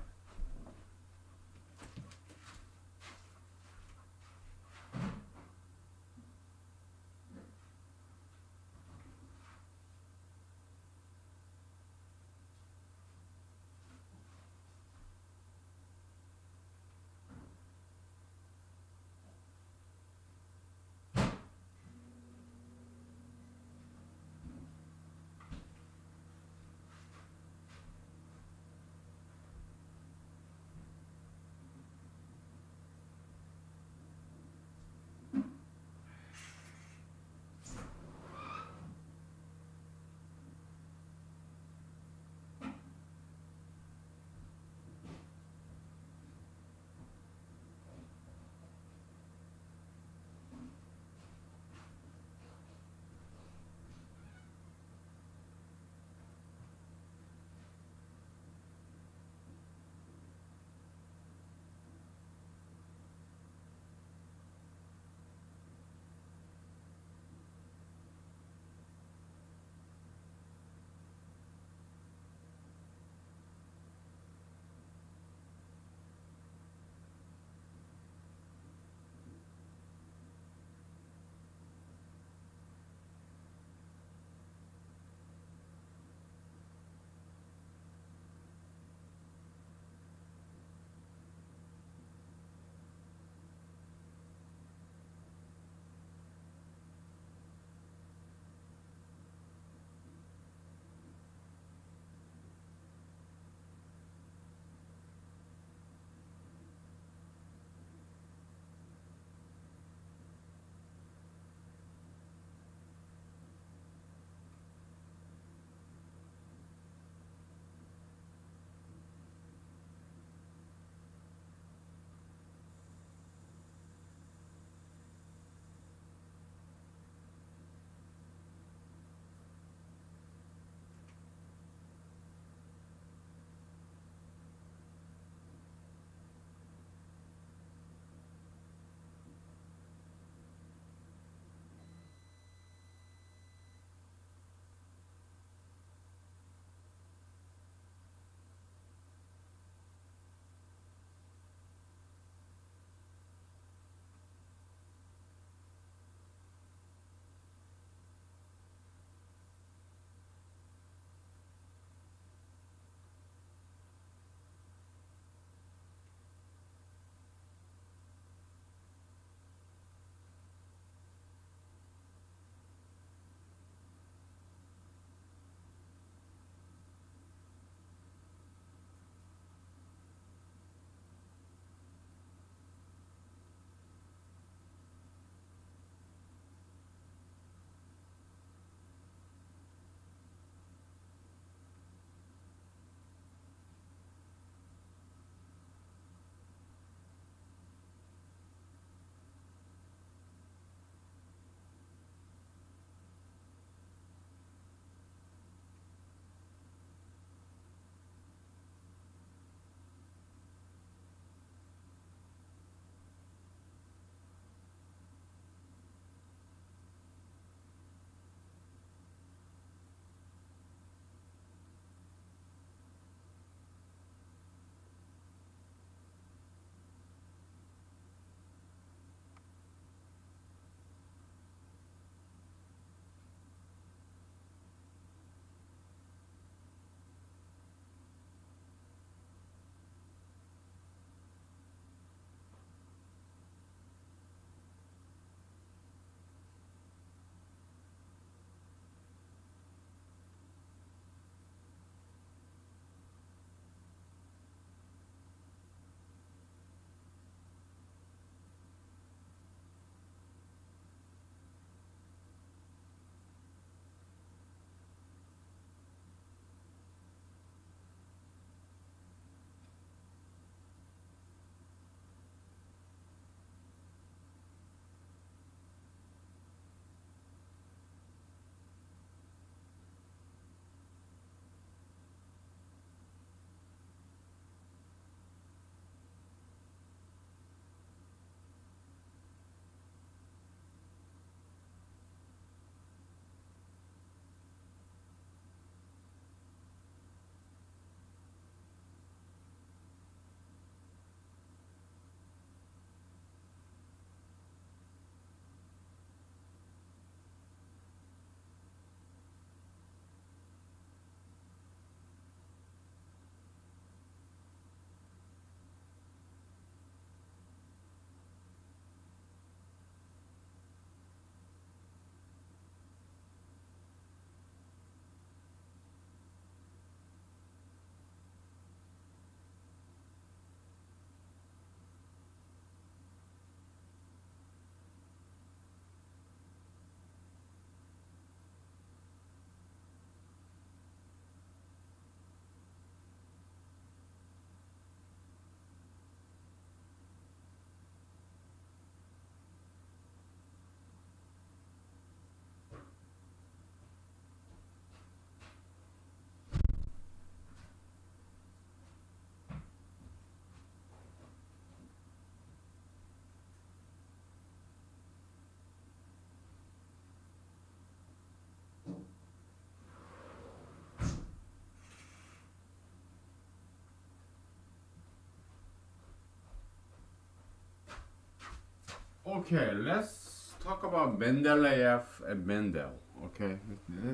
Okay, let's talk about Mendeleev and Mendel. Okay,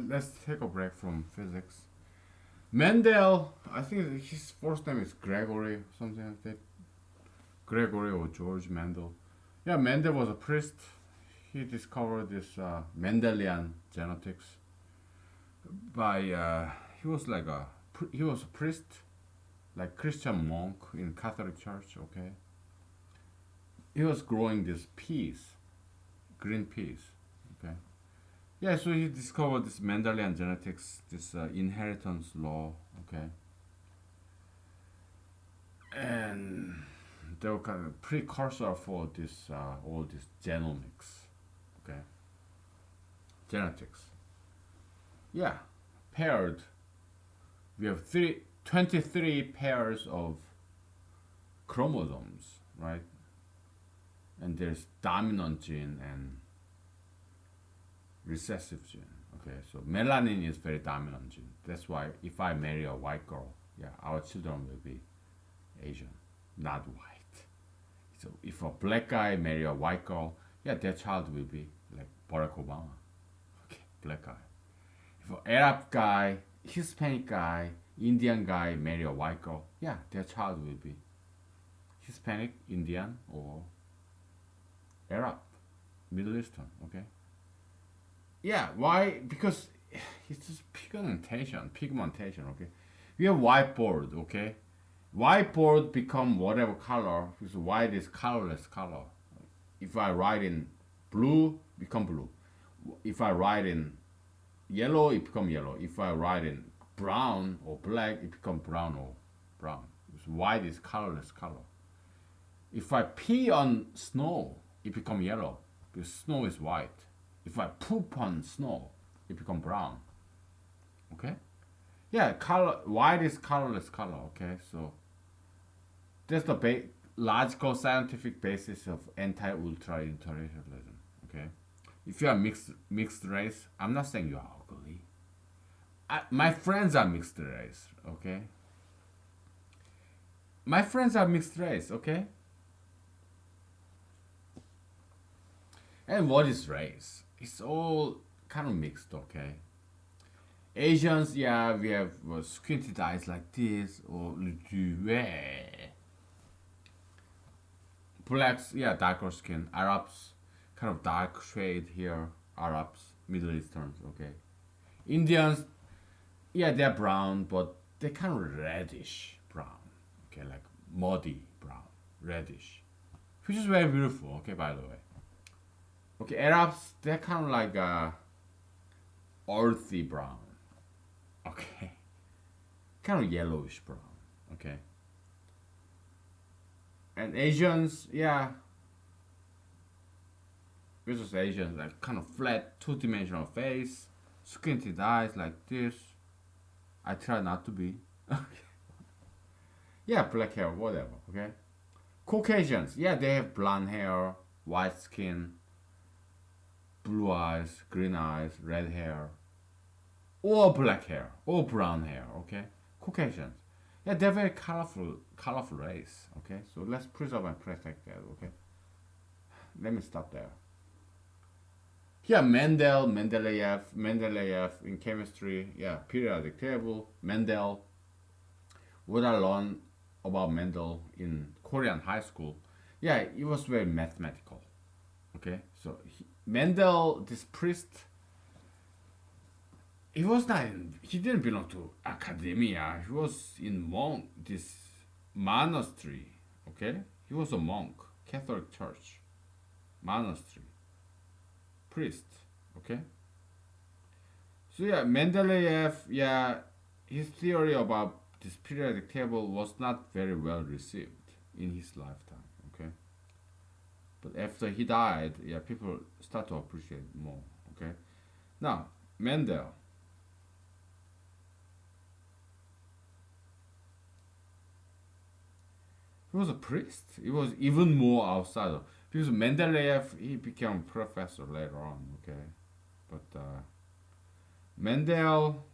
let's take a break from physics. Mendel, I think his first name is Gregory, something like that. Gregory or George Mendel. Yeah, Mendel was a priest. He discovered this Mendelian genetics by he was like he was a priest, like Christian monk in Catholic Church. Okay, he was growing this peas, green peas. Okay, yeah, so he discovered this Mendelian genetics, this inheritance law. Okay, and they were kind of precursor for this all this genomics. Okay, genetics. Yeah, paired. We have 23 pairs of chromosomes, right? And there's dominant gene and recessive gene. Okay, so melanin is very dominant gene. That's why if I marry a white girl, yeah, our children will be Asian, not white. So if a black guy marry a white girl, yeah, their child will be like Barack Obama. Okay, black guy. If an Arab guy, Hispanic guy, Indian guy marry a white girl, yeah, their child will be Hispanic, Indian, or Arab, Middle Eastern. Okay. Yeah. Why? Because it's just pigmentation. Pigmentation. Okay. We have whiteboard. Okay. Whiteboard become whatever color because white is colorless color. If I write in blue, become blue. If I write in yellow, it become yellow. If I write in brown or black, it become brown or brown. Because white is colorless color. If I pee on snow, it become yellow because snow is white. If I poop on snow, it become brown. Okay? Yeah, color white is colorless color. Okay, so that's the logical scientific basis of anti-ultra interracialism. Okay, if you are mixed race, I'm not saying you are ugly. My friends are mixed race. Okay, my friends are mixed race. Okay, and what is race? It's all kind of mixed. Okay, Asians, yeah, we have squinted eyes like this, or blacks, yeah, darker skin. Arabs, kind of dark shade here. Arabs, Middle Easterns, okay. Indians, yeah, they're brown, but they're kind of reddish brown, okay, like muddy brown, reddish, which is very beautiful, okay, by the way. Okay, Arabs, they're kind of like earthy brown, okay, kind of yellowish brown, okay. And Asians, yeah, versus Asians, like kind of flat, two-dimensional face, squinted eyes like this. I try not to be. Yeah, black hair, whatever. Okay. Caucasians, yeah, they have blonde hair, white skin, blue eyes, green eyes, red hair, or black hair, or brown hair. Okay. Caucasians, yeah, they're very colorful race. Okay, so let's preserve and protect that. Okay. Let me stop there. Yeah, Mendeleev in chemistry. Yeah, periodic table, Mendel. What I learned about Mendel in Korean high school, yeah, it was very mathematical. Okay, so Mendel, this priest, he was not. He didn't belong to academia. He was in this monastery. Okay, he was a monk, Catholic Church, monastery, priest. Okay. So yeah, Mendeleev, yeah, his theory about this periodic table was not very well received in his lifetime. Okay, but after he died, yeah, people start to appreciate more. Okay, now Mendel, he was a priest. He was even more outsider because Mendeleev he became professor later on. Okay, but Mendel,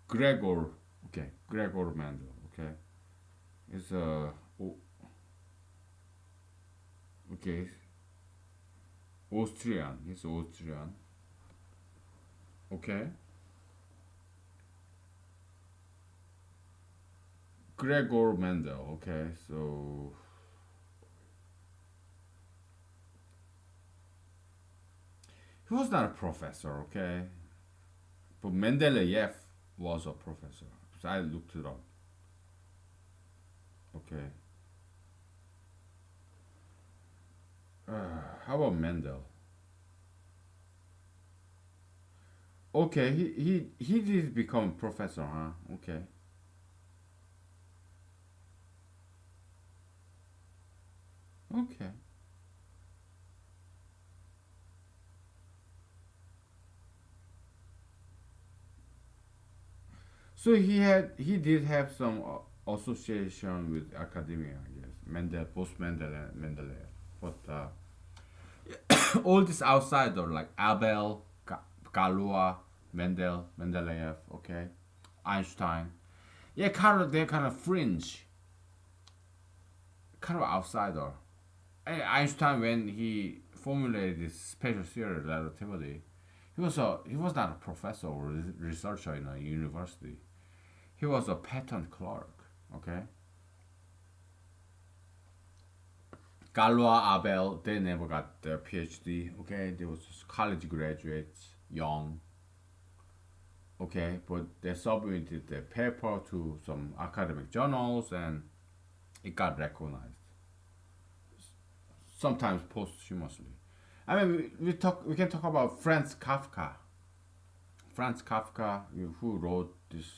Gregor, okay, Gregor Mendel, okay, is a Okay, Austrian. He's Austrian. Okay, Gregor Mendel. Okay, so he was not a professor. Okay, but Mendeleev was a professor. So I looked it up. Okay, how about Mendel? Okay, he did become professor, huh? Okay, okay. So he did have some association with academia, I guess. Mendel, post Mendel, and Mendeleev. But all this outsider like Abel, Galois, Mendel, Mendeleev, okay, Einstein. Yeah, they're kind of fringe, kind of outsider. And Einstein, when he formulated this special theory of relativity, he was not a professor or researcher in a university. He was a patent clerk. Okay, Galois, Abel, they never got their PhD. Okay, they was just college graduates, young. Okay, but they submitted the paper to some academic journals and it got recognized. Sometimes posthumously. I mean, we can talk about Franz Kafka. Franz Kafka, who wrote these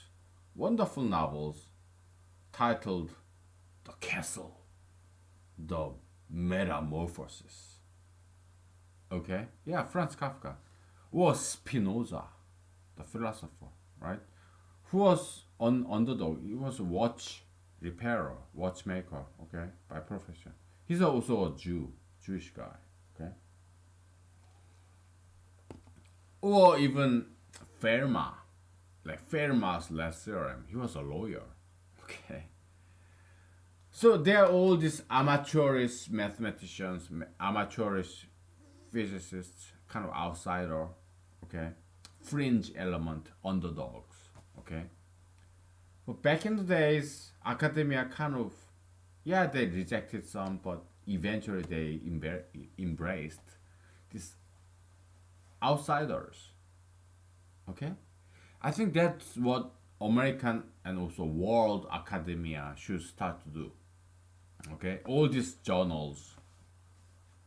wonderful novels titled The Castle, The Metamorphosis. Okay, yeah, Franz Kafka. Or Spinoza, the philosopher, right? Who was on underdog. He was a watch repairer, watchmaker, okay, by profession. He's also a Jew, Jewish guy, okay. Or even Fermat, like Fermat's last theorem. He was a lawyer, okay. So there are all these amateurish mathematicians, amateurish physicists, kind of outsider, okay, fringe element underdogs, okay. But back in the days, academia kind of, yeah, they rejected some, but eventually they embraced these outsiders, okay. I think that's what American and also world academia should start to do, okay. All these journals,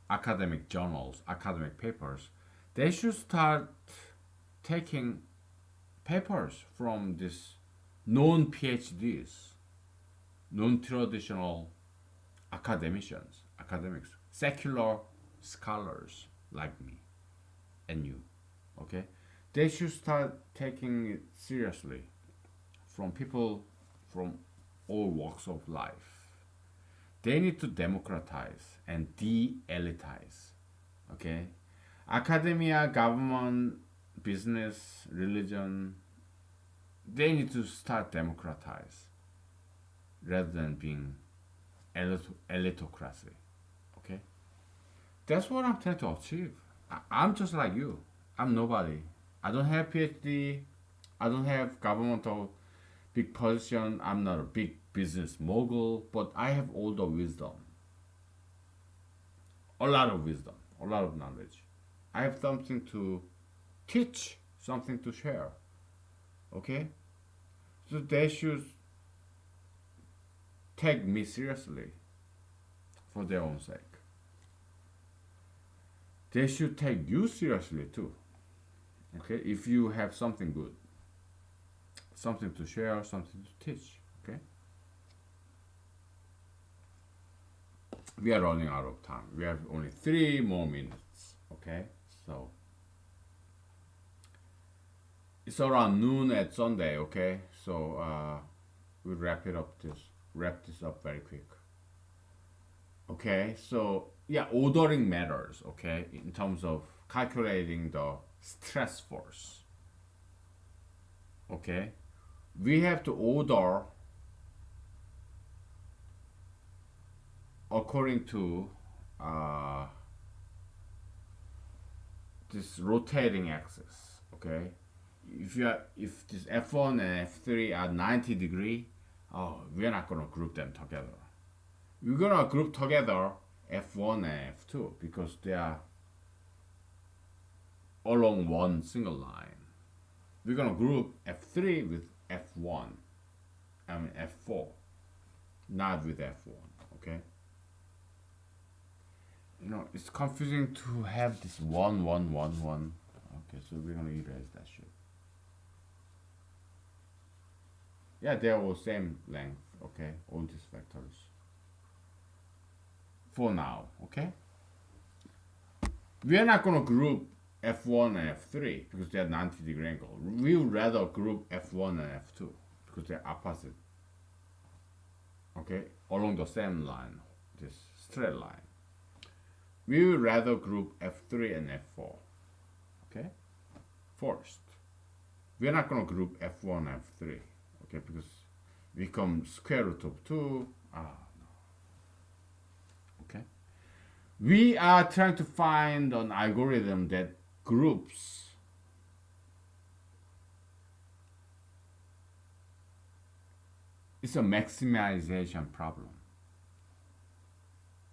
academic papers, they should start taking papers from these non PhDs, non traditional academics, secular scholars like me and you. Okay? They should start taking it seriously from people from all walks of life. They need to democratize and de elitize. Okay? Academia, government, business, religion, they need to start democratize rather than being elitocracy. Okay? That's what I'm trying to achieve. I'm just like you. I'm nobody. I don't have PhD. I don't have governmental big position. I'm not a big business mogul, but I have all the wisdom. A lot of wisdom, a lot of knowledge. I have something to teach, something to share. Okay? So they should take me seriously for their own sake. They should take you seriously too. Okay? If you have something good, something to share, something to teach. Okay? We are running out of time. We have only 3 more minutes. Okay? So it's around noon at Sunday, okay? So we'll wrap this up very quick. Okay, so yeah, ordering matters, okay, in terms of calculating the stress force. Okay, we have to order according to uh, this rotating axis. Okay, if this F1 and F3 are 90 degree, oh, we're not gonna group them together. We're gonna group together F1 and F2 because they are along one single line. We're gonna group F3 with F1, I mean F4, not with F1. Okay. You know, it's confusing to have this 1, 1, 1, 1. Okay, so we're gonna erase that shit. Yeah, they're all same length. Okay, all these vectors. For now, okay? We're not gonna group F1 and F3 because they're 90-degree angle. We would rather group F1 and F2 because they're opposite. Okay, along the same line, this straight line. We would rather group F3 and F4. Okay, first, we're not gonna group F1 and F3. Okay, because we become square root of 2. No. Okay, we are trying to find an algorithm that groups it's a maximization problem,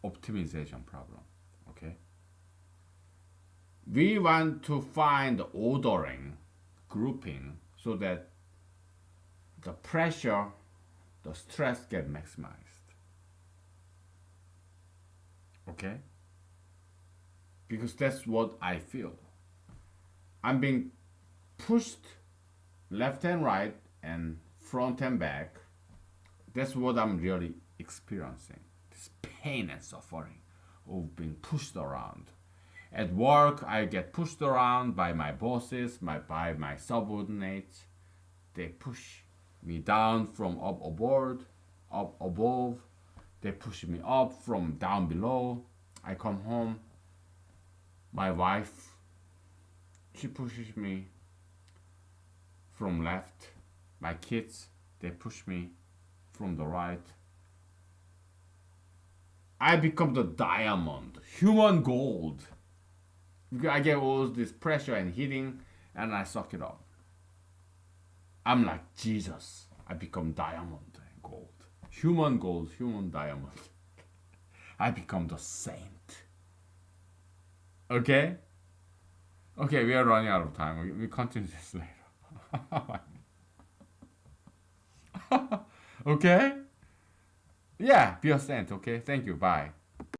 optimization problem. Okay, we want to find ordering, grouping, so that the pressure, the stress get maximized. Okay, because that's what I feel. I'm being pushed left and right and front and back. That's what I'm really experiencing. This pain and suffering of being pushed around. At work, I get pushed around by my bosses, by my subordinates. They push me down from up above. They push me up from down below. I come home. My wife, she pushes me from left. My kids, they push me from the right. I become the diamond, human gold. Because I get all this pressure and heating, and I suck it up. I'm like Jesus. I become diamond and gold. Human gold, human diamond. I become the saint. Okay? Okay, we are running out of time. We continue this later. Okay? Yeah, be a saint, okay? Thank you, bye.